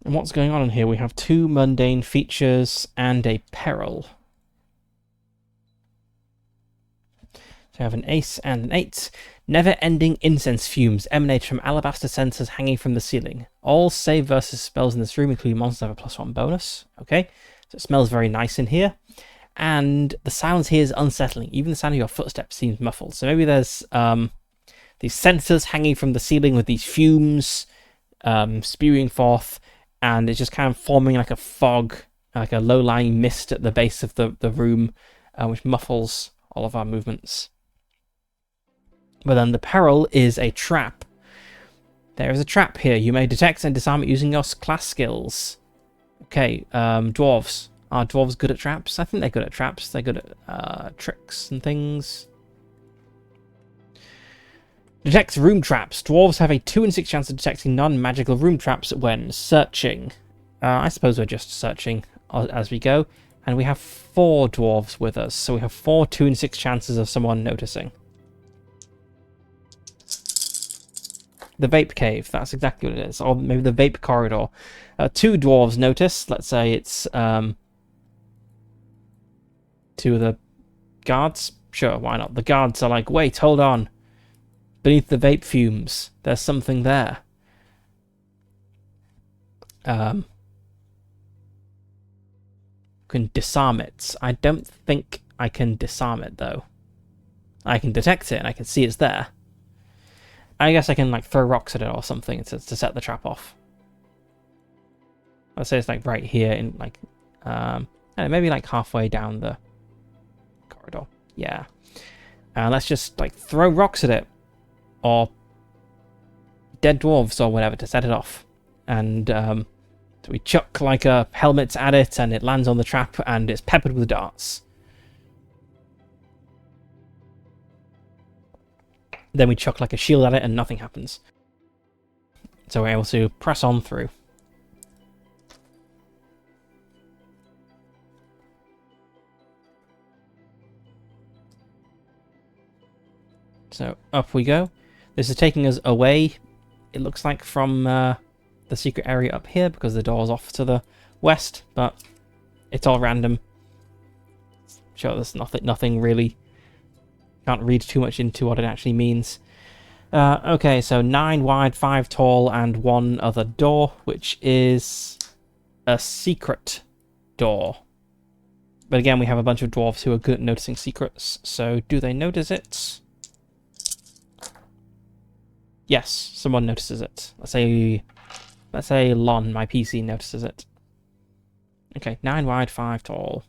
And what's going on in here? We have 2 mundane features and a peril. So we have an ace and an 8. Never-ending incense fumes emanate from alabaster censers hanging from the ceiling. All save versus spells in this room, including monsters, have a +1 bonus. Okay, so it smells very nice in here. And the sounds here is unsettling. Even the sound of your footsteps seems muffled. So maybe there's these censers hanging from the ceiling with these fumes spewing forth, and it's just kind of forming like a fog, like a low-lying mist at the base of the room, which muffles all of our movements. But then the peril is a trap. There is a trap here. You may detect and disarm it using your class skills. Okay, dwarves. Are dwarves good at traps? I think they're good at traps. They're good at tricks and things. Detects room traps. Dwarves have a 2 in 6 chance of detecting non-magical room traps when searching. I suppose we're just searching as we go. And we have 4 dwarves with us. So we have 4 2 in 6 chances of someone noticing. The vape cave. That's exactly what it is. Or maybe the vape corridor. 2 dwarves notice. Let's say it's 2 of the guards. Sure, why not? The guards are like, wait, hold on. Beneath the vape fumes, there's something there. Can disarm it. I don't think I can disarm it, though. I can detect it, and I can see it's there. I guess I can, like, throw rocks at it or something to set the trap off. Let's say it's, like, right here in, like, maybe, like, halfway down the corridor. Yeah. Let's just, like, throw rocks at it. Or dead dwarves or whatever to set it off. And so we chuck like a helmet at it and it lands on the trap and it's peppered with darts. Then we chuck like a shield at it and nothing happens. So we're able to press on through. So up we go. This is taking us away, it looks like, from the secret area up here because the door's off to the west, but it's all random. Sure, there's nothing really. Can't read too much into what it actually means. Okay, so 9 wide, 5 tall, and 1 other door, which is a secret door. But again, we have a bunch of dwarves who are good at noticing secrets, so do they notice it? Yes, someone notices it. Let's say Lon, my PC, notices it. Okay, 9 wide, 5 tall.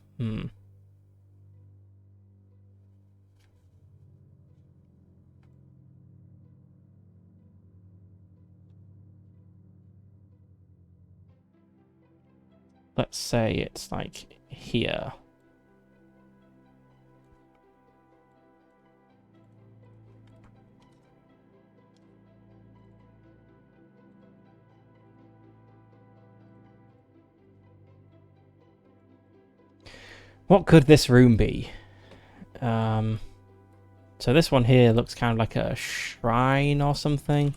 Let's say it's like here. What could this room be? So this one here looks kind of like a shrine or something.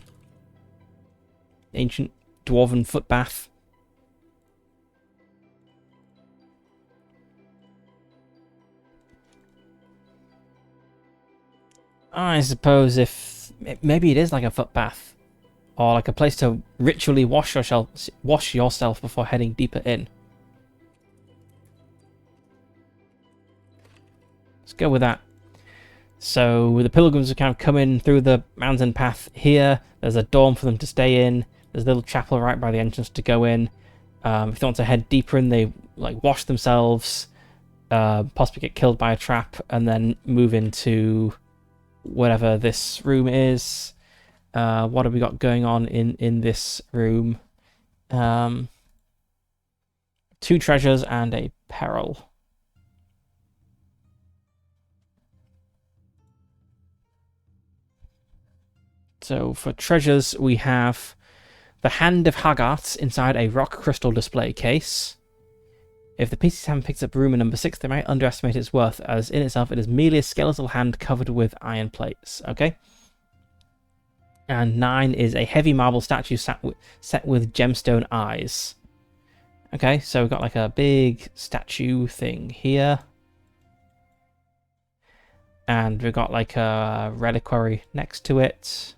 Ancient dwarven footbath. I suppose if maybe it is like a footbath, or like a place to ritually wash yourself before heading deeper in. Let's go with that. So the pilgrims are kind of coming through the mountain path here. There's a dorm for them to stay in. There's a little chapel right by the entrance to go in. If they want to head deeper in, they like wash themselves, possibly get killed by a trap, and then move into whatever this room is. What have we got going on in this room? 2 treasures and a peril. So for treasures, we have the Hand of Haggart inside a rock crystal display case. If the PCs haven't picked up rumor number 6, they might underestimate its worth, as in itself it is merely a skeletal hand covered with iron plates. Okay. And 9 is a heavy marble statue set with gemstone eyes. Okay, so we've got like a big statue thing here. And we've got like a reliquary next to it.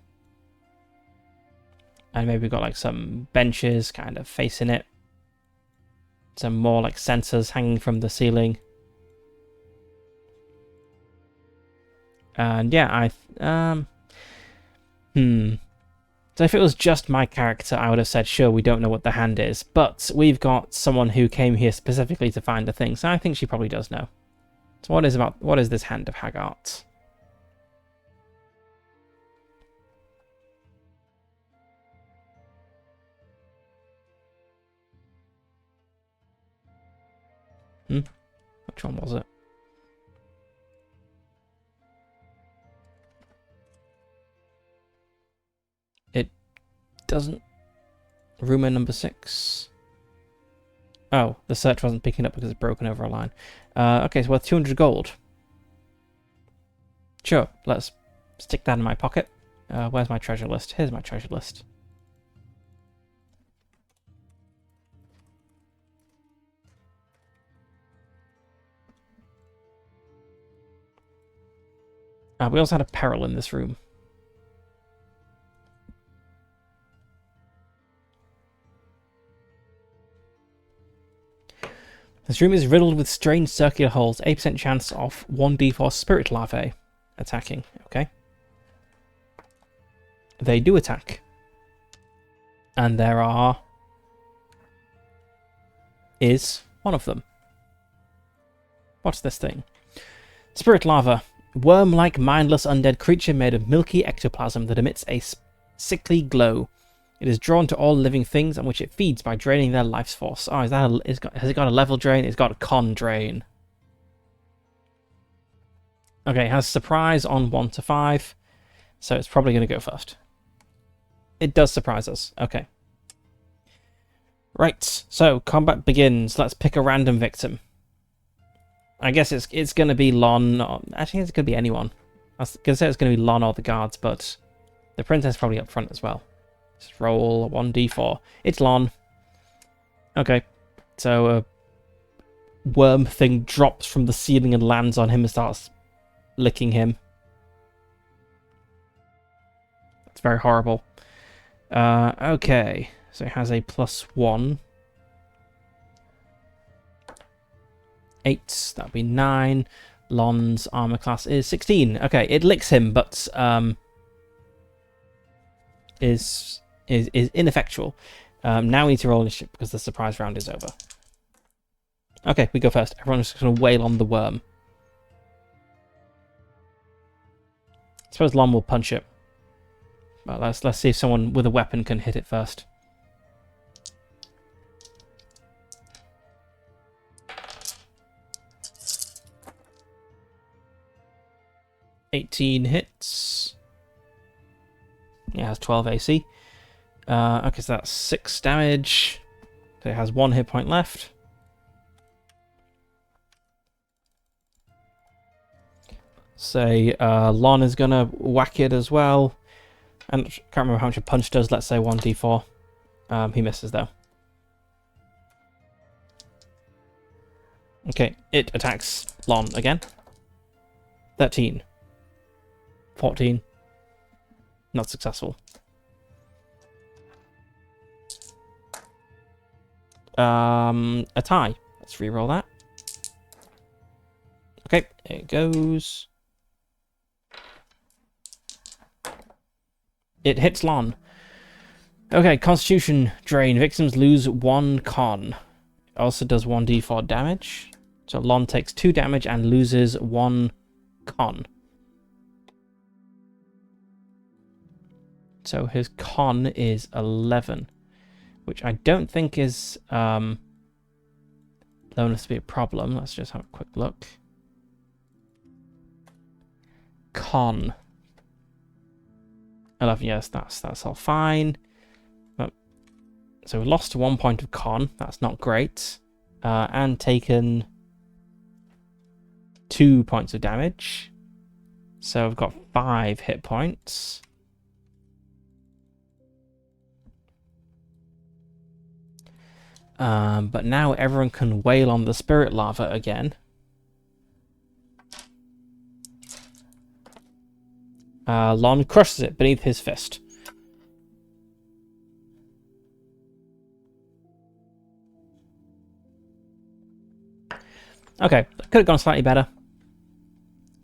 And maybe we've got like some benches kind of facing it. Some more like sensors hanging from the ceiling. And yeah, So if it was just my character, I would have said, sure, we don't know what the hand is. But we've got someone who came here specifically to find the thing, so I think she probably does know. So what is this Hand of Haggart? Which one was it? It doesn't. Rumor number 6. Oh, the search wasn't picking up because it's broken over a line. Okay, it's worth 200 gold. Sure, let's stick that in my pocket. Where's my treasure list? Here's my treasure list. We also had a peril in this room. This room is riddled with strange circular holes. 8% chance of 1d4 spirit larvae attacking. Okay. They do attack. And there is one of them. What's this thing? Spirit larva. Worm-like, mindless, undead creature made of milky ectoplasm that emits a sickly glow. It is drawn to all living things on which it feeds by draining their life's force. Oh, has it got a level drain? It's got a con drain. Okay, it has surprise on 1 to 5, so it's probably going to go first. It does surprise us. Okay. Right, so combat begins. Let's pick a random victim. I guess it's going to be Lon. Actually, it's going to be anyone. I was going to say it's going to be Lon or the guards, but the princess probably up front as well. Just roll 1d4. It's Lon. Okay, so a worm thing drops from the ceiling and lands on him and starts licking him. That's very horrible. Okay, so it has a +1. 8, that'd be 9. Lon's armor class is 16. Okay, it licks him, but is ineffectual. Now we need to roll initiative because the surprise round is over. Okay, we go first. Everyone's just going to wail on the worm. I suppose Lon will punch it. But let's see if someone with a weapon can hit it first. $18 hits. It has 12 AC. Okay, so that's 6 damage. So it has 1 hit point left. Say Lon is gonna whack it as well. And I can't remember how much a punch does. Let's say 1d4. He misses though. Okay, it attacks Lon again. 13. 14. Not successful. A tie. Let's re-roll that. Okay, it goes. It hits Lon. Okay, Constitution drain. Victims lose 1 con. It also does 1d4 damage. So Lon takes 2 damage and loses 1 con. So his con is 11, which I don't think is known to be a problem. Let's just have a quick look. Con 11, yes, that's all fine. But, so we lost 1 point of con. That's not great. and taken 2 points of damage. So I've got 5 hit points. But now everyone can wail on the spirit lava again. Lon crushes it beneath his fist. Okay, could have gone slightly better.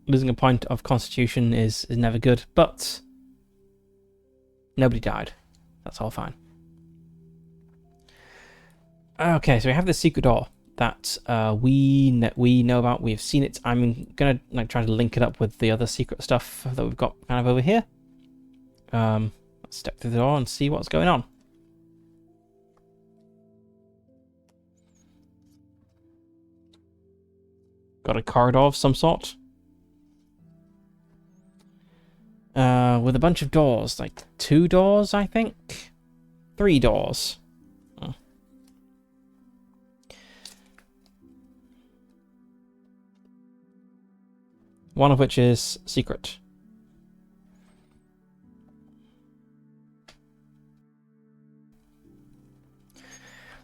Losing a point of constitution is never good, but nobody died. That's all fine. Okay, so we have this secret door that we know about. We've seen it. I'm gonna try to link it up with the other secret stuff that we've got kind of over here. Let's step through the door and see what's going on. Got a corridor of some sort. With a bunch of doors, like 2 doors, I think? 3 doors. Oh. One of which is secret.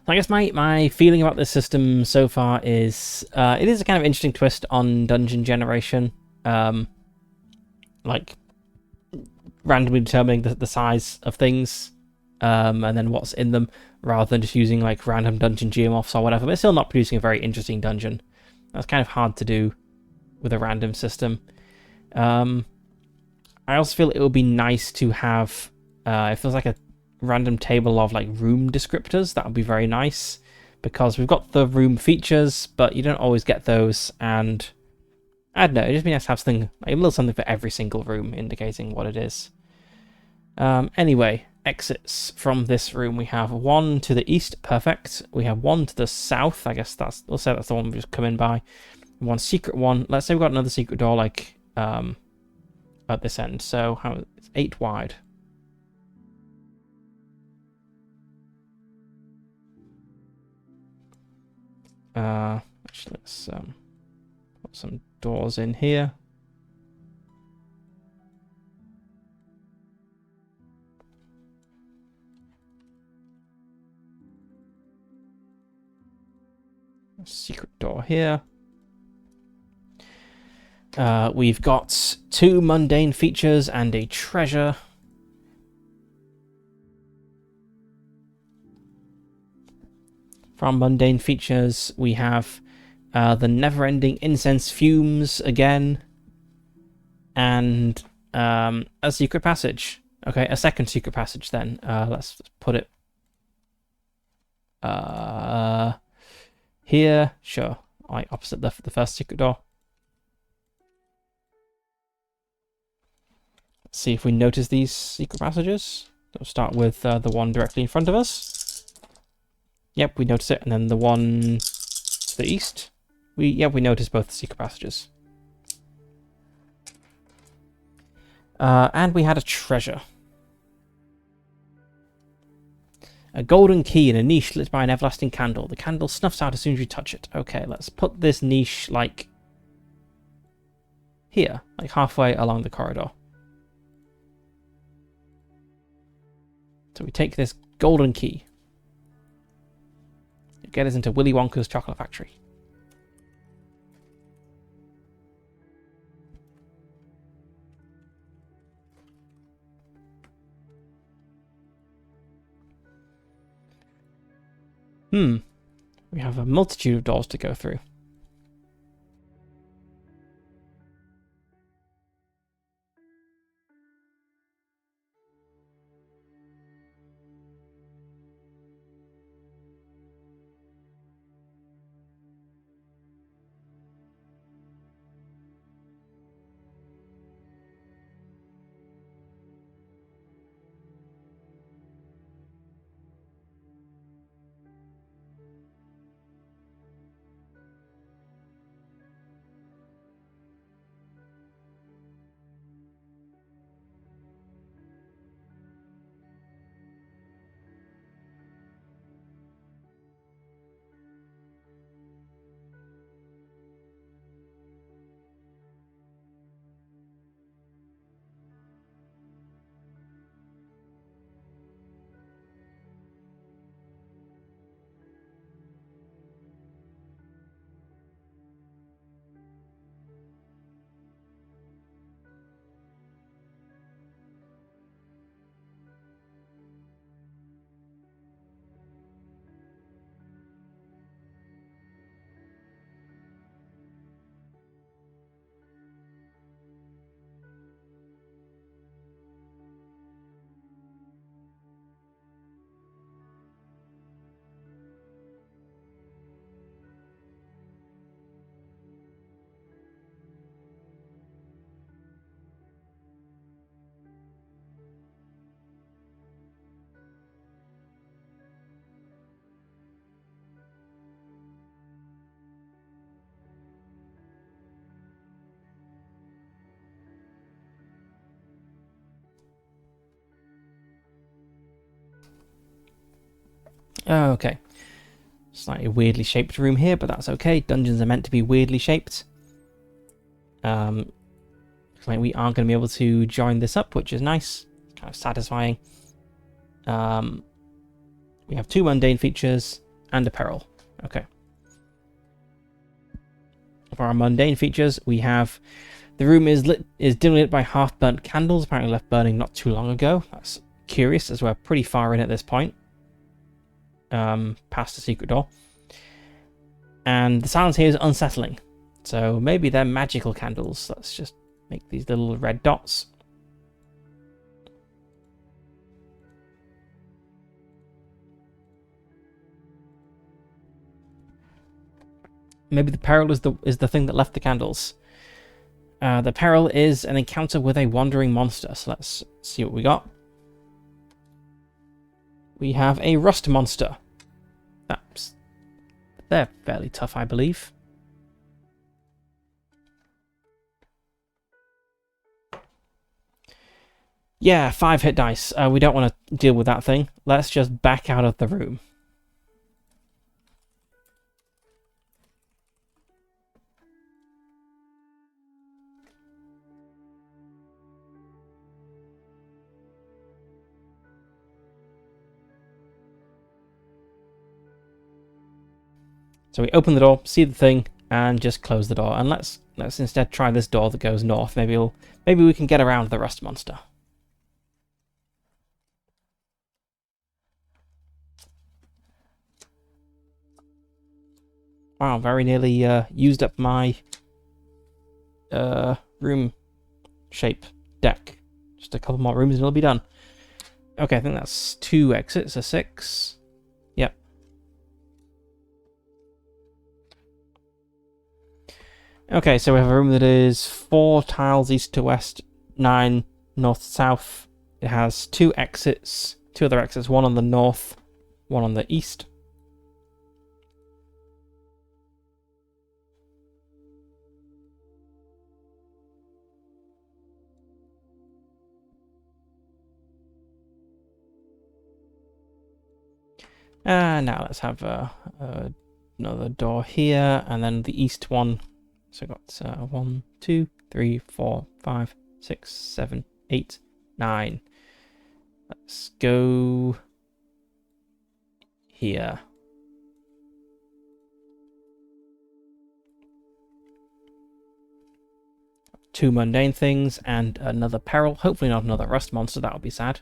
I guess my feeling about this system so far is it is a kind of interesting twist on dungeon generation. Like randomly determining the size of things and then what's in them, rather than just using like random dungeon geomorphs or whatever, but it's still not producing a very interesting dungeon. That's kind of hard to do with a random system. I also feel it would be nice to have if there's like a random table of like room descriptors. That would be very nice, because we've got the room features, but you don't always get those, and I don't know, it'd just be nice to have something, like a little something for every single room indicating what it is. Anyway, exits from this room. We have 1 to the east, perfect. We have 1 to the south, I guess we'll say that's the one we just come in by. 1 secret one. Let's say we've got another secret door like at this end. So it's 8 wide. Actually, let's put some doors in here. Secret door here. We've got 2 mundane features and a treasure. From mundane features, we have the never-ending incense fumes again, and a secret passage. Okay, a second secret passage then. Let's put it here. Sure, like opposite the first secret door. Let's see if we notice these secret passages. We'll start with the one directly in front of us. Yep, we notice it, and then the one to the east. We notice both the secret passages. And we had a treasure. A golden key in a niche lit by an everlasting candle. The candle snuffs out as soon as you touch it. Okay, let's put this niche like here, like halfway along the corridor. So we take this golden key. Get us into Willy Wonka's chocolate factory. We have a multitude of doors to go through. Oh, okay. Slightly weirdly shaped room here, but that's okay. Dungeons are meant to be weirdly shaped. Like we are going to be able to join this up, which is nice. Kind of satisfying. We have 2 mundane features and a peril. Okay. For our mundane features, we have the room is dimly lit by half-burnt candles, apparently left burning not too long ago. That's curious, as we're pretty far in at this point. Past the secret door. And the silence here is unsettling. So maybe they're magical candles. Let's just make these little red dots. Maybe the peril is the thing that left the candles. The peril is an encounter with a wandering monster. So let's see what we got. We have a rust monster. They're fairly tough, I believe. Yeah, 5 hit dice. We don't want to deal with that thing. Let's just back out of the room. So we open the door, see the thing, and just close the door. And let's instead try this door that goes north. Maybe we can get around the rust monster. Wow, very nearly used up my room shape deck. Just a couple more rooms and it'll be done. Okay, I think that's 2 exits, a 6. Yep. Okay, so we have a room that is 4 tiles east to west, 9 north to south. It has 2 exits, 2 other exits, 1 on the north, 1 on the east. Now let's have another door here, and then the east one. So we've got 1, 2, 3, 4, 5, 6, 7, 8, 9. Let's go here. Two mundane things and another peril. Hopefully not another rust monster, that would be sad.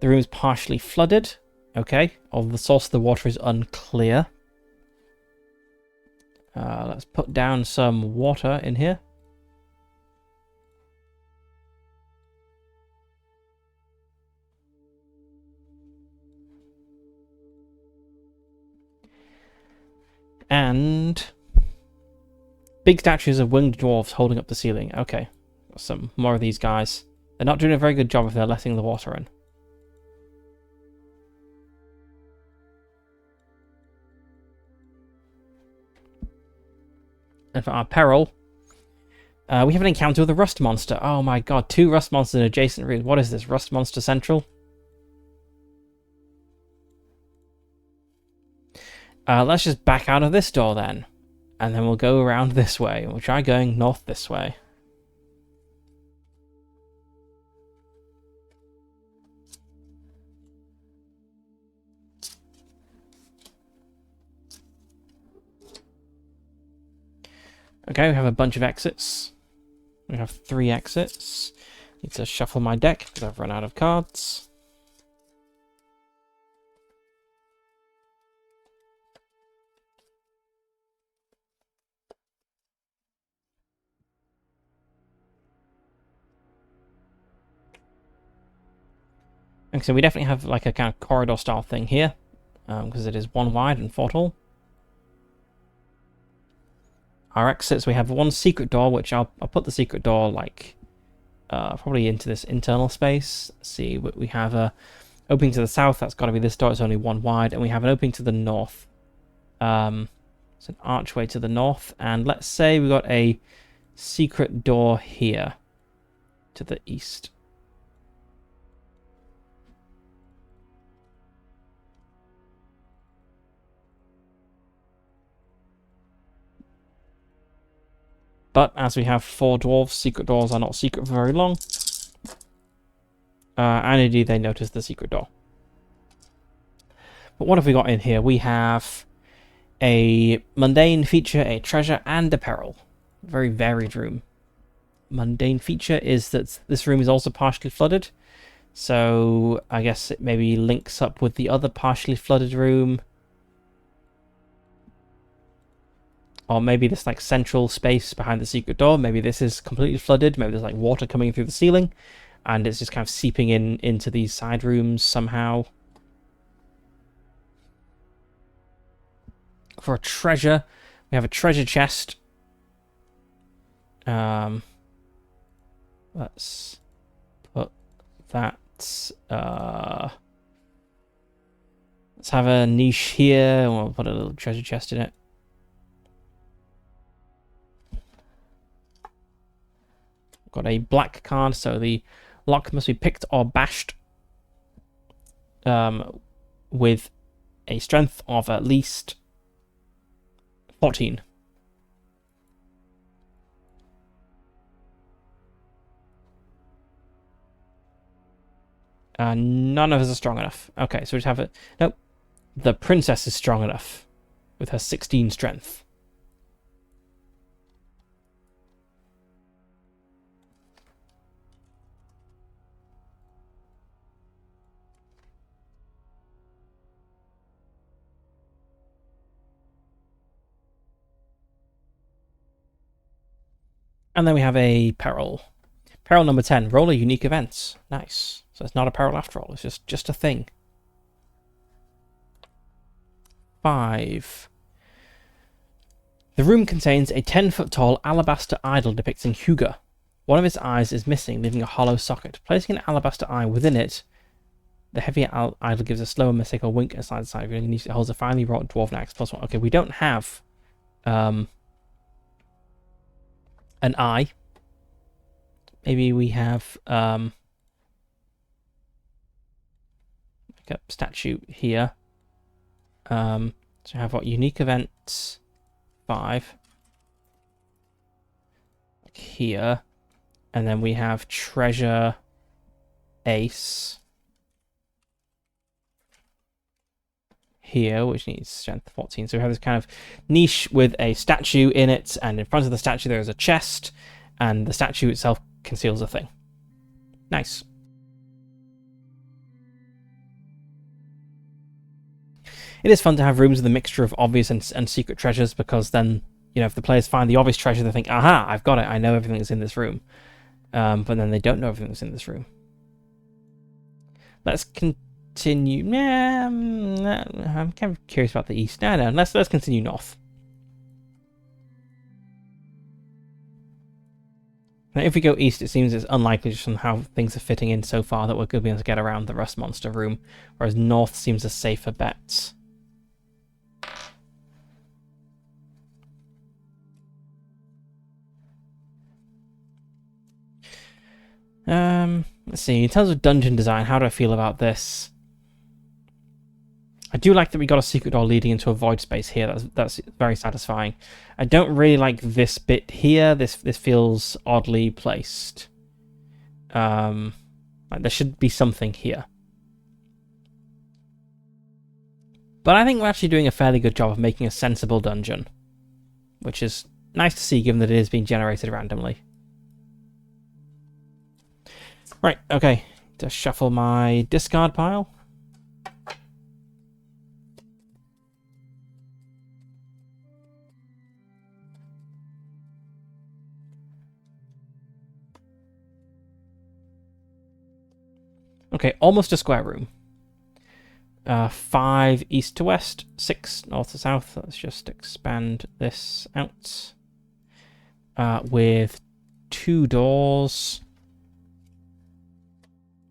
The room is partially flooded. Okay, although the source of the water is unclear. Let's put down some water in here. And big statues of winged dwarves holding up the ceiling. Okay, got some more of these guys. They're not doing a very good job if they're letting the water in. And for our peril, we have an encounter with a rust monster. Oh my god, 2 rust monsters in adjacent rooms. What is this, Rust Monster Central? Let's just back out of this door then. And then we'll go around this way. We'll try going north this way. Okay, we have a bunch of exits. We have 3 exits. Need to shuffle my deck because I've run out of cards. And so we definitely have like a kind of corridor style thing here. Because it is 1 wide and 4 tall. Our exits, we have 1 secret door, which I'll put the secret door like probably into this internal space. Let's see, we have a opening to the south. That's got to be this door. It's only 1 wide, and we have an opening to the north. It's an archway to the north, and let's say we got a secret door here to the east. But as we have 4 dwarves, secret doors are not secret for very long. And indeed, they notice the secret door. But what have we got in here? We have a mundane feature, a treasure, and a peril. Very varied room. Mundane feature is that this room is also partially flooded. So I guess it maybe links up with the other partially flooded room. Or maybe this like central space behind the secret door. Maybe this is completely flooded. Maybe there's like water coming through the ceiling. And it's just kind of seeping into these side rooms somehow. For a treasure, we have a treasure chest. Let's put that. Let's have a niche here, and we'll put a little treasure chest in it. Got a black card, so the lock must be picked or bashed. With a strength of at least 14. None of us are strong enough. Okay, so we just have it. Nope. The princess is strong enough with her 16 strength. And then we have a peril. Peril number 10. Roll a unique event. Nice. So it's not a peril after all. It's just a thing. 5. The room contains a 10-foot tall alabaster idol depicting Huga. One of its eyes is missing, leaving a hollow socket. Placing an alabaster eye within it, the heavy idol gives a slow and mystical wink and slides aside. It holds a finely wrought dwarven axe +1. Okay, we don't have an eye. Maybe we have like a statue here. So we have what? Unique events 5 here, and then we have treasure ace here, which needs strength 14. So we have this kind of niche with a statue in it, and in front of the statue there is a chest, and the statue itself conceals a thing. Nice. It is fun to have rooms with a mixture of obvious and secret treasures, because then, you know, if the players find the obvious treasure, they think, aha, I've got it, I know everything that's in this room. But then they don't know everything that's in this room. Let's continue. I'm kind of curious about the east. No, let's continue north. Now, if we go east, it seems it's unlikely just from how things are fitting in so far that we're going to be able to get around the rust monster room, whereas north seems a safer bet. Let's see. In terms of dungeon design, how do I feel about this? I do like that we got a secret door leading into a void space here. That's very satisfying. I don't really like this bit here. This feels oddly placed. Like there should be something here. But I think we're actually doing a fairly good job of making a sensible dungeon, which is nice to see given that it is being generated randomly. Right, okay. To shuffle my discard pile. Okay, almost a square room. 5 east to west, 6 north to south. Let's just expand this out. With 2 doors.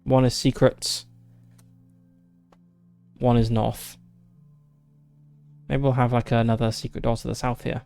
One is secret. One is north. Maybe we'll have like another secret door to the south here.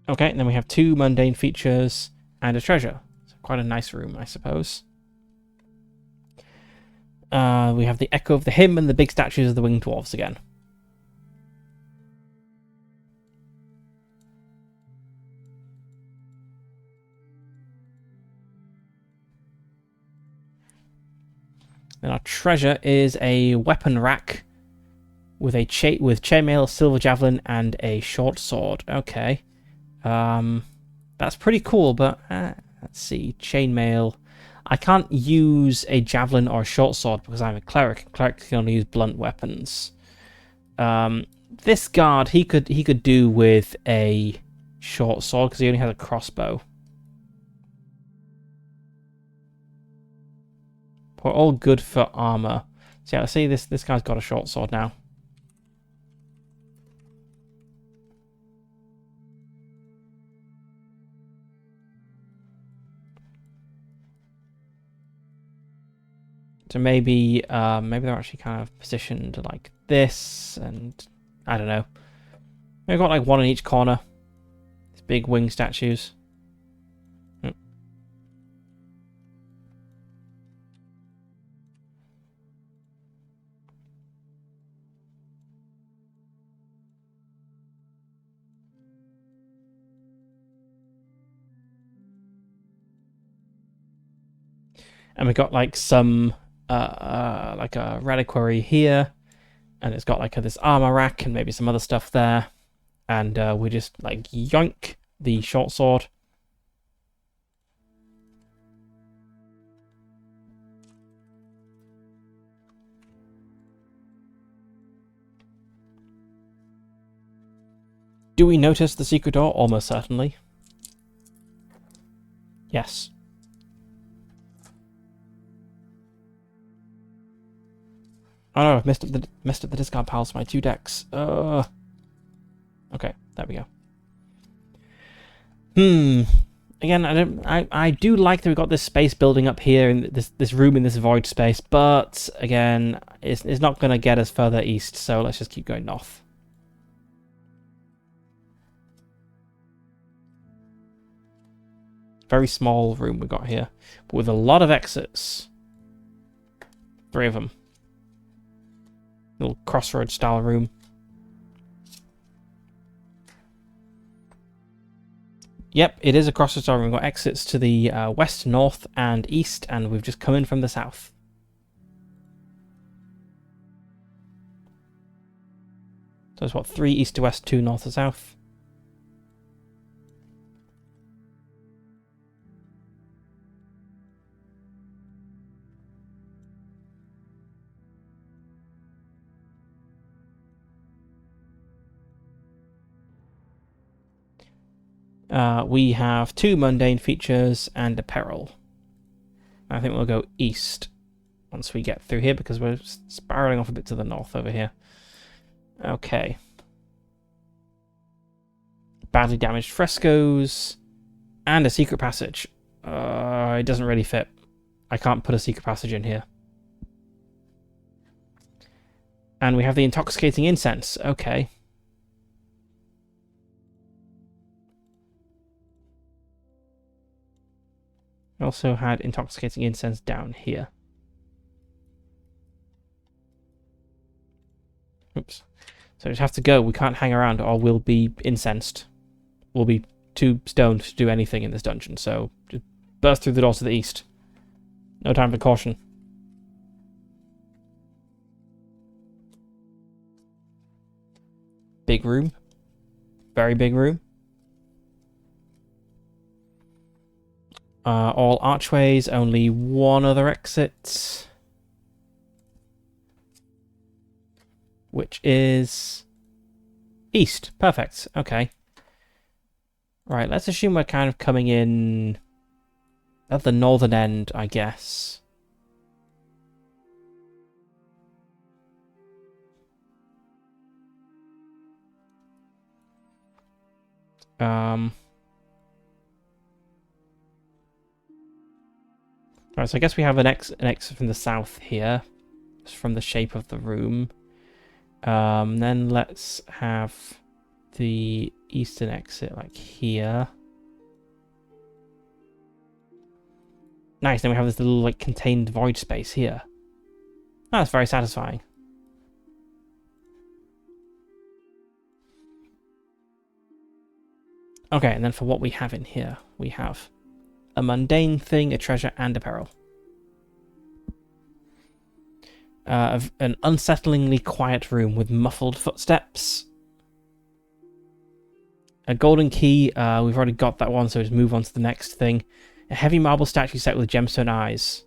Okay, and then we have 2 mundane features and a treasure. So quite a nice room, I suppose. We have the Echo of the Hymn and the big statues of the Winged Dwarves again. Then our treasure is a weapon rack with chainmail, silver javelin, and a short sword. Okay. That's pretty cool, but let's see. Chainmail. I can't use a javelin or a short sword because I'm a cleric. Clerics can only use blunt weapons. This guard, he could do with a short sword because he only has a crossbow. We're all good for armor. So yeah, let's see, this guy's got a short sword now. So maybe they're actually kind of positioned like this, and I don't know. Maybe got like one in each corner. These big wing statues. And we got like some like a reliquary here, and it's got like this armor rack and maybe some other stuff there, and we just like yoink the short sword. Do we notice the secret door? Almost certainly. Yes. Oh no, I've messed up the discard piles for my 2 decks. Okay, there we go. Again, I do like that we've got this space building up here in this room in this void space, but again, it's not going to get us further east, so let's just keep going north. Very small room we got here, but with a lot of exits. 3 of them. Little crossroad style room. Yep, it is a crossroad style room. We've got exits to the west, north, and east, and we've just come in from the south. So it's what, 3 east to west, 2 north to south. We have 2 mundane features and a peril. I think we'll go east once we get through here because we're spiraling off a bit to the north over here. Okay. Badly damaged frescoes and a secret passage. It doesn't really fit. I can't put a secret passage in here. And we have the intoxicating incense. Okay. We also had intoxicating incense down here. Oops. So we just have to go. We can't hang around or we'll be incensed. We'll be too stoned to do anything in this dungeon. So just burst through the door to the east. No time for caution. Big room. Very big room. All archways, only 1 other exit. Which is east. Perfect. Okay. Right, let's assume we're kind of coming in at the northern end, I guess. Right, so I guess we have an exit from the south here, just from the shape of the room. Then let's have the eastern exit, like here. Nice, then we have this little, like, contained void space here. Oh, that's very satisfying. Okay, and then for what we have in here, we have a mundane thing, a treasure, and a peril. An unsettlingly quiet room with muffled footsteps. A golden key, we've already got that one, so just move on to the next thing. A heavy marble statue set with gemstone eyes.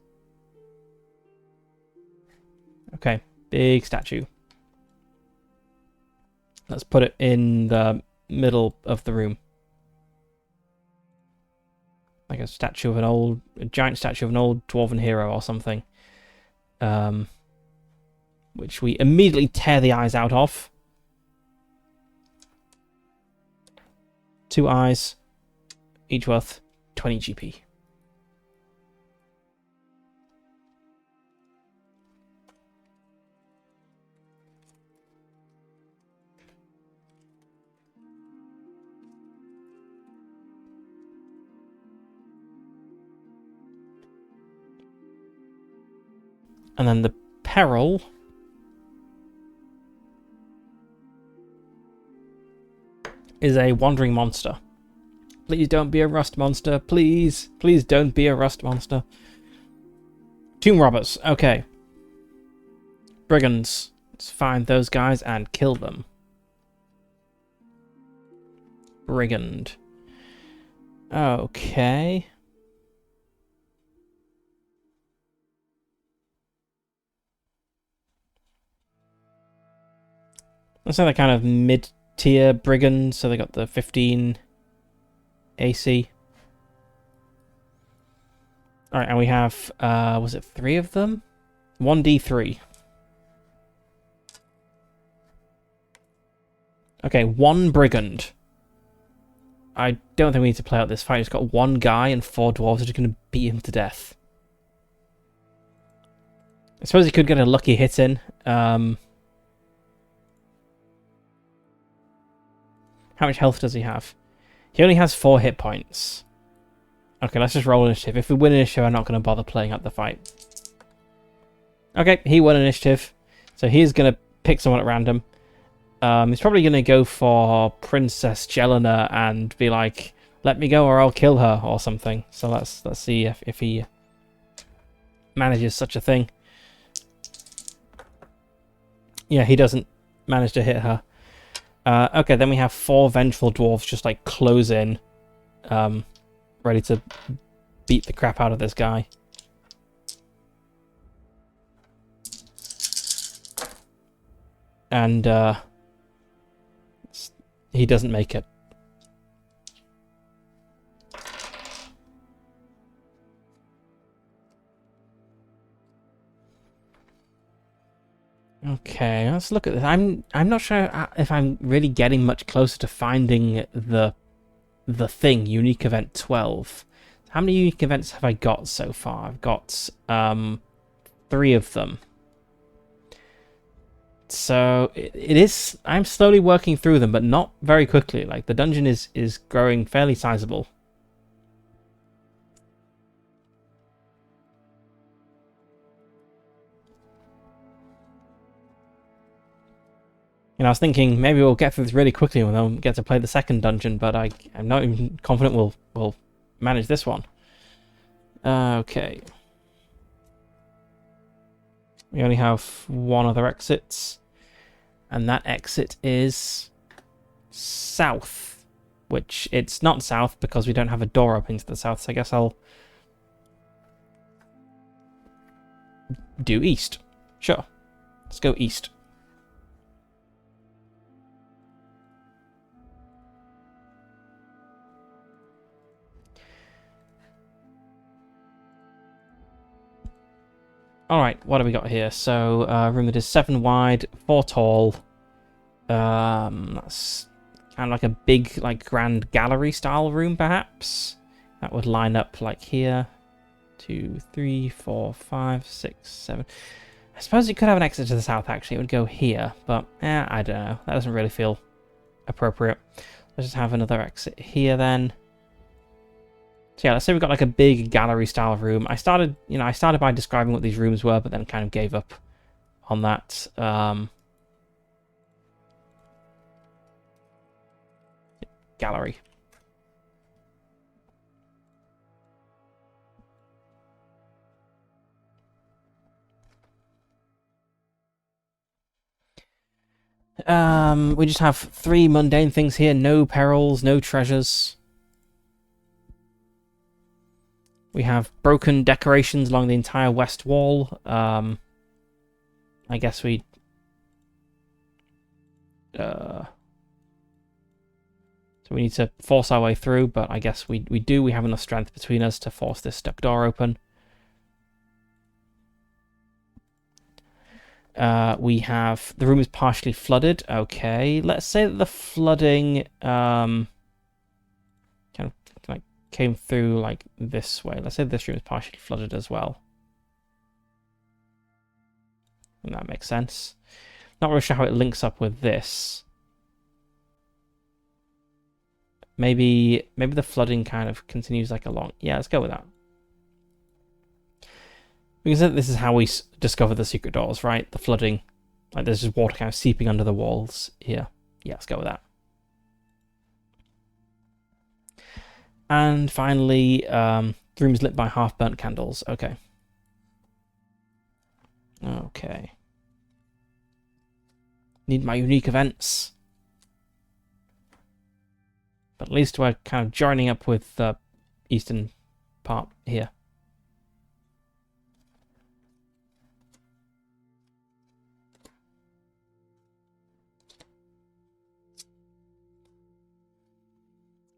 Okay, big statue. Let's put it in the middle of the room. Like a giant statue of an old dwarven hero or something. Which we immediately tear the eyes out of. 2 eyes, each worth 20 GP. And then the peril is a wandering monster. Please don't be a rust monster. Please. Please don't be a rust monster. Tomb robbers. Okay. Brigands. Let's find those guys and kill them. Brigand. Okay. Let's say they're kind of mid-tier brigands, so they got the 15 AC. Alright, and we have, was it 3 of them? 1d3. Okay, 1 brigand. I don't think we need to play out this fight. It's got 1 guy and 4 dwarves that are going to beat him to death. I suppose he could get a lucky hit in. How much health does he have? He only has 4 hit points. Okay, let's just roll initiative. If we win initiative, I'm not going to bother playing out the fight. Okay, he won initiative. So he's going to pick someone at random. He's probably going to go for Princess Jelena and be like, let me go or I'll kill her or something. So let's see if he manages such a thing. Yeah, he doesn't manage to hit her. Okay, then we have 4 vengeful dwarves just like close in, ready to beat the crap out of this guy. And he doesn't make it. Okay, let's look at this. I'm not sure if I'm really getting much closer to finding the thing, unique event 12. How many unique events have I got so far? I've got 3 of them. So it is, I'm slowly working through them, but not very quickly. Like the dungeon is growing fairly sizable. And I was thinking maybe we'll get through this really quickly and then we'll get to play the second dungeon, but I'm not even confident we'll manage this one. Okay. We only have 1 other exit, and that exit is south, which it's not south because we don't have a door opening to the south, so I guess I'll do east. Sure. Let's go east. Alright, what have we got here? So, room that is 7 wide, 4 tall. That's kind of like a big, like, grand gallery style room, perhaps. That would line up like here. 2, 3, 4, 5, 6, 7. I suppose it could have an exit to the south, actually. It would go here, but, I don't know. That doesn't really feel appropriate. Let's just have another exit here then. So yeah, let's say we've got like a big gallery style room. I started by describing what these rooms were, but then kind of gave up on that. Gallery. We just have 3 mundane things here. No perils, no treasures. We have broken decorations along the entire west wall. I guess we... So we need to force our way through, but I guess we do. We have enough strength between us to force this stuck door open. We have... The room is partially flooded. Okay, let's say that the flooding kind of like came through like this way. Let's say this room is partially flooded as well. And that makes sense. Not really sure how it links up with this. Maybe the flooding kind of continues like along. Yeah, let's go with that. Because this is how we discover the secret doors, right? The flooding. Like there's just water kind of seeping under the walls here. Yeah, let's go with that. And finally, the room is lit by half-burnt candles. Okay. Okay. Need my unique events. But at least we're kind of joining up with the eastern part here.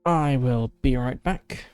I will be right back.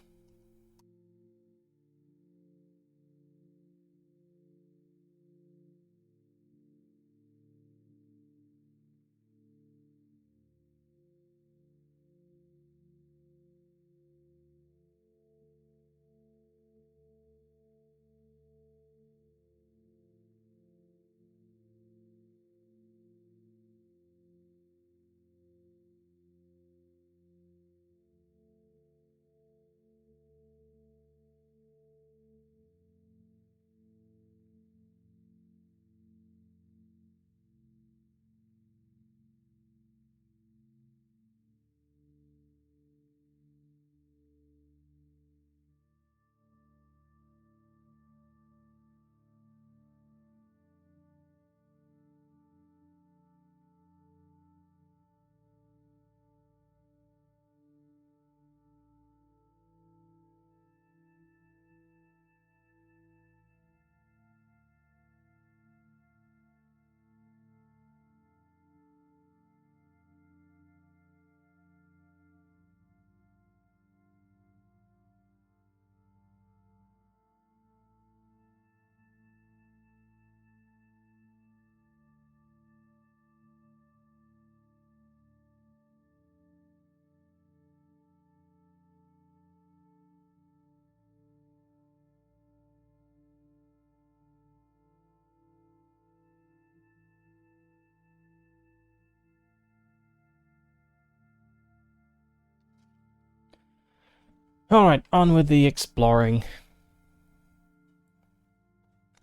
Alright, on with the exploring.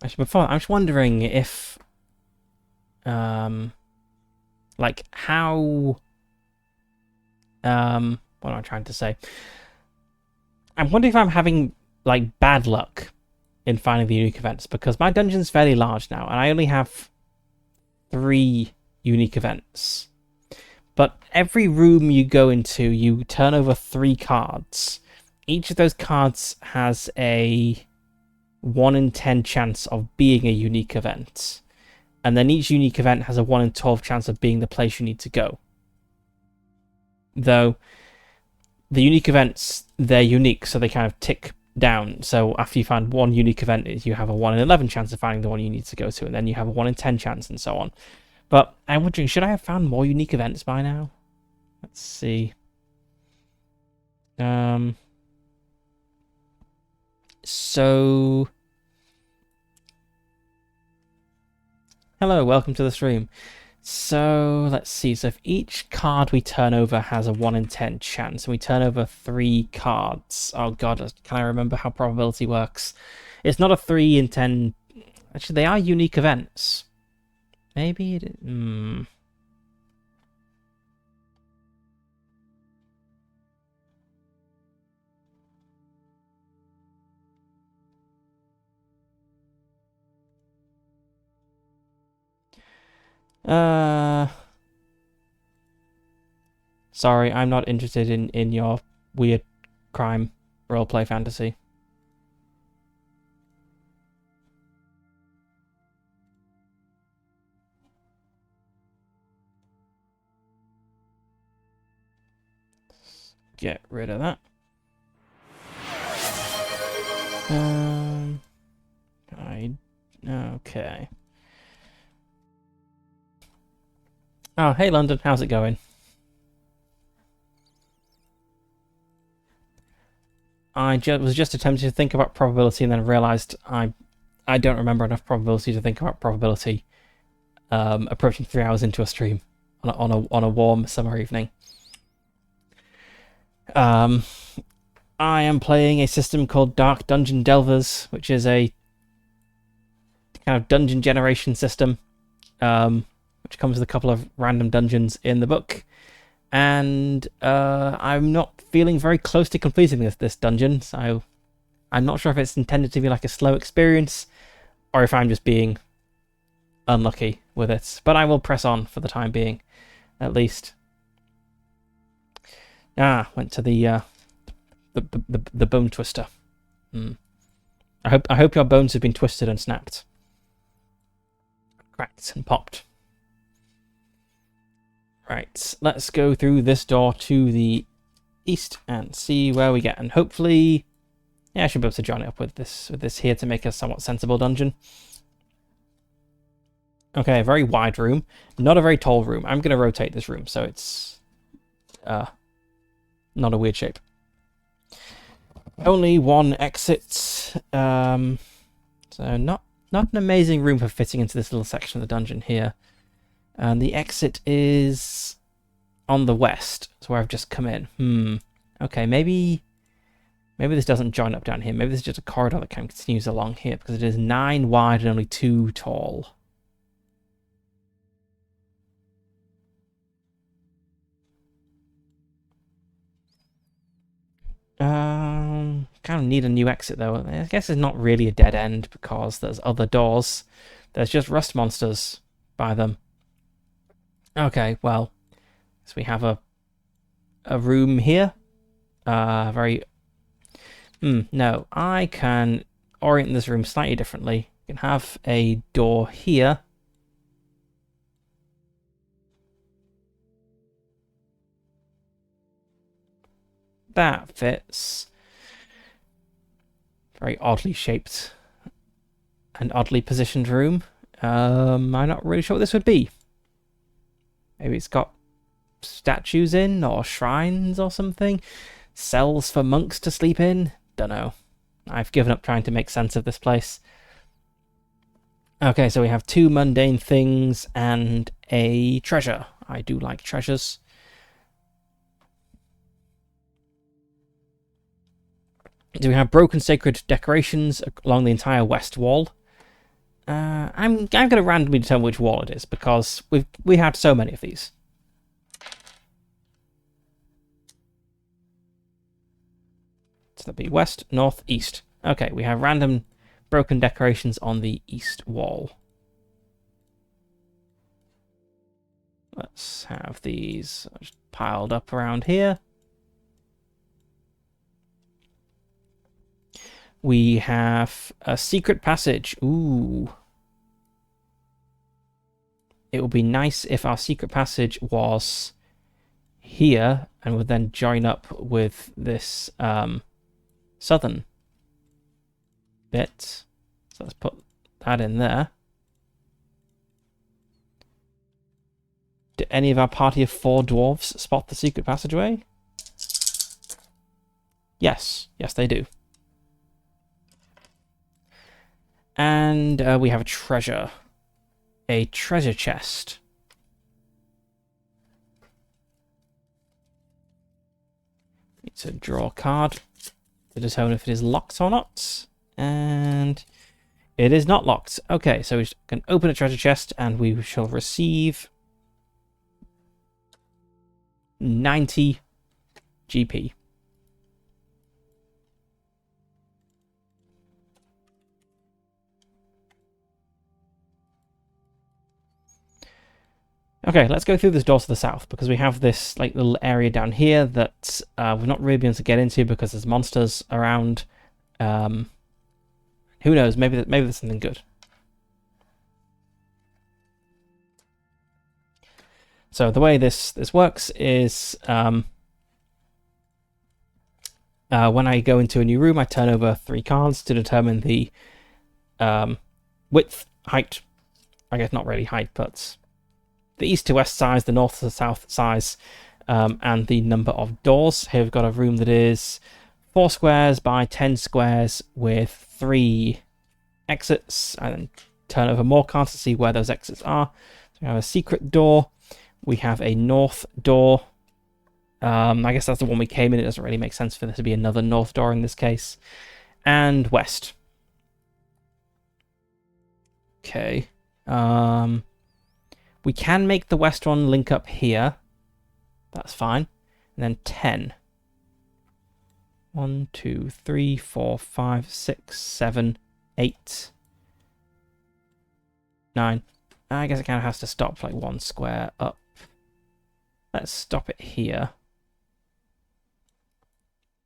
Actually, before I'm just wondering if like how what am I trying to say? I'm wondering if I'm having like bad luck in finding the unique events, because my dungeon's fairly large now and I only have 3 unique events. But every room you go into, you turn over 3 cards. Each of those cards has a 1 in 10 chance of being a unique event. And then each unique event has a 1 in 12 chance of being the place you need to go. Though, the unique events, they're unique, so they kind of tick down. So after you find 1 unique event, you have a 1 in 11 chance of finding the one you need to go to, and then you have a 1 in 10 chance, and so on. But I'm wondering, should I have found more unique events by now? Let's see. So... Hello, welcome to the stream. So let's see. So if each card we turn over has a 1 in 10 chance, and we turn over 3 cards. Oh god, can I remember how probability works? It's not a 3 in 10. Actually, they are unique events. Maybe it. Sorry, I'm not interested in your weird crime roleplay fantasy. Get rid of that. Okay. Oh, hey London, how's it going? I was just attempting to think about probability and then realised I don't remember enough probability to think about probability. Approaching 3 hours into a stream on a warm summer evening. I am playing a system called Dark Dungeon Delvers, which is a kind of dungeon generation system, which comes with a couple of random dungeons in the book. And I'm not feeling very close to completing this dungeon, so I'm not sure if it's intended to be like a slow experience or if I'm just being unlucky with it. But I will press on for the time being, at least. Went to the bone twister. I hope your bones have been twisted and snapped, cracked and popped. Right, let's go through this door to the east and see where we get. And hopefully, yeah, I should be able to join it up with this here to make a somewhat sensible dungeon. Okay, a very wide room, not a very tall room. I'm going to rotate this room so it's not a weird shape. Only one exit, so not an amazing room for fitting into this little section of the dungeon here. And the exit is on the west. It's where I've just come in. Okay, maybe this doesn't join up down here. Maybe this is just a corridor that kind of continues along here because it is 9 wide and only 2 tall. Kind of need a new exit though. I guess it's not really a dead end because there's other doors. There's just rust monsters by them. Okay, well, so we have a room here. No, I can orient this room slightly differently. You can have a door here. That fits. Very oddly shaped and oddly positioned room. I'm not really sure what this would be. Maybe it's got statues in, or shrines or something. Cells for monks to sleep in. Don't know. I've given up trying to make sense of this place. Okay, so we have 2 mundane things and a treasure. I do like treasures. Do we have broken sacred decorations along the entire west wall? I'm going to randomly determine which wall it is because we had so many of these. So that'd be west, north, east. Okay, we have random broken decorations on the east wall. Let's have these just piled up around here. We have a secret passage. Ooh. It would be nice if our secret passage was here and would then join up with this southern bit. So let's put that in there. Do any of our party of 4 dwarves spot the secret passageway? Yes. Yes, they do. And we have a treasure. A treasure chest. Need to draw a card to determine if it is locked or not. And it is not locked. Okay, so we can open a treasure chest and we shall receive 90 GP. Okay, let's go through this door to the south, because we have this like little area down here that we've not really been able to get into because there's monsters around. Who knows? Maybe there's something good. So the way this works is when I go into a new room, I turn over 3 cards to determine the width, height. I guess not really height, but the east to west size, the north to south size, and the number of doors. Here we've got a room that is 4 squares by 10 squares with 3 exits, and then turn over more cards to see where those exits are. So we have a secret door. We have a north door. I guess that's the one we came in. It doesn't really make sense for there to be another north door in this case. And west. Okay. We can make the west one link up here. That's fine. And then 10. 1, 2, 3, 4, 5, 6, 7, 8, 9. I guess it kind of has to stop like 1 square up. Let's stop it here.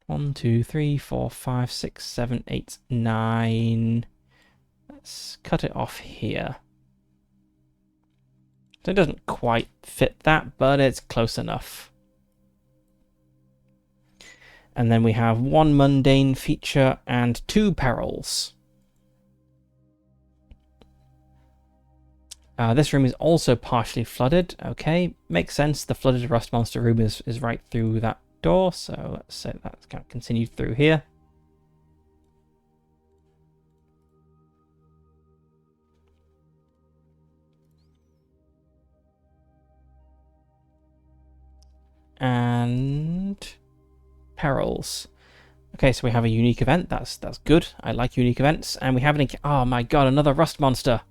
1, 2, 3, 4, 5, 6, 7, 8, 9. Let's cut it off here. So it doesn't quite fit that, but it's close enough. And then we have 1 mundane feature and 2 perils. This room is also partially flooded. Okay, makes sense. The flooded rust monster room is right through that door. So let's say that's kind of continued through here. And perils. Okay, so we have a unique event. That's good. I like unique events. And we have an... Oh my god, another rust monster.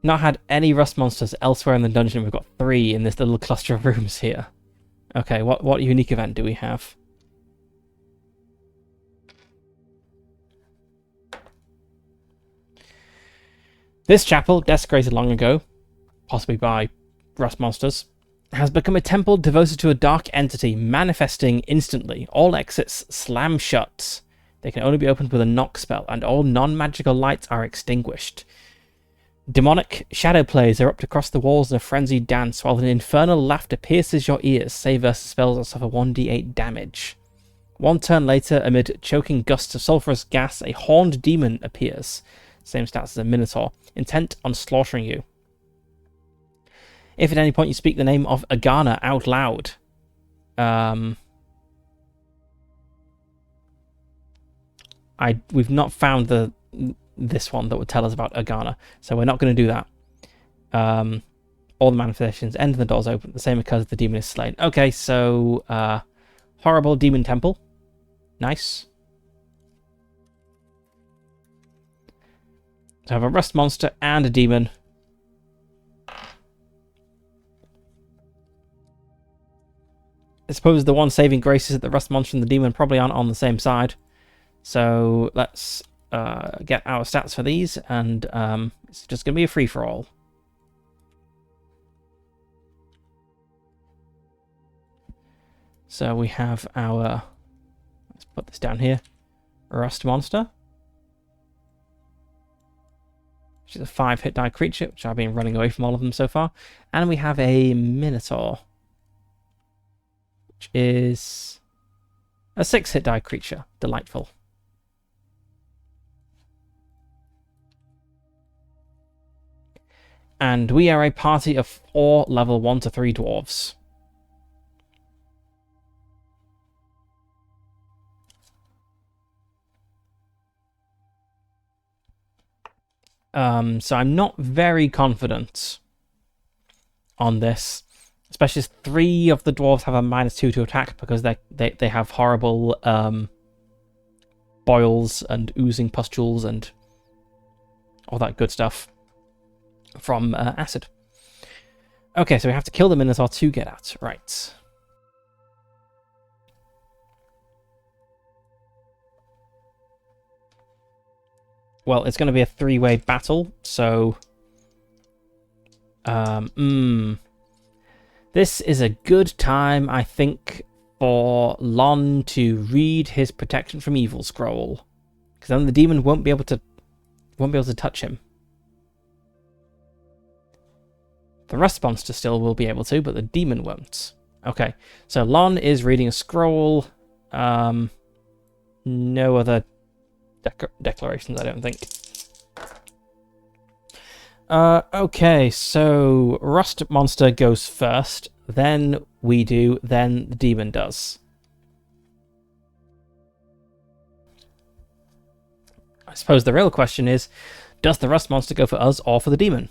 Not had any rust monsters elsewhere in the dungeon. We've got 3 in this little cluster of rooms here. Okay, what unique event do we have? This chapel, desecrated long ago, possibly by rust monsters, has become a temple devoted to a dark entity, manifesting instantly. All exits slam shut. They can only be opened with a knock spell, and all non-magical lights are extinguished. Demonic shadow plays erupt across the walls in a frenzied dance, while an infernal laughter pierces your ears. Save versus spells that suffer 1d8 damage. 1 turn later, amid choking gusts of sulphurous gas, a horned demon appears. Same stats as a minotaur, intent on slaughtering you. If at any point you speak the name of Agana out loud, we've not found this one that would tell us about Agana, so we're not going to do that. All the manifestations end and the doors open. The same because the demon is slain. Okay, so horrible demon temple. Nice. To have a rust monster and a demon. I suppose the one saving grace is that the rust monster and the demon probably aren't on the same side. So let's get our stats for these, and it's just going to be a free-for-all. So we have our... Let's put this down here. Rust monster. Which is a 5 hit die creature, which I've been running away from all of them so far. And we have a Minotaur, which is a 6 hit die creature. Delightful. And we are a party of 4 level 1 to 3 dwarves. So I'm not very confident on this. especially as 3 of the dwarves have a -2 to attack because they have horrible boils and oozing pustules and all that good stuff from acid. Okay, so we have to kill the Minotaur to get out. Right. Well, it's going to be a 3-way battle, so... This is a good time, I think, for Lon to read his Protection from Evil scroll, because then the demon won't be able to touch him. The Rust Monster still will be able to, but the demon won't. Okay, so Lon is reading a scroll. No other declarations, I don't think. Okay, so Rust Monster goes first, then we do, then the demon does. I suppose the real question is, does the Rust Monster go for us or for the demon?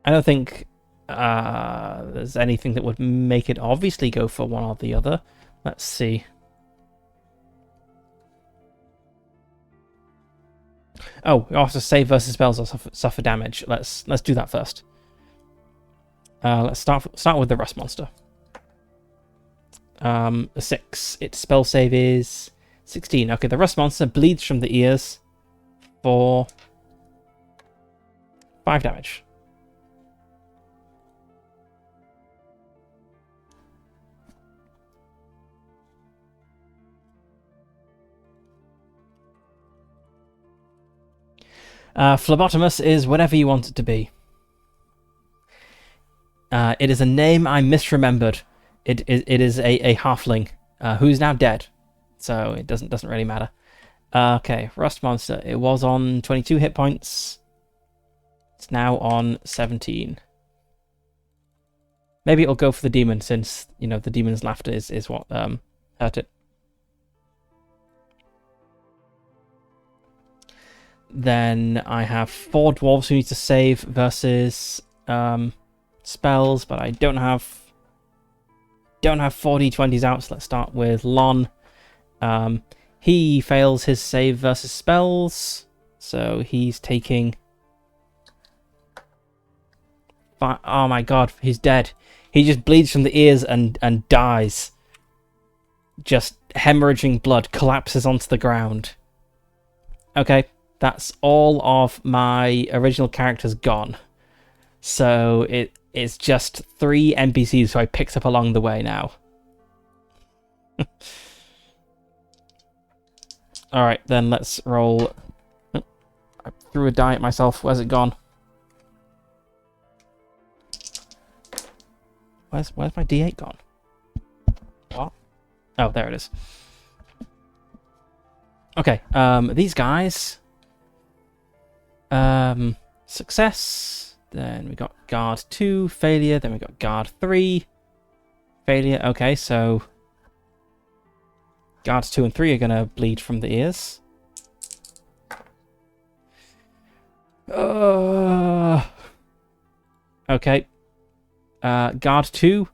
I don't think there's anything that would make it obviously go for one or the other. Let's see. Oh, we also save versus spells or suffer damage. Let's do that first. Let's start with the Rust Monster. A 6. Its spell save is 16. Okay, the Rust Monster bleeds from the ears for 5 damage. Phlebotomus is whatever you want it to be. It is a name I misremembered. It is a halfling who's now dead, so it doesn't really matter. Okay, Rust Monster. It was on 22 hit points. It's now on 17. Maybe it'll go for the demon, since the demon's laughter is what hurt it. Then I have 4 dwarves who need to save versus spells, but I don't have 4 d20s out, so let's start with Lon. He fails his save versus spells, so he's taking... Oh my god, he's dead. He just bleeds from the ears and dies. Just hemorrhaging blood, collapses onto the ground. Okay, that's all of my original characters gone. So it's just 3 NPCs who I picked up along the way now. Alright, then let's roll... Oh, I threw a die at myself. Where's it gone? Where's my D8 gone? What? Oh, there it is. Okay, these guys... success. Then we got guard 2, failure. Then we got guard 3, failure. Okay, so guards 2 and 3 are gonna bleed from the ears. Okay. Guard 2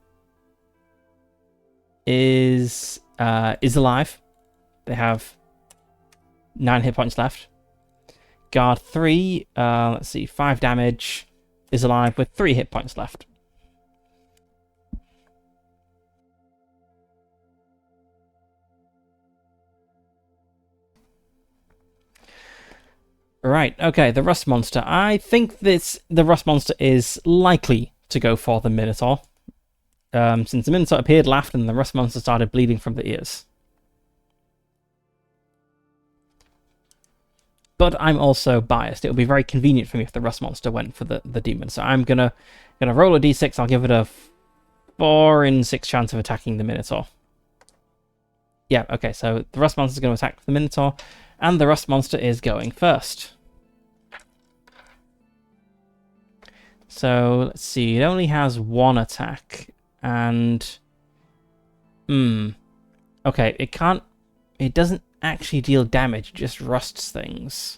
is alive. They have 9 hit points left. Guard 3, let's see, 5 damage, is alive with 3 hit points left. Right, okay, the Rust Monster. I think the Rust Monster is likely to go for the Minotaur. Since the Minotaur appeared, laughed, and the Rust Monster started bleeding from the ears. But I'm also biased. It would be very convenient for me if the Rust Monster went for the demon. So I'm gonna roll a d6. I'll give it a 4 in 6 chance of attacking the Minotaur. Yeah, okay, so the Rust Monster is going to attack the Minotaur, and the Rust Monster is going first. So let's see, it only has 1 attack, and okay, it doesn't actually deal damage, it just rusts things.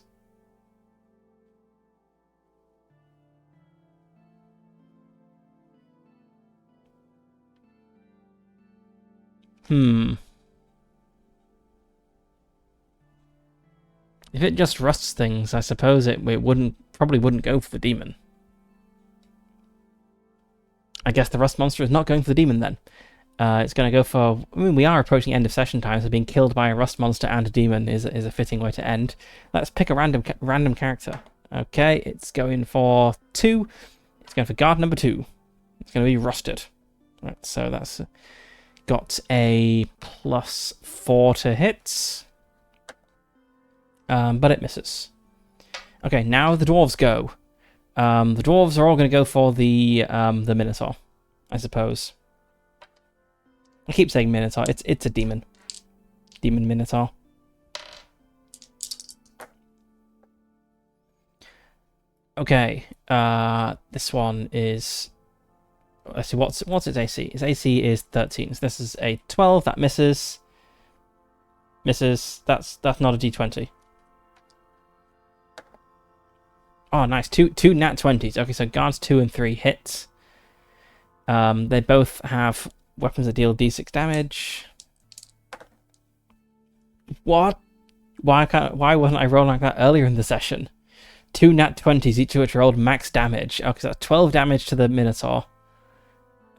If it just rusts things, I suppose it probably wouldn't go for the demon. I guess the rust monster is not going for the demon then. It's going to go for... I mean, we are approaching end of session time, so being killed by a rust monster and a demon is a fitting way to end. Let's pick a random character. Okay, it's going for 2. It's going for guard number 2. It's going to be rusted. Right, so that's got a +4 to hit. But it misses. Okay, now the dwarves go. The dwarves are all going to go for the Minotaur, I suppose. I keep saying Minotaur. It's a demon. Demon Minotaur. Okay. This one is... Let's see, what's its AC? Its AC is 13. So this is a 12. That misses. Misses. That's not a D20. Oh, nice. Two nat 20s. Okay, so guards 2 and 3 hits. They both have weapons that deal D6 damage. What? Why wasn't I rolling like that earlier in the session? 2 nat 20s, each of which rolled max damage. Okay, so that's 12 damage to the Minotaur.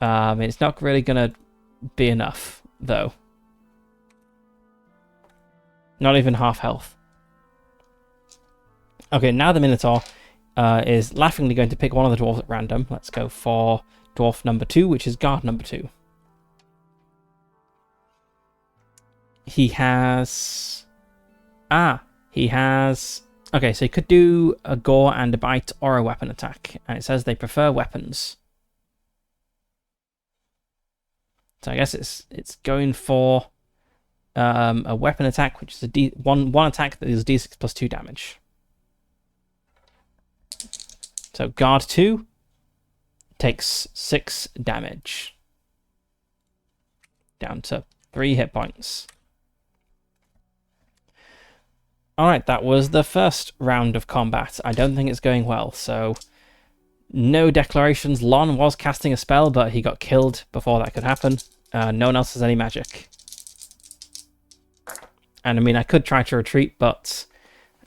It's not really gonna be enough, though. Not even half health. Okay, now the Minotaur is laughingly going to pick one of the dwarves at random. Let's go for dwarf number 2, which is guard number 2. He has... Okay, so he could do a gore and a bite or a weapon attack. And it says they prefer weapons. So I guess it's going for a weapon attack, which is one attack that is D6 plus 2 damage. So guard 2 takes 6 damage. Down to 3 hit points. Alright, that was the first round of combat. I don't think it's going well, so no declarations. Lon was casting a spell, but he got killed before that could happen. No one else has any magic. And I mean, I could try to retreat, but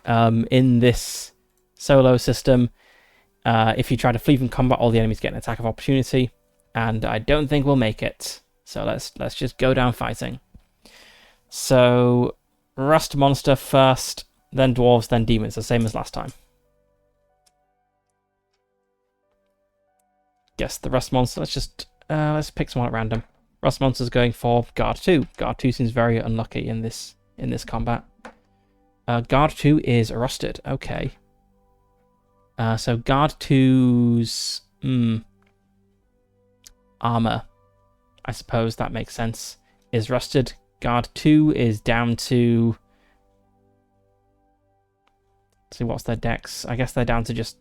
in this solo system, if you try to flee from combat, all the enemies get an attack of opportunity, and I don't think we'll make it. So let's just go down fighting. So rust monster first, then dwarves, then demons, the same as last time. Guess the rust monster. Let's pick someone at random. Rust monster's going for guard 2. Guard 2 seems very unlucky in this combat. Guard 2 is rusted. Okay. So guard 2's armor, I suppose that makes sense, is rusted. Guard 2 is down to... Let's see, what's their dex? I guess they're down to just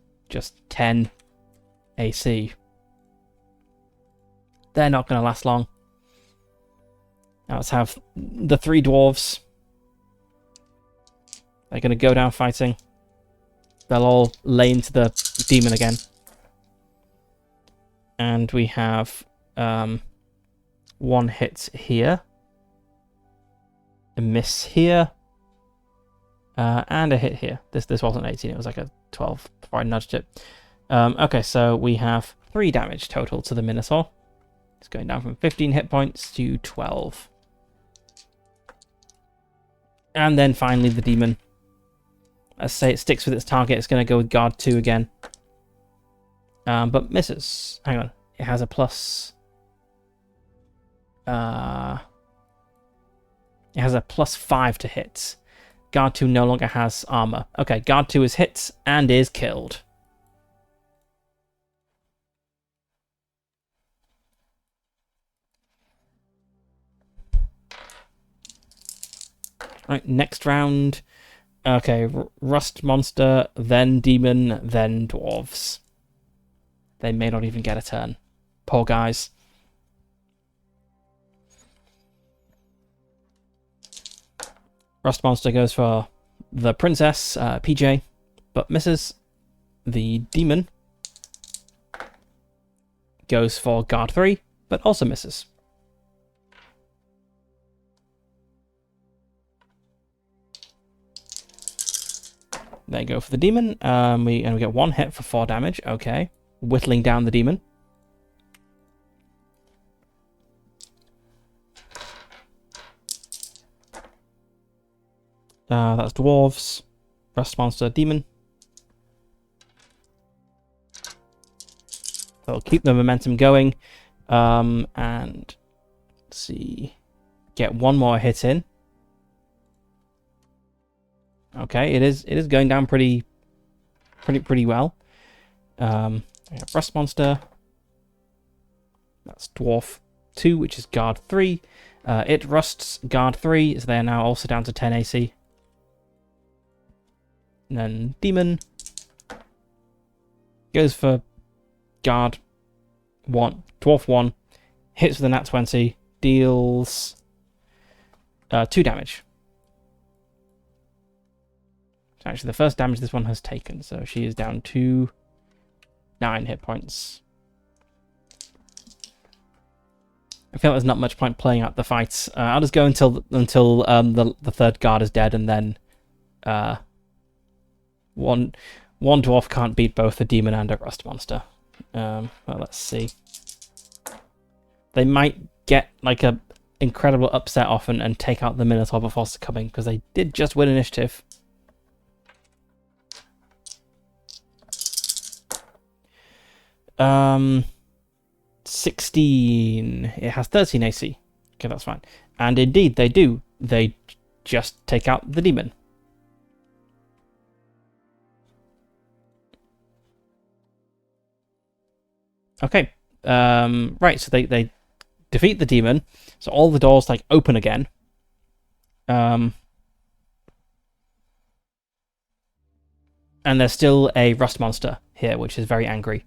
10 AC. They're not going to last long. Now let's have the 3 dwarves. They're going to go down fighting. They'll all lay into the demon again. And we have 1 hit here. A miss here. And a hit here. This wasn't 18, it was like a 12 before I nudged it. Okay, so we have 3 damage total to the Minotaur. It's going down from 15 hit points to 12. And then finally the demon. Let's say it sticks with its target. It's going to go with guard 2 again. But misses. Hang on. It has a plus... It has a +5 to hit. Guard 2 no longer has armor. Okay, guard 2 is hit and is killed. Right, next round. Okay, rust monster, then demon, then dwarves. They may not even get a turn. Poor guys. Rust monster goes for the princess, PJ, but misses. The demon goes for guard 3, but also misses. There you go for the demon. We get 1 hit for 4 damage. Okay. Whittling down the demon. That's dwarves, rust monster, demon. That'll keep the momentum going. And let's see, get 1 more hit in. Okay, it is going down pretty well. We have rust monster. That's dwarf 2, which is guard 3. It rusts guard 3, so they are now also down to 10 AC. And then demon goes for guard 1, dwarf 1, hits with a nat 20, deals 2 damage. So actually, the first damage this one has taken, so she is down to 9 hit points. I feel like there's not much point playing out the fights. I'll just go until the third guard is dead, and then one dwarf can't beat both a demon and a rust monster. Well, let's see. They might get like a incredible upset off and take out the Minotaur before succumbing, because they did just win initiative. Um, 16. It has 13 AC. Okay, that's fine. And indeed, they do. They just take out the demon. Okay. Right, so they defeat the demon. So all the doors like open again. And there's still a rust monster here, which is very angry,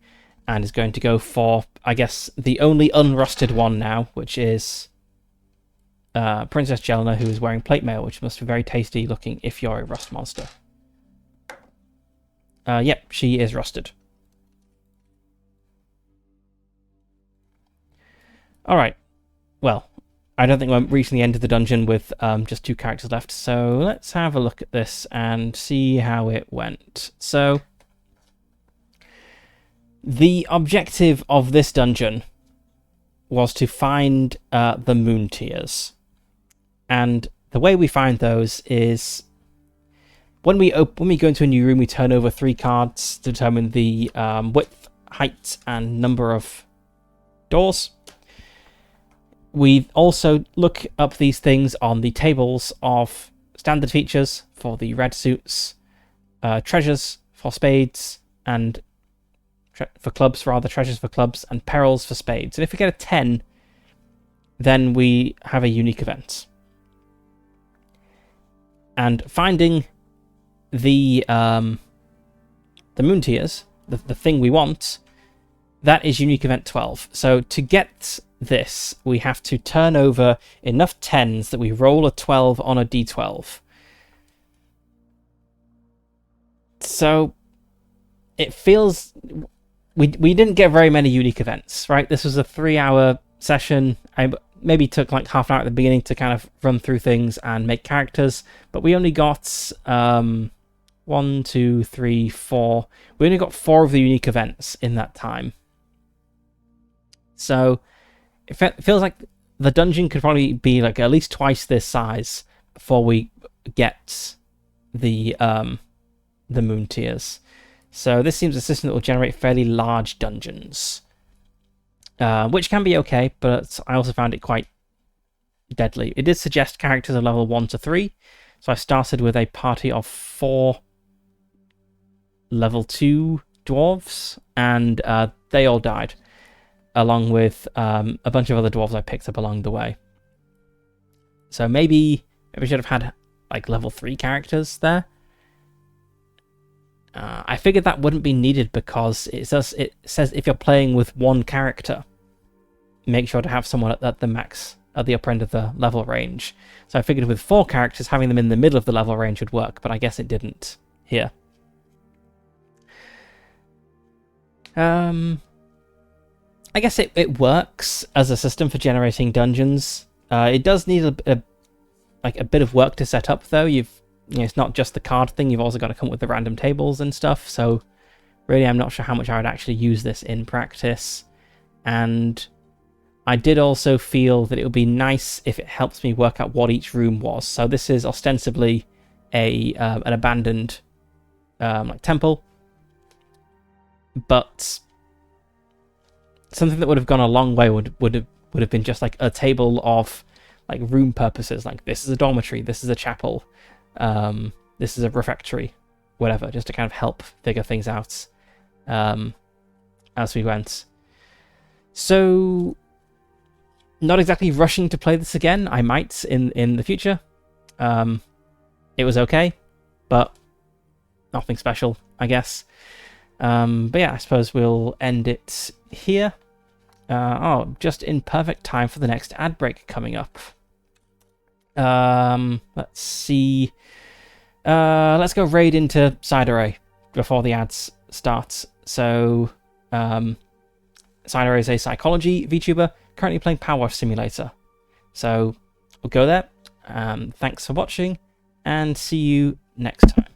and is going to go for, I guess, the only unrusted one now, which is Princess Jelena, who is wearing plate mail, which must be very tasty looking if you're a rust monster. Yep, she is rusted. Alright, well, I don't think we're reaching the end of the dungeon with just 2 characters left, so let's have a look at this and see how it went. So, the objective of this dungeon was to find the moon tears. And the way we find those is when we go into a new room, we turn over 3 cards to determine the width, height, and number of doors. We also look up these things on the tables of standard features for the red suits, treasures for spades, and treasures for clubs, and perils for spades. And if we get a 10, then we have a unique event. And finding the moon tears, the thing we want, that is unique event 12. So to get this, we have to turn over enough 10s that we roll a 12 on a d12. So it feels we didn't get very many unique events, right? This was a 3-hour session. I maybe took like half an hour at the beginning to kind of run through things and make characters, but we only got 1, 2, 3, 4. We only got 4 of the unique events in that time. So it feels like the dungeon could probably be like at least twice this size before we get the moon tears. So this seems a system that will generate fairly large dungeons, which can be okay, but I also found it quite deadly. It did suggest characters of level 1 to 3, so I started with a party of 4 level 2 dwarves, and they all died, along with a bunch of other dwarves I picked up along the way. So maybe we should have had like level 3 characters there. I figured that wouldn't be needed because it says if you're playing with 1 character, make sure to have someone at the max, at the upper end of the level range. So I figured with 4 characters, having them in the middle of the level range would work, but I guess it didn't here. I guess it works as a system for generating dungeons. It does need a bit of work to set up, though. it's not just the card thing. You've also got to come up with the random tables and stuff. So really, I'm not sure how much I would actually use this in practice. And I did also feel that it would be nice if it helps me work out what each room was. So this is ostensibly an abandoned like temple, but something that would have gone a long way would have been just like a table of like room purposes. Like, this is a dormitory, this is a chapel, this is a refectory, whatever, just to kind of help figure things out as we went. So, not exactly rushing to play this again. I might in the future. It was okay, but nothing special, I guess. But yeah, I suppose we'll end it here. Just in perfect time for the next ad break coming up. Let's see. Let's go raid into Side Array before the ads start. So, Side Array is a psychology VTuber currently playing Power Simulator. So, we'll go there. Thanks for watching, and see you next time.